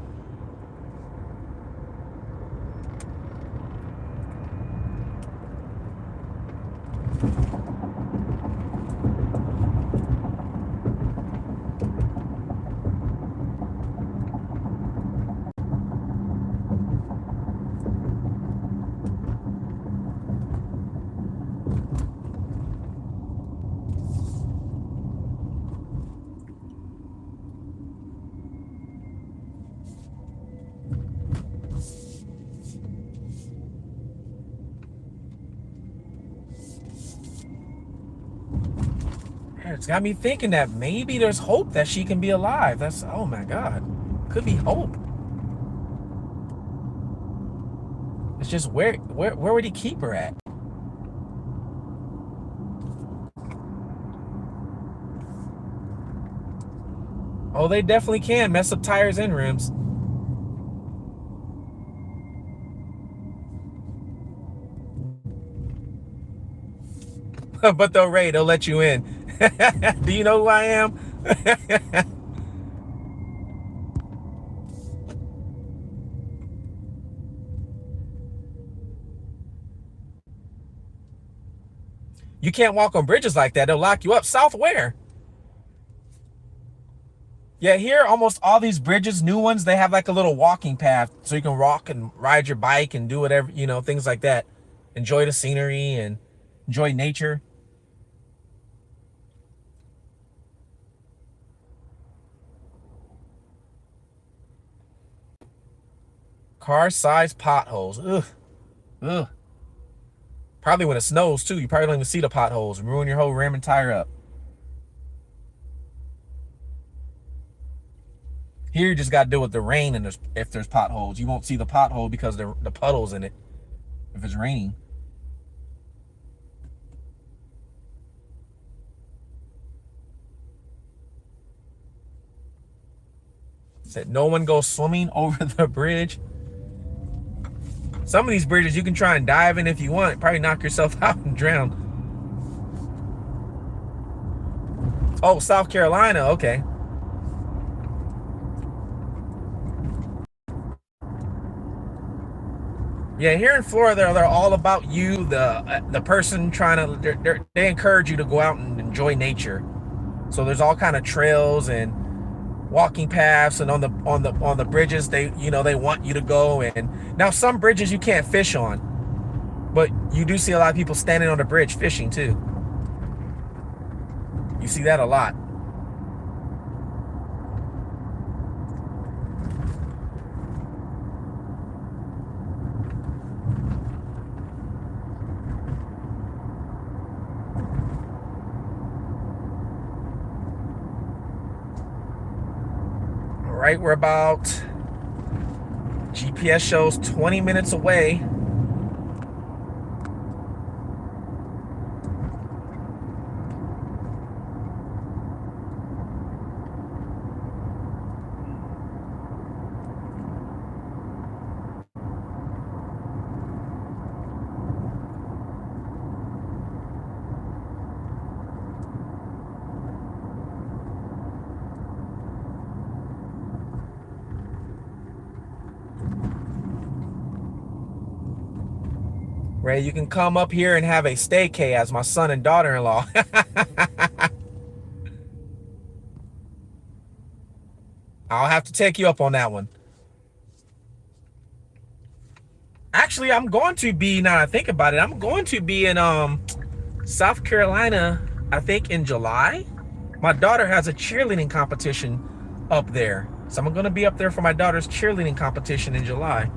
It's got me thinking that maybe there's hope that she can be alive. That's, oh my God, could be hope. It's just where would he keep her at? Oh, they definitely can mess up tires and rims. But they'll let you in. Do you know who I am? You can't walk on bridges like that. They'll lock you up. South where? Yeah, here almost all these bridges, new ones, they have like a little walking path so you can walk and ride your bike and do whatever, things like that. Enjoy the scenery and enjoy nature. Car-sized potholes. Ugh. Ugh. Probably when it snows too. You probably don't even see the potholes. Ruin your whole rim and tire up. Here you just got to deal with the rain and if there's potholes. You won't see the pothole because the puddles in it if it's raining. Said no one goes swimming over the bridge. Some of these bridges you can try and dive in if you want. Probably knock yourself out and drown. Oh, South Carolina. Okay. Yeah, here in Florida, they're all about you, the person trying to. They encourage you to go out and enjoy nature. So there's all kind of trails and walking paths, and on the bridges they want you to go. And now some bridges you can't fish on, but you do see a lot of people standing on the bridge fishing too. You see that a lot. All right, we're about, GPS shows 20 minutes away. Ray, you can come up here and have a staycay as my son and daughter-in-law. I'll have to take you up on that one. Actually, I'm going to be, now that I think about it, I'm going to be in South Carolina, I think in July. My daughter has a cheerleading competition up there. So I'm going to be up there for my daughter's cheerleading competition in July.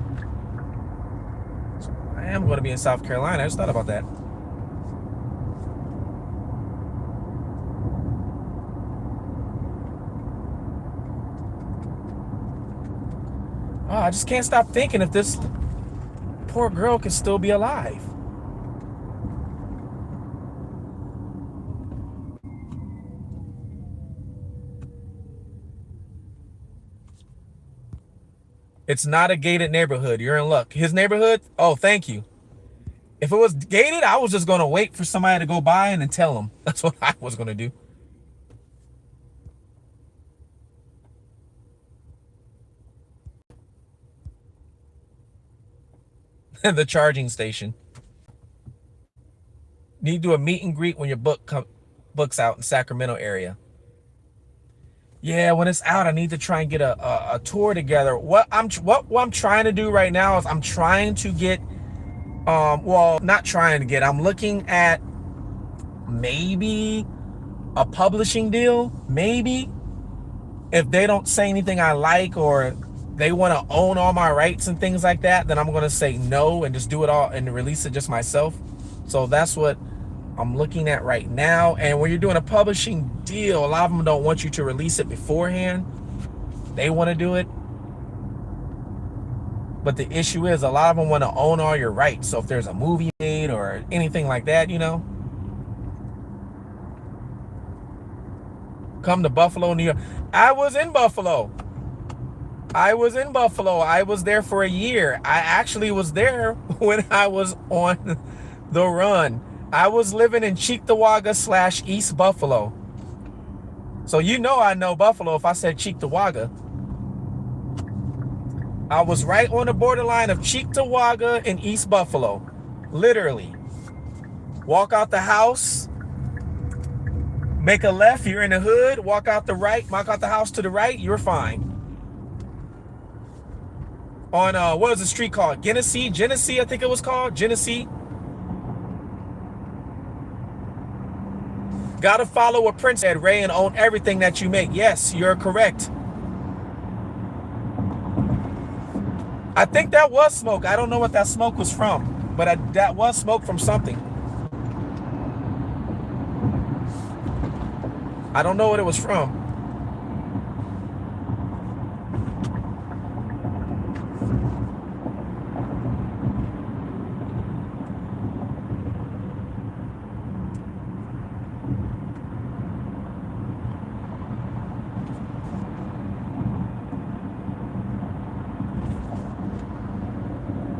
So I am going to be in South Carolina. I just thought about that. Oh, I just can't stop thinking if this poor girl could still be alive. It's not a gated neighborhood. You're in luck. His neighborhood? Oh, thank you. If it was gated, I was just going to wait for somebody to go by and then tell them. That's what I was going to do. The charging station. Need to do a meet and greet when your book's out in Sacramento area. Yeah, when it's out, I need to try and get a tour together. What I'm trying to do right now is I'm trying to get, well, not trying to get, I'm looking at maybe a publishing deal, maybe. If they don't say anything I like, or they want to own all my rights and things like that, then I'm going to say no and just do it all and release it just myself. So that's what I'm looking at right now. And when you're doing a publishing deal, a lot of them don't want you to release it beforehand. They want to do it. But the issue is a lot of them want to own all your rights. So if there's a movie made or anything like that, come to Buffalo, New York. I was in Buffalo. I was there for a year. I actually was there when I was on the run. I was living in Cheektowaga / East Buffalo. So I know Buffalo if I said Cheektowaga. I was right on the borderline of Cheektowaga and East Buffalo. Literally. Walk out the house, make a left, you're in the hood. Walk out the house to the right, you're fine. On, what was the street called? Genesee, I think it was called. Genesee. Gotta follow what Prince said, Ray, and own everything that you make. Yes, you're correct. I think that was smoke. I don't know what that smoke was from, but that was smoke from something. I don't know what it was from.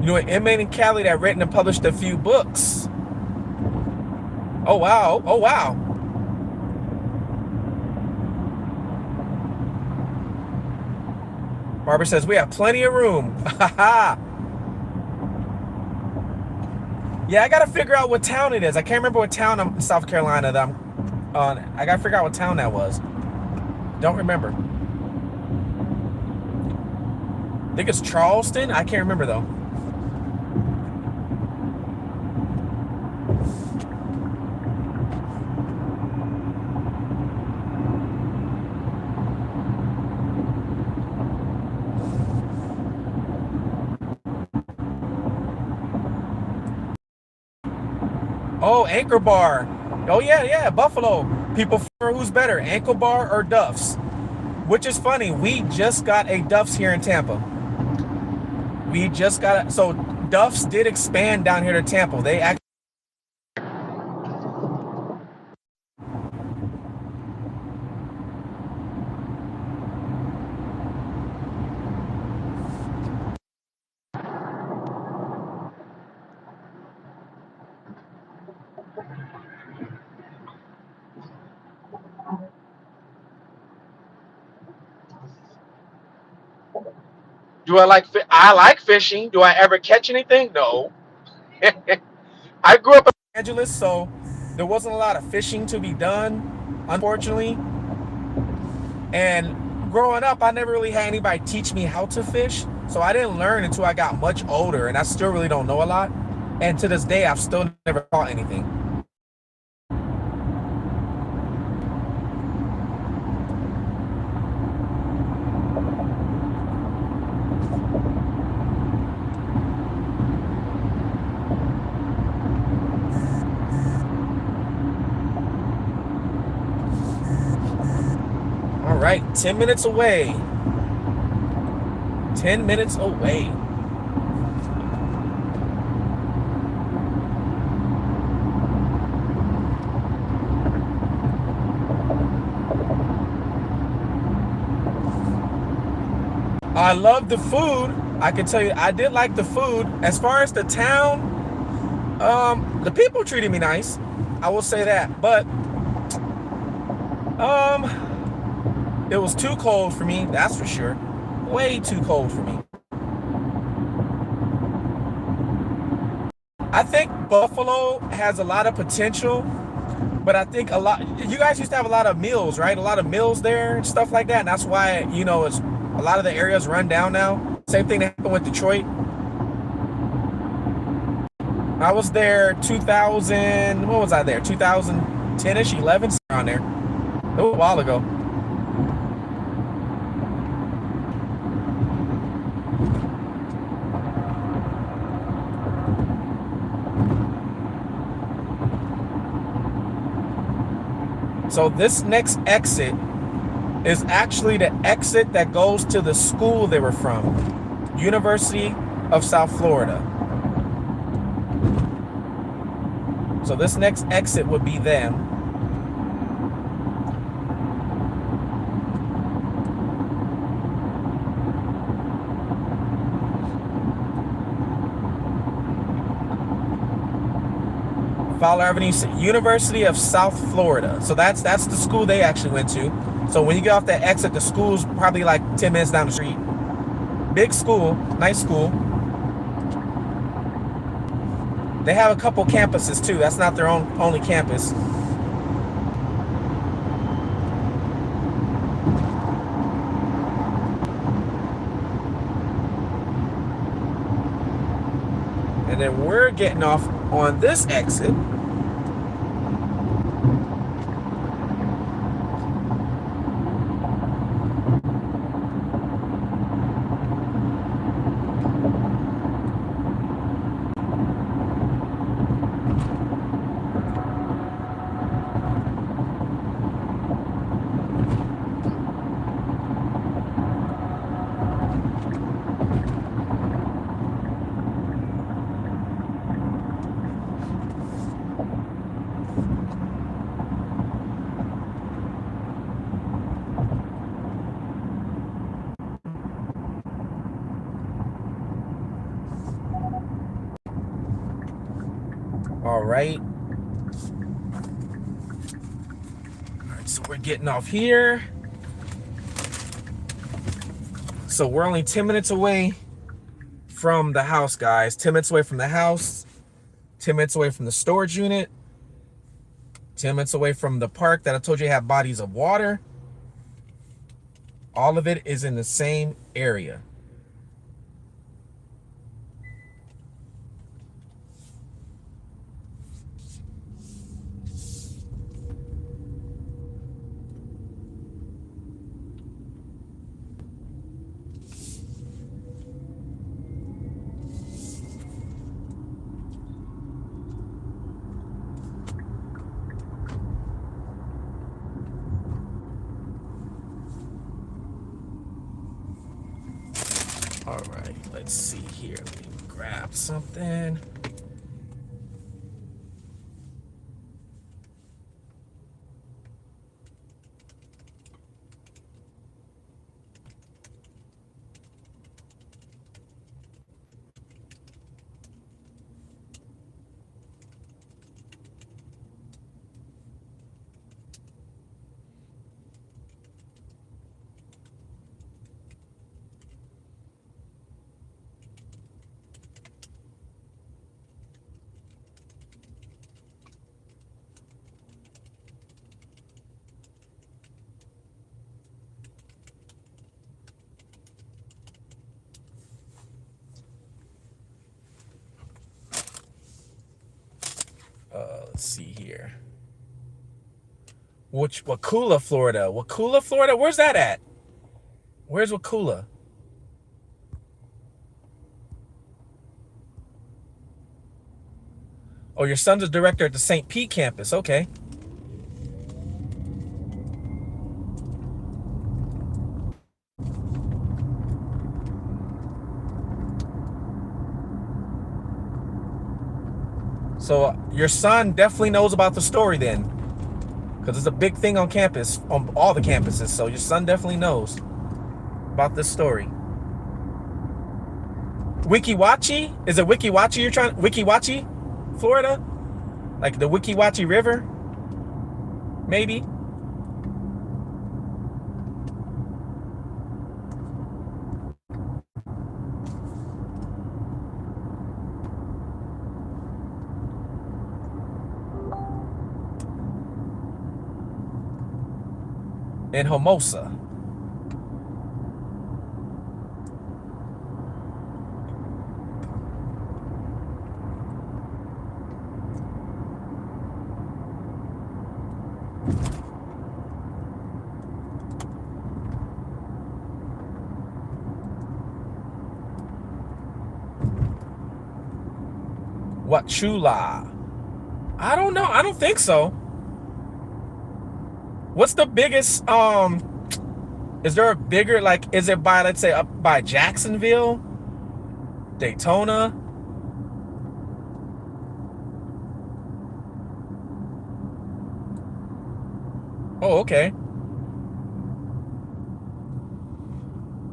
An inmate in Cali that written and published a few books. Oh, wow. Barbara says, we have plenty of room. Yeah, I got to figure out what town it is. I can't remember what town in South Carolina that I'm on. I got to figure out what town that was. Don't remember. I think it's Charleston. I can't remember, though. Oh, Anchor Bar. Oh, yeah, Buffalo. People, who's better, Anchor Bar or Duff's? Which is funny. We just got a Duff's here in Tampa. So Duff's did expand down here to Tampa. They actually. I like fishing. Do I ever catch anything? No. I grew up in Los Angeles, so there wasn't a lot of fishing to be done, unfortunately. And growing up, I never really had anybody teach me how to fish. So I didn't learn until I got much older, and I still really don't know a lot. And to this day, I've still never caught anything. All right, 10 minutes away. 10 minutes away. I love the food. I can tell you, I did like the food. As far as the town, the people treated me nice. I will say that. But it was too cold for me, that's for sure. Way too cold for me. I think Buffalo has a lot of potential, but I think you guys used to have a lot of mills, right? A lot of mills there and stuff like that. And that's why, it's a lot of the areas run down now. Same thing that happened with Detroit. I was there 2000, what was I there? 2010-ish, 11, around there. It was a while ago. So this next exit is actually the exit that goes to the school they were from, University of South Florida. So this next exit would be them. Fowler Avenue, University of South Florida. So that's the school they actually went to. So when you get off that exit, the school's probably like 10 minutes down the street. Big school, nice school. They have a couple campuses too. That's not their only campus. And then we're getting off on this exit. All right. So we're getting off here. So we're only 10 minutes away from the house, guys. 10 minutes away from the house. 10 minutes away from the storage unit. 10 minutes away from the park that I told you had bodies of water. All of it is in the same area. All right, let's see here. Let me grab something. Let's see here. Wakula, Florida. Wakula, Florida? Where's that at? Where's Wakula? Oh, your son's a director at the St. Pete campus. Okay. So your son definitely knows about the story then, because it's a big thing on campus, on all the campuses. So your son definitely knows about this story. Weeki Wachee? Is it Weeki Wachee you're trying? Weeki Wachee, Florida? Like the Weeki Wachee River? Maybe? In Hermosa. What Chula? I don't know. I don't think so. What's the biggest, is there a bigger, like, is it by, let's say, up by Jacksonville, Daytona? Oh, okay.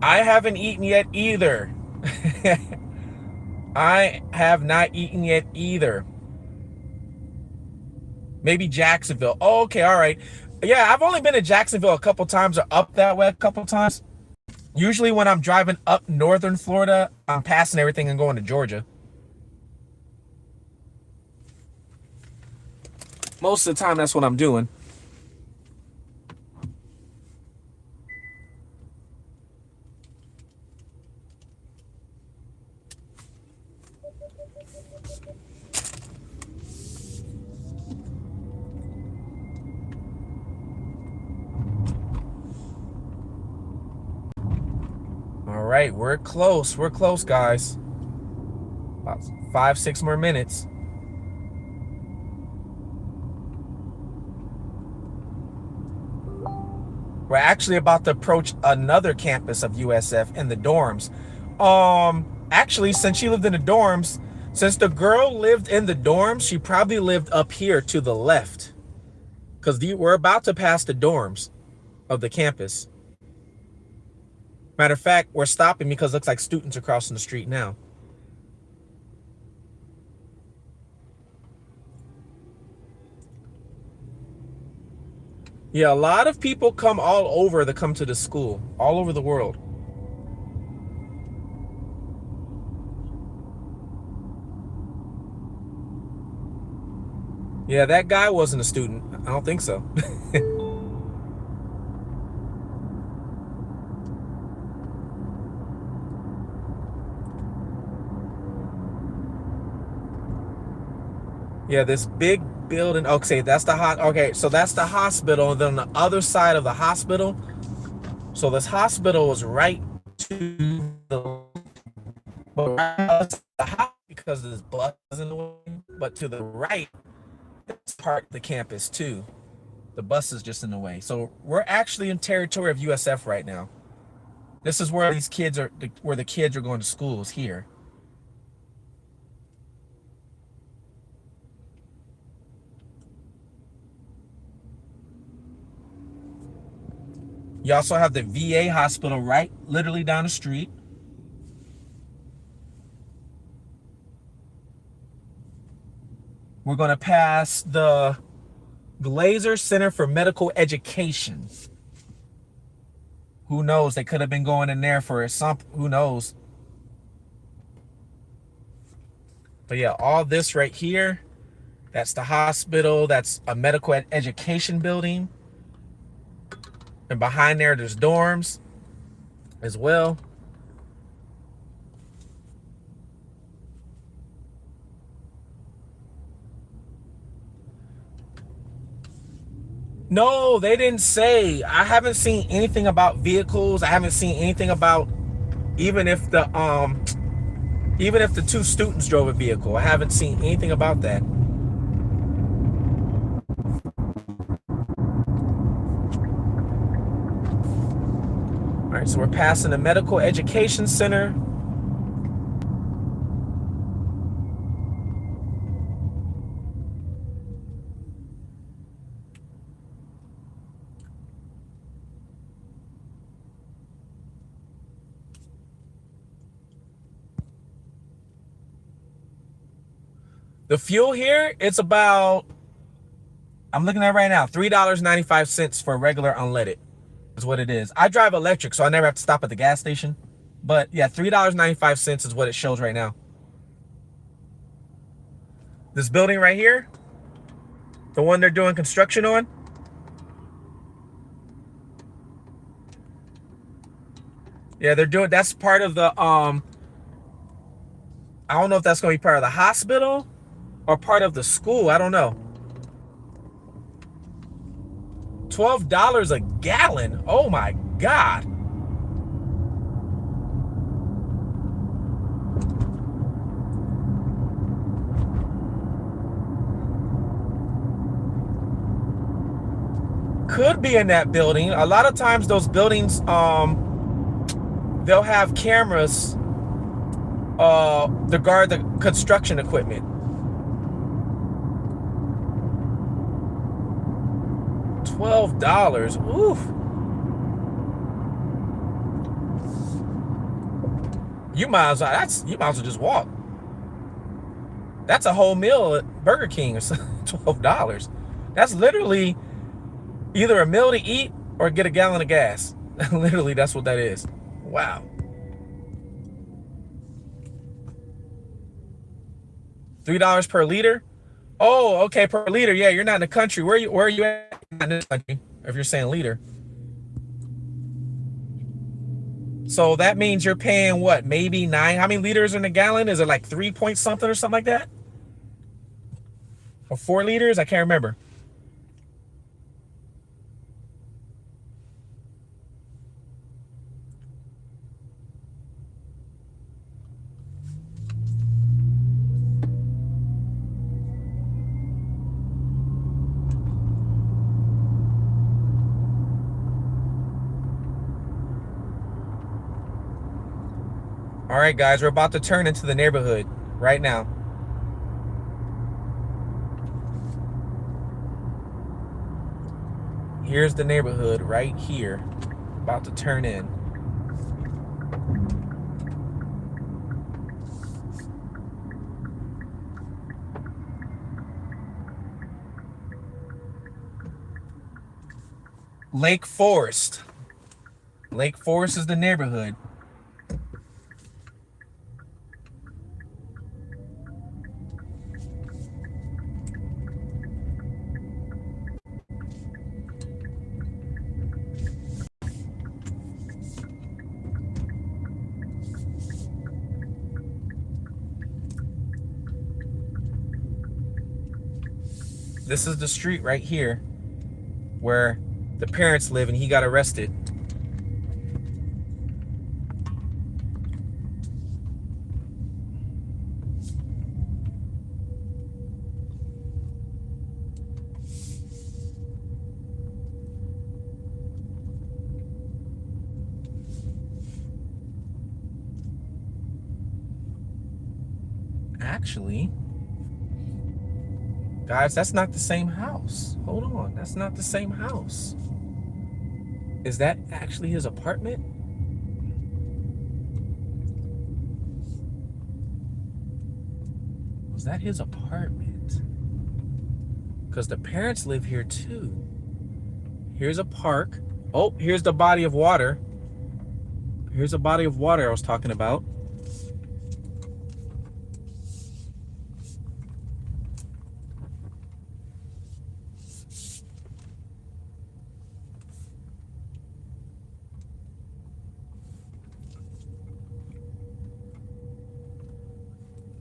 I haven't eaten yet either. I have not eaten yet either. Maybe Jacksonville. Oh, okay, all right. Yeah, I've only been to Jacksonville a couple times or up that way a couple times. Usually when I'm driving up northern Florida, I'm passing everything and going to Georgia. Most of the time, that's what I'm doing. All right, we're close. We're close, guys. About 5, 6 more minutes. We're actually about to approach another campus of USF in the dorms. Actually, since she lived in the dorms, since the girl lived in the dorms, she probably lived up here to the left. Because we're about to pass the dorms of the campus. Matter of fact, we're stopping because it looks like students are crossing the street now. Yeah, a lot of people come all over to come to the school, all over the world. Yeah, that guy wasn't a student. I don't think so. Yeah, this big building. Okay, that's the okay, so that's the hospital. And then on the other side of the hospital. So this hospital is right to the because this bus is in the way. But to the right, it's part of the campus too. The bus is just in the way. So we're actually in territory of USF right now. This is where these kids are, where the kids are going to school is here. You also have the VA hospital right literally down the street. We're going to pass the Glazer Center for Medical Education. Who knows? They could have been going in there for something. Who knows? But yeah, all this right here, that's the hospital. That's a medical education building. And behind there, there's dorms as well. No, they didn't say. I haven't seen anything about vehicles. I haven't seen anything about even if the two students drove a vehicle. I haven't seen anything about that. All right, so we're passing the medical education center. The fuel here, it's about, I'm looking at it right now, $3.95 for regular unleaded is what it is. I drive electric, so I never have to stop at the gas station. But yeah, $3.95 is what it shows right now. This building right here, the one they're doing construction on, yeah, they're doing, that's part of the, I don't know if that's going to be part of the hospital or part of the school. I don't know. $12 a gallon. Oh my God. could be in that building. A lot of times those buildings, they'll have cameras to guard the construction equipment. $12. Oof. You might as well just walk. That's a whole meal at Burger King or $12. That's literally either a meal to eat or get a gallon of gas. Literally, that's what that is. Wow. $3 per liter. Oh, okay, per liter. Yeah, you're not in the country. Where are you at in this country? If you're saying liter. So that means you're paying what? Maybe 9. How many liters in a gallon? Is it like 3 point something or something like that? Or 4 liters? I can't remember. All right, guys, we're about to turn into the neighborhood right now. Here's the neighborhood right here. About to turn in. Lake Forest. Lake Forest is the neighborhood. This is the street right here where the parents live and he got arrested. Actually, guys, that's not the same house. Hold on, that's not the same house. Is that actually his apartment? Was that his apartment? Because the parents live here too. Here's a park. Oh, here's the body of water. Here's a body of water I was talking about.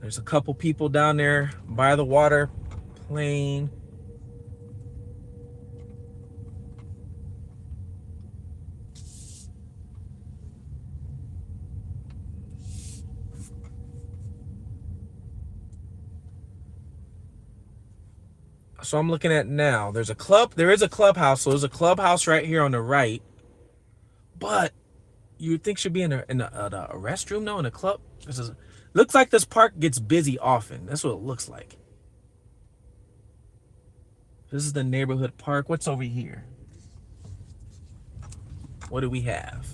There's a couple people down there by the water playing. So I'm looking at now. There is a clubhouse. So there's a clubhouse right here on the right. But you would think should be in a restroom, no, in a club. Looks like this park gets busy often. That's what it looks like. This is the neighborhood park. What's over here? What do we have?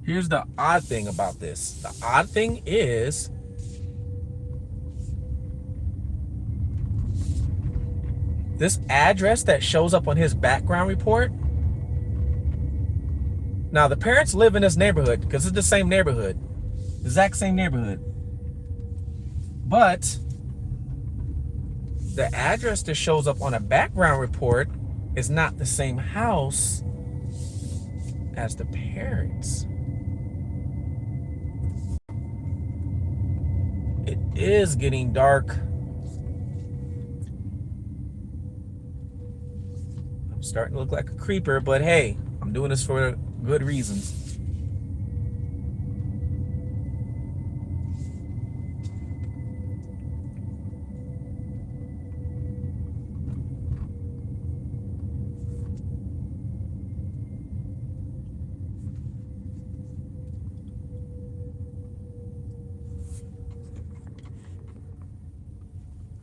Here's the odd thing about this. The odd thing is this address that shows up on his background report. Now, the parents live in this neighborhood because it's the same neighborhood. The exact same neighborhood. But the address that shows up on a background report is not the same house as the parents. is getting dark. I'm starting to look like a creeper, but hey, I'm doing this for good reasons.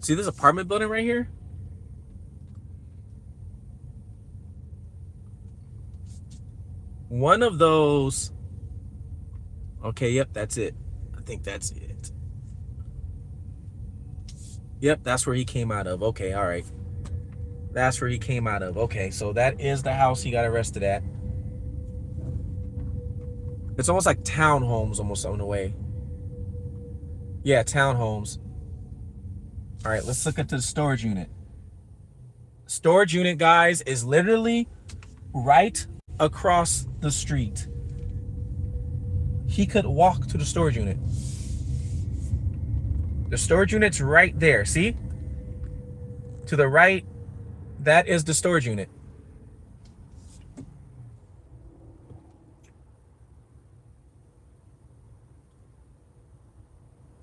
See this apartment building right here? One of those. Okay, yep, that's it. I think that's it. Yep, that's where he came out of. Okay, all right. That's where he came out of. Okay, so that is the house he got arrested at. It's almost like townhomes, almost in a way. Yeah, townhomes. All right, let's look at the storage unit. Storage unit, guys, is literally right across the street. He could walk to the storage unit. The storage unit's right there. See? To the right, that is the storage unit.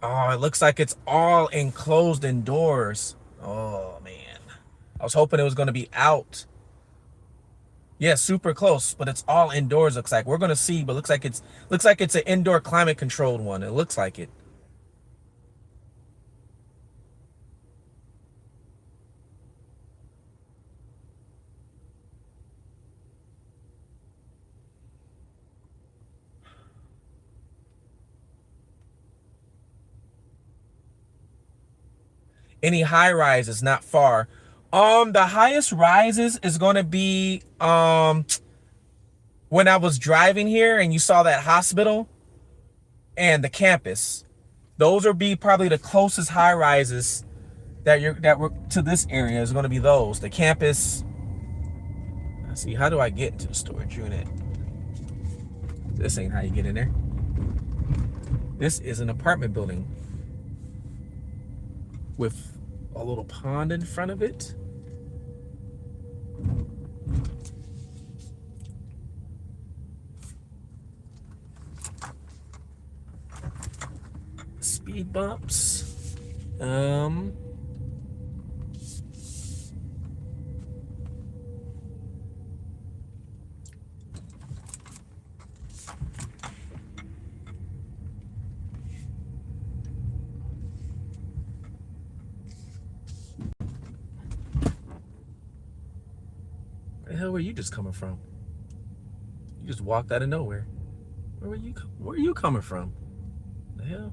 Oh, it looks like it's all enclosed indoors. Oh, man. I was hoping it was going to be out. Yeah, super close, but it's all indoors, looks like. We're going to see, but looks like it's an indoor climate controlled one. It looks like it. Any high rise is not far. The highest rises is going to be when I was driving here and you saw that hospital and the campus. Those will be probably the closest high rises that were to this area is going to be those. The campus. Let's see, how do I get into the storage unit? This ain't how you get in there. This is an apartment building with a little pond in front of it. Speed bumps. Where the hell were you just coming from? You just walked out of nowhere. Where are you coming from? The hell?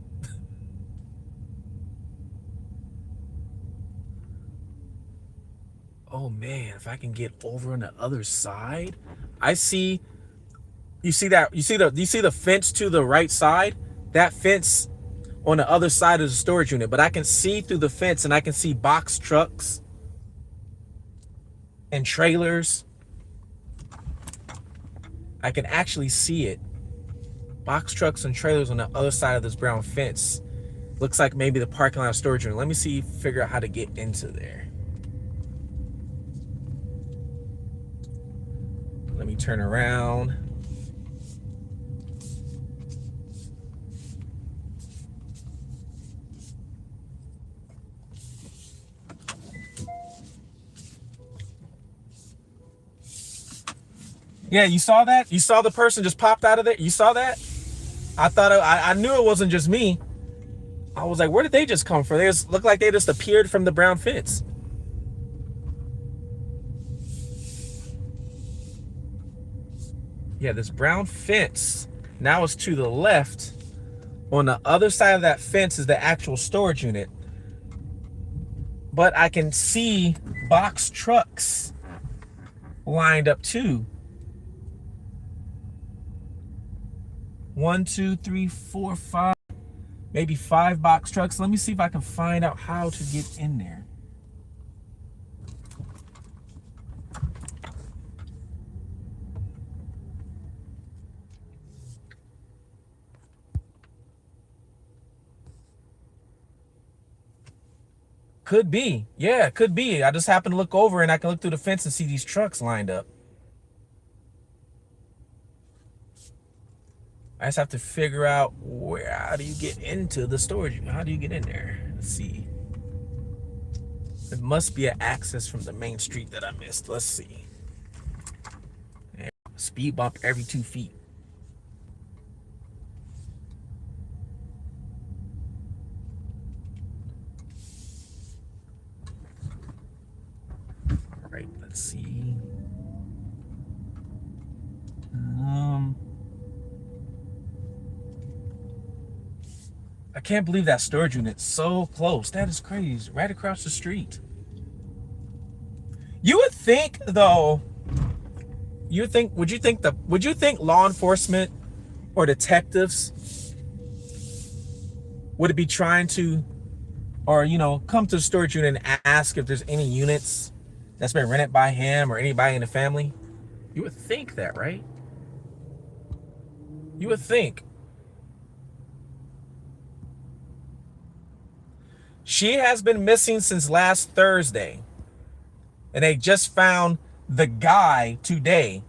Oh man, if I can get over on the other side. I see. You see the fence to the right side? That fence on the other side of the storage unit, but I can see through the fence and I can see box trucks and trailers. I can actually see it. Box trucks and trailers on the other side of this brown fence. Looks like maybe the parking lot of storage unit. Let me figure out how to get into there. Let me turn around. Yeah, you saw that? You saw the person just popped out of there? You saw that? I knew it wasn't just me. I was like, where did they just come from? They just looked like they just appeared from the brown fence. Yeah, this brown fence now is to the left. On the other side of that fence is the actual storage unit. But I can see box trucks lined up too. 1, 2, 3, 4, 5. Maybe 5 box trucks. Let me see if I can find out how to get in there. Could be. Yeah, could be. I just happened to look over and I can look through the fence and see these trucks lined up. I just have to figure out how do you get into the storage? How do you get in there? Let's see. It must be an access from the main street that I missed. Let's see. Speed bump every 2 feet. All right, let's see. I can't believe that storage unit's so close. That is crazy. Right across the street. You would think, though, would you think law enforcement or detectives would be trying to, or, come to the storage unit and ask if there's any units that's been rented by him or anybody in the family? You would think that, right? You would think. She has been missing since last Thursday. And they just found the guy today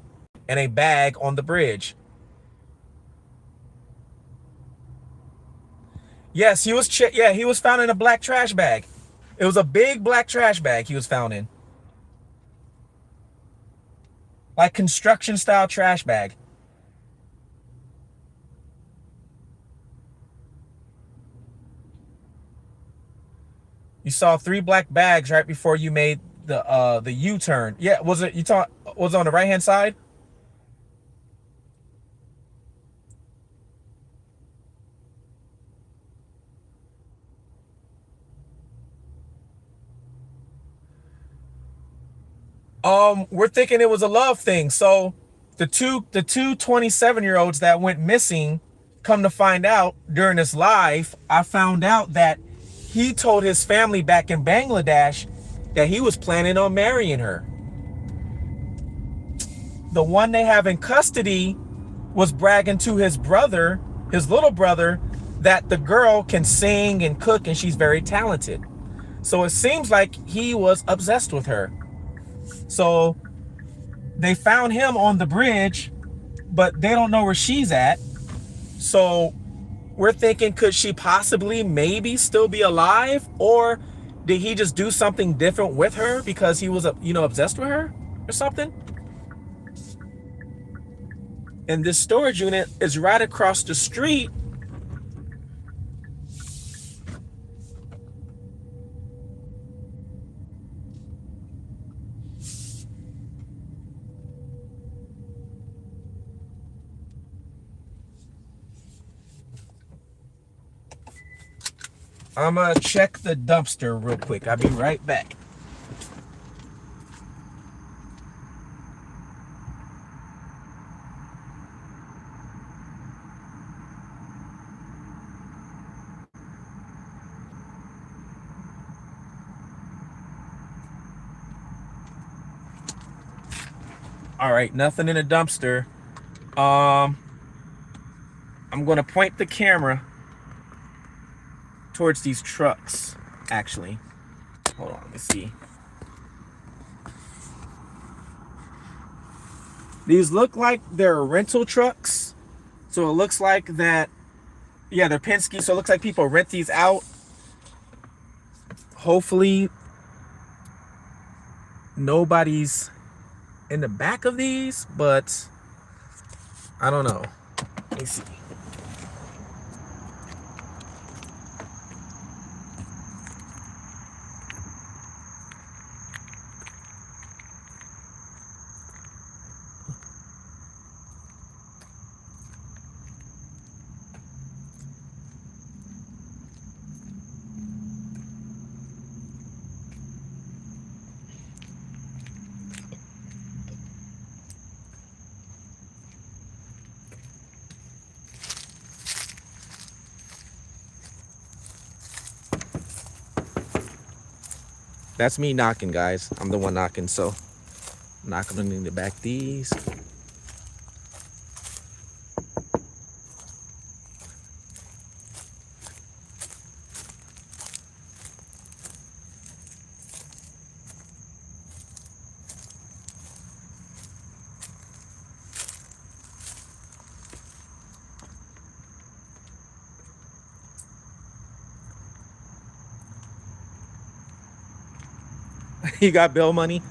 in a bag on the bridge. Yes, he was found in a black trash bag. It was a big black trash bag he was found in. Like construction style trash bag. You saw 3 black bags right before you made the U-turn. Yeah, was it on the right-hand side? We're thinking it was a love thing. So the two 27-year-olds that went missing, come to find out during this live, I found out that he told his family back in Bangladesh that he was planning on marrying her. The one they have in custody was bragging to his brother, his little brother, that the girl can sing and cook and she's very talented. So it seems like he was obsessed with her. So they found him on the bridge, but they don't know where she's at. So we're thinking, could she possibly maybe still be alive? Or did he just do something different with her because he was, obsessed with her or something? And this storage unit is right across the street. I'm gonna check the dumpster real quick. I'll be right back. All right, nothing in the dumpster. I'm gonna point the camera towards these trucks, actually. Hold on, let me see. These look like they're rental trucks. So it looks like that, yeah, they're Penske, so it looks like people rent these out. Hopefully nobody's in the back of these, but I don't know. Let me see. That's me knocking, guys. I'm the one knocking, so I'm not gonna need to back these. You got bail money?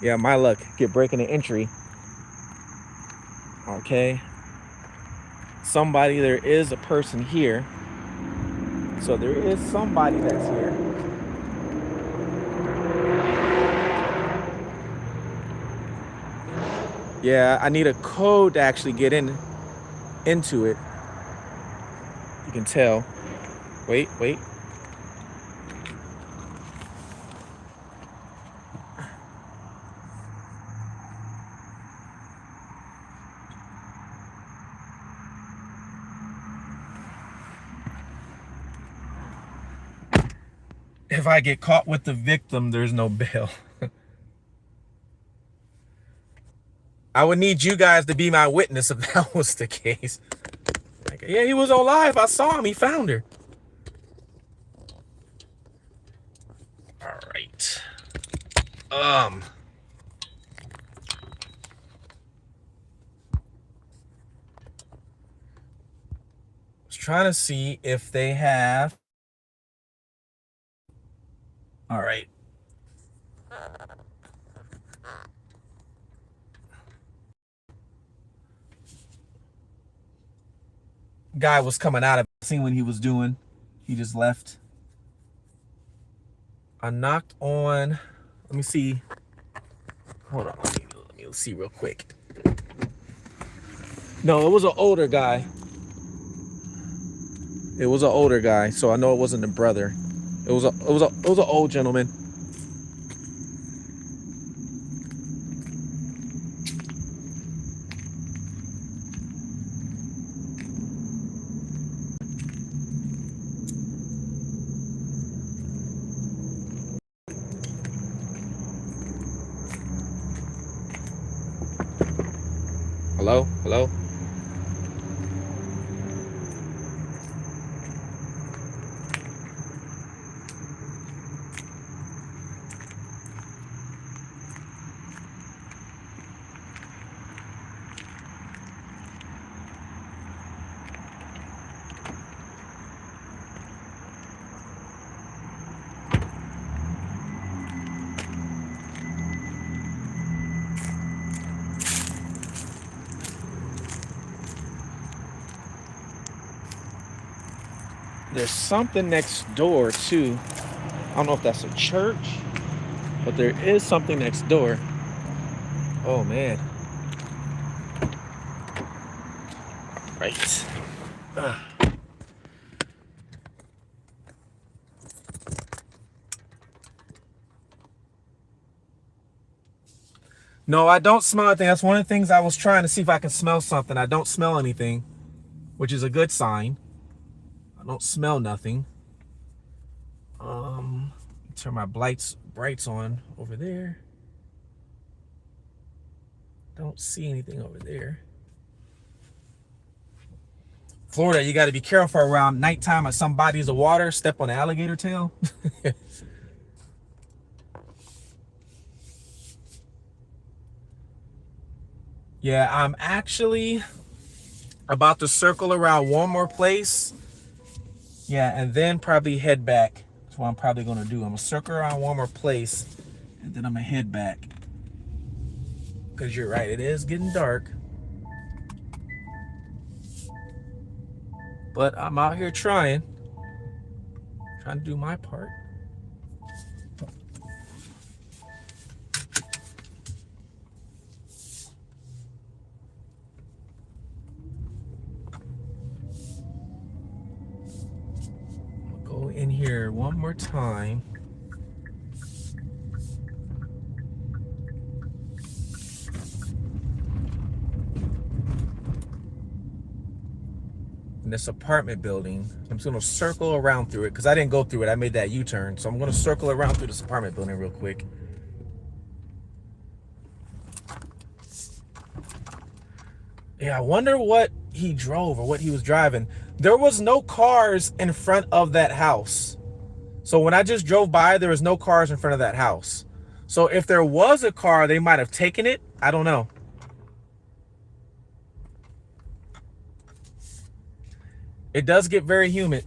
Yeah, my luck. Get breaking and entry. Okay. Somebody, there is a person here. So there is somebody that's here. Yeah, I need a code to actually get into it. You can tell. Wait. If I get caught with the victim, there's no bail. I would need you guys to be my witness if that was the case. Like, yeah, he was on live. I saw him. He found her. All right. Was trying to see if they have. All right. Guy was coming out of it. Seen what he was doing. He just left. I knocked on. Let me see. Hold on. Let me see real quick. No, it was an older guy. It was an older guy, so I know it wasn't the brother. It was an old gentleman. Hello? Hello? There's something next door too. I don't know if that's a church, but there is something next door. Oh man. Right. No, I don't smell anything. That's one of the things I was trying to see if I can smell something. I don't smell anything, which is a good sign. I don't smell nothing. Turn my brights on over there. Don't see anything over there. Florida, you got to be careful around nighttime if some bodies of water step on an alligator tail. Yeah, I'm actually about to circle around one more place. Yeah, and then probably head back. That's what I'm probably going to do. I'm going to circle around one more place, and then I'm going to head back. Because you're right, it is getting dark. But I'm out here trying to do my part. Go in here one more time. In this apartment building, I'm just gonna circle around through it because I didn't go through it. I made that U-turn, so I'm gonna circle around through this apartment building real quick. Yeah, I wonder what he drove or what he was driving. There was no cars in front of that house. So when I just drove by, there was no cars in front of that house. So if there was a car, they might have taken it. I don't know. It does get very humid.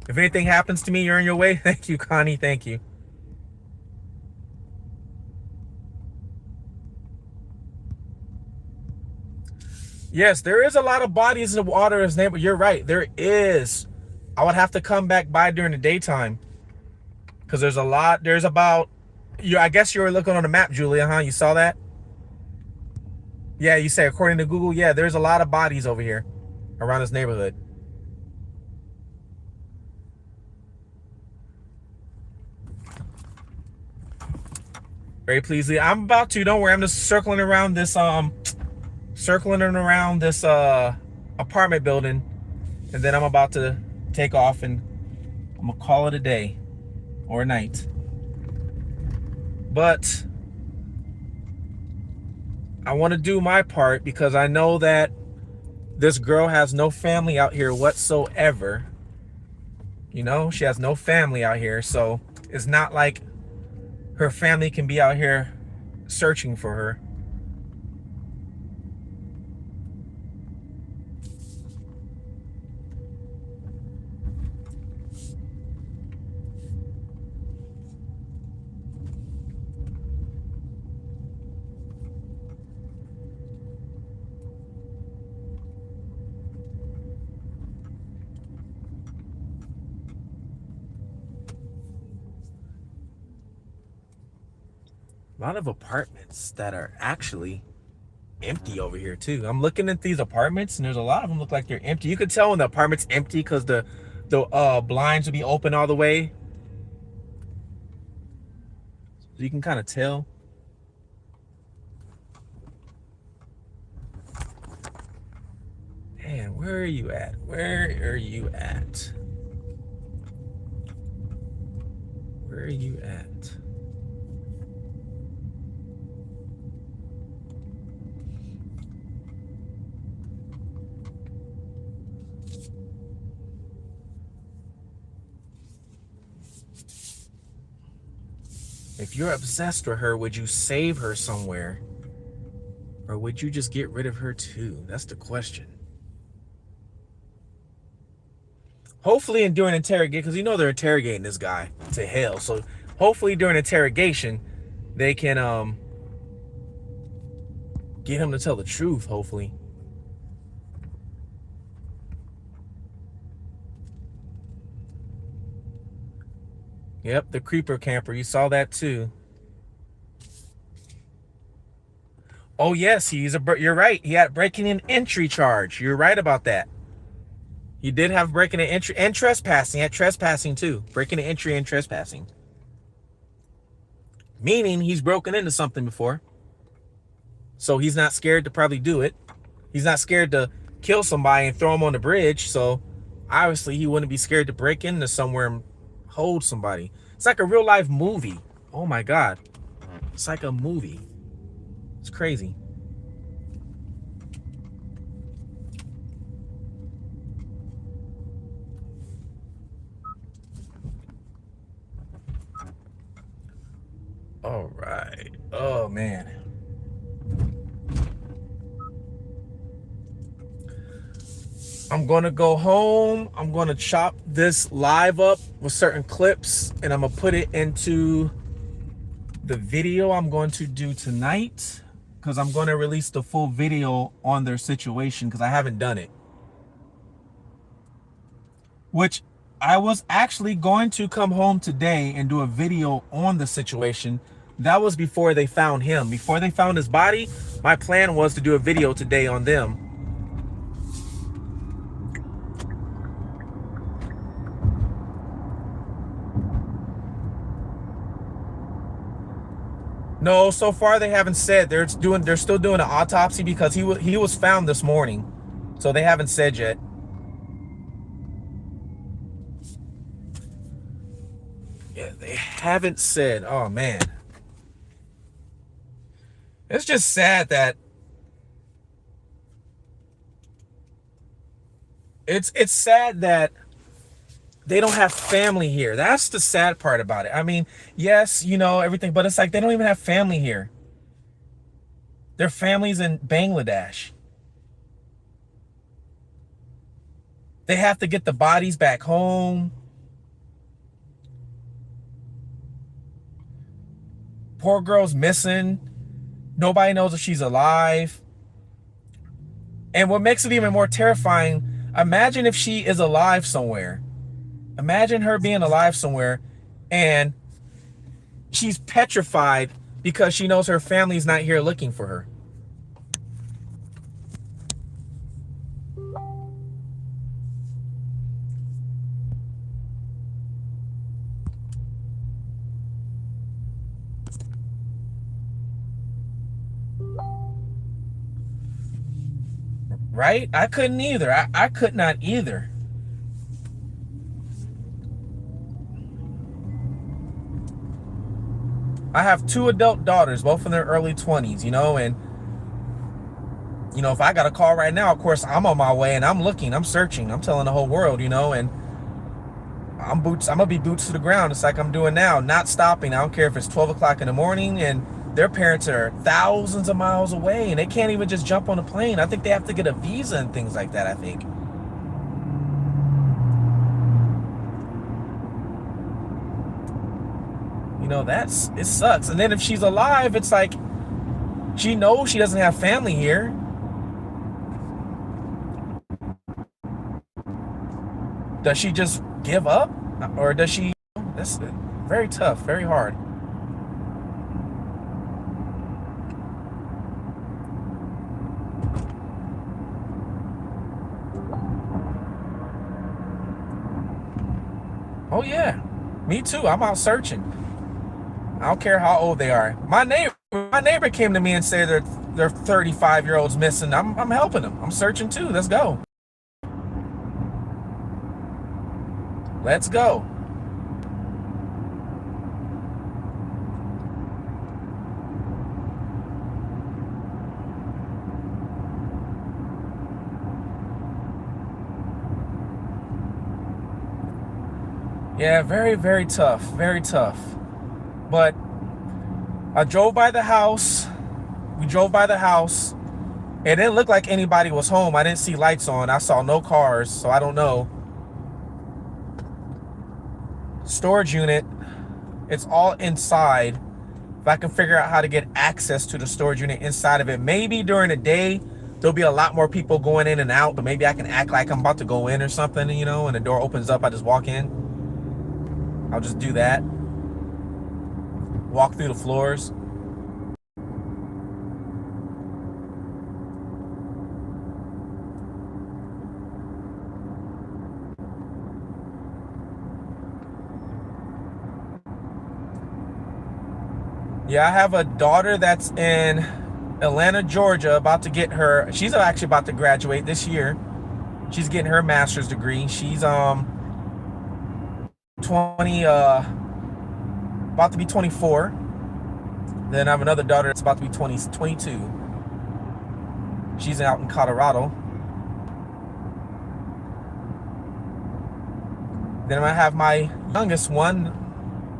If anything happens to me, you're in your way. Thank you, Connie. Thank you. Yes, there is a lot of bodies in the water as neighbor. You're right. There is. I would have to come back by during the daytime because there's a lot. There's about. You. I guess you were looking on the map, Julia, huh? You saw that? Yeah, you say according to Google. Yeah, there's a lot of bodies over here around this neighborhood. Very pleased. I'm about to. Don't worry. I'm just circling around this apartment building, and then I'm about to take off, and I'm gonna call it a day or a night. But I want to do my part because I know that this girl has no family out here whatsoever. You know, she has no family out here, so it's not like her family can be out here searching for her. A lot of apartments that are actually empty over here too. I'm looking at these apartments and there's a lot of them look like they're empty. You could tell when the apartment's empty because the blinds would be open all the way. So you can kind of tell. Man, where are you at? Where are you at? Where are you at? If you're obsessed with her, would you save her somewhere? Or would you just get rid of her too? That's the question. Hopefully during interrogation, because you know they're interrogating this guy to hell. So hopefully during interrogation, they can get him to tell the truth, hopefully. Yep, the creeper camper. You saw that too. Oh yes, you're right. He had breaking and entry charge. You're right about that. He did have breaking and entry and trespassing. He had trespassing too. Breaking and entry and trespassing. Meaning he's broken into something before. So he's not scared to probably do it. He's not scared to kill somebody and throw him on the bridge. So obviously he wouldn't be scared to break into somewhere and hold somebody. It's like a real life movie. Oh my God. It's like a movie. It's crazy. All right. Oh man. I'm gonna go home. I'm gonna chop this live up with certain clips and I'm gonna put it into the video I'm going to do tonight because I'm going to release the full video on their situation because I haven't done it. Which I was actually going to come home today and do a video on the situation. That was before they found him. Before they found his body, my plan was to do a video today on them. No, so far they haven't said. They're still doing an autopsy because he was found this morning. So they haven't said yet. Yeah, they haven't said. Oh man. It's just sad that it's sad that they don't have family here. That's the sad part about it. I mean, yes, you know, everything, but it's like they don't even have family here. Their family's in Bangladesh. They have to get the bodies back home. Poor girl's missing. Nobody knows if she's alive. And what makes it even more terrifying, imagine if she is alive somewhere. Imagine her being alive somewhere and she's petrified because she knows her family's not here looking for her. Right? I couldn't either. I could not either. I have 2 adult daughters, both in their early 20s, you know, and you know, if I got a call right now, of course, I'm on my way and I'm looking, I'm searching, I'm telling the whole world, you know, and I'm gonna be boots to the ground. It's like I'm doing now, not stopping. I don't care if it's 12 o'clock in the morning and their parents are thousands of miles away and they can't even just jump on a plane. I think they have to get a visa and things like that, I think. You know, it sucks. And then if she's alive, it's like she knows she doesn't have family here. Does she just give up? Or does she? That's very tough, very hard. Oh yeah, me too. I'm out searching. I don't care how old they are. My neighbor came to me and said they're 35-year-olds missing. I'm helping them. I'm searching too. Let's go. Let's go. Yeah, very, very tough. Very tough. But I drove by the house. We drove by the house. It didn't look like anybody was home. I didn't see lights on. I saw no cars, so I don't know. Storage unit. It's all inside. If I can figure out how to get access to the storage unit inside of it, maybe during the day there'll be a lot more people going in and out, but maybe I can act like I'm about to go in or something, you know, and the door opens up, I just walk in. I'll just do that. Walk through the floors. Yeah, I have a daughter that's in Atlanta, Georgia, about to get her. She's actually about to graduate this year. She's getting her master's degree. She's 20, about to be 24. Then I have another daughter that's about to be 22. She's out in Colorado. Then I have my youngest one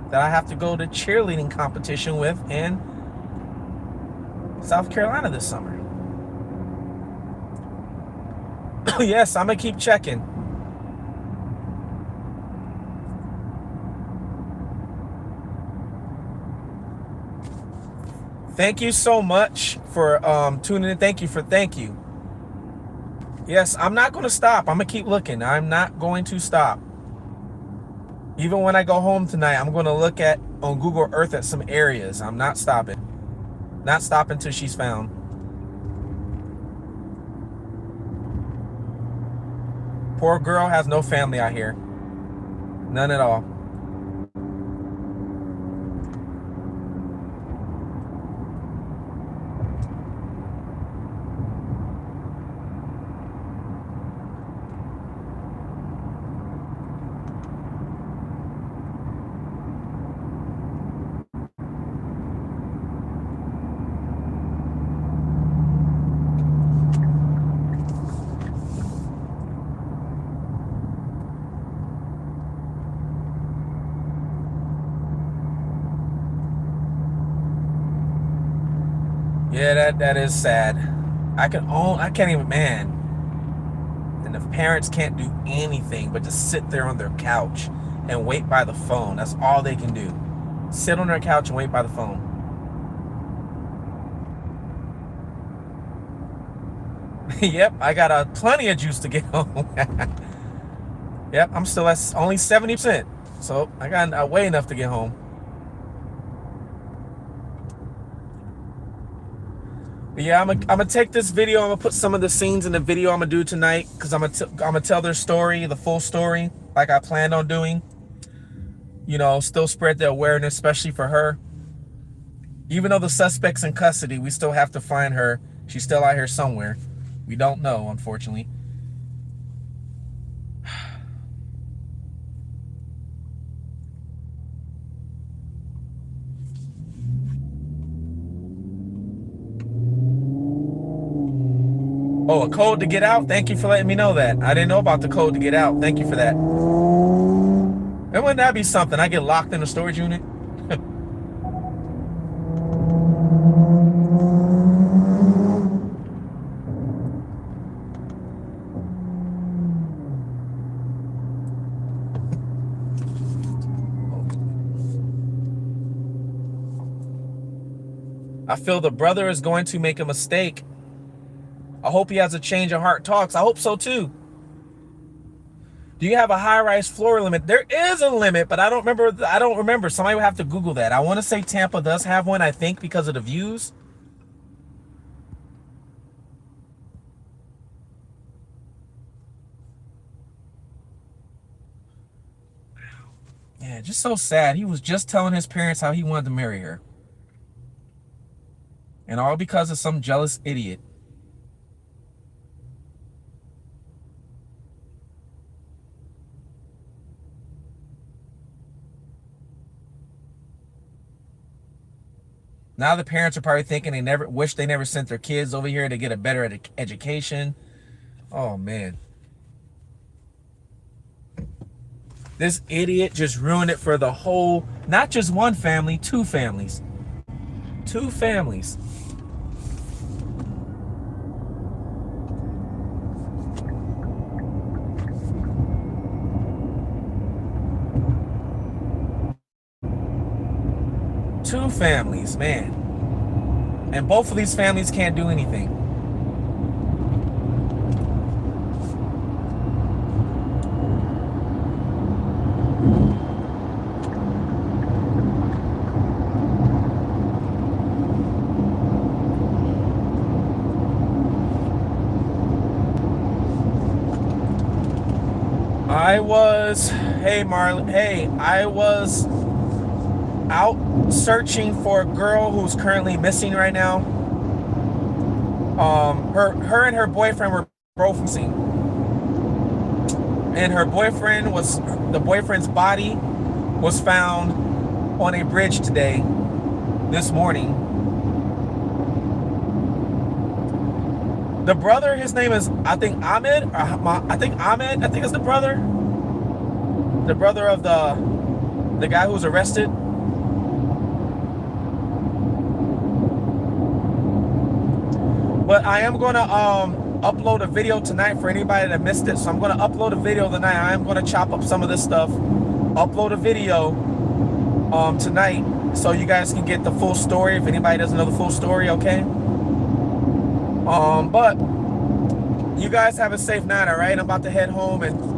that I have to go to cheerleading competition with in South Carolina this summer. Yes, I'm gonna keep checking. Thank you so much for tuning in. Thank you. Yes, I'm not going to stop. I'm going to keep looking. I'm not going to stop. Even when I go home tonight, I'm going to look on Google Earth at some areas. I'm not stopping. Not stopping until she's found. Poor girl has no family out here. None at all. Yeah, that is sad. I can't even, man. And the parents can't do anything but just sit there on their couch and wait by the phone. That's all they can do. Sit on their couch and wait by the phone. Yep, I got plenty of juice to get home. Yep, I'm still at only 70%. So I got way enough to get home. But yeah, I'm gonna take this video. I'm gonna put some of the scenes in the video I'm gonna do tonight, because I'm gonna tell their story, the full story, like I planned on doing. You know, still spread the awareness, especially for her. Even though the suspect's in custody, we still have to find her. She's still out here somewhere. We don't know, unfortunately. Oh, a code to get out? Thank you for letting me know that. I didn't know about the code to get out. Thank you for that. And wouldn't that be something? I get locked in a storage unit? I feel the brother is going to make a mistake. I hope he has a change of heart talks. I hope so too. Do you have a high-rise floor limit? There is a limit, but I don't remember. Somebody would have to Google that. I want to say Tampa does have one, I think, because of the views. Yeah, just so sad. He was just telling his parents how he wanted to marry her. And all because of some jealous idiot. Now the parents are probably thinking they never sent their kids over here to get a better education. Oh, man. This idiot just ruined it for the whole, not just one family, two families. Two families. Two families, man. And both of these families can't do anything. I was out searching for a girl who's currently missing right now. Her and her boyfriend were both missing. And the boyfriend's body was found on a bridge this morning. The brother, his name is, I think Ahmed. I think it's the brother. The brother of the guy who was arrested. But I am going to upload a video tonight for anybody that missed it. So I'm going to upload a video tonight. I am going to chop up some of this stuff. Upload a video tonight so you guys can get the full story if anybody doesn't know the full story, okay? But you guys have a safe night, all right? I'm about to head home and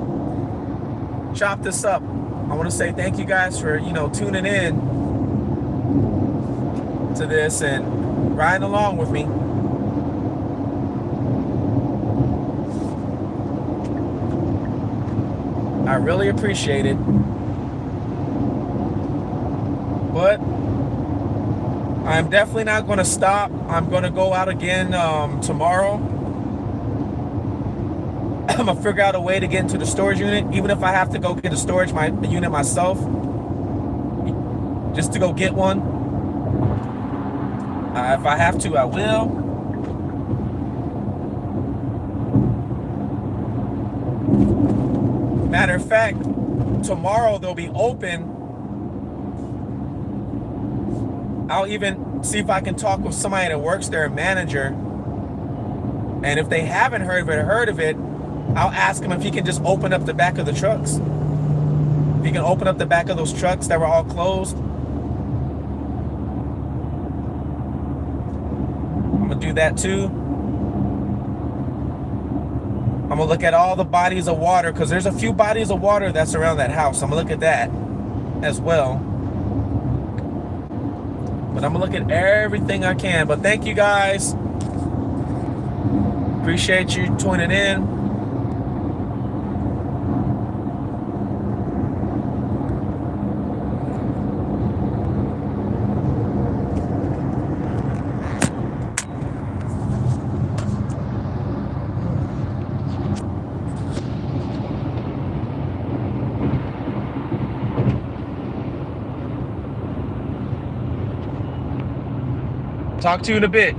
chop this up. I want to say thank you guys for, tuning in to this and riding along with me. I really appreciate it. But I'm definitely not going to stop. I'm going to go out again tomorrow. I'm going to figure out a way to get into the storage unit, even if I have to go get a unit myself, just to go get one. If I have to, I will. Matter of fact, tomorrow they'll be open. see if I can talk with somebody that works there, a manager. And if they haven't heard of it, I'll ask him if he can just open up the back of the trucks. If he can open up the back of those trucks that were all closed. I'm gonna do that too. I'm gonna look at all the bodies of water, because there's a few bodies of water that's around that house. I'm gonna look at that as well. But I'm gonna look at everything I can. But thank you guys. Appreciate you tuning in. Talk to you in a bit.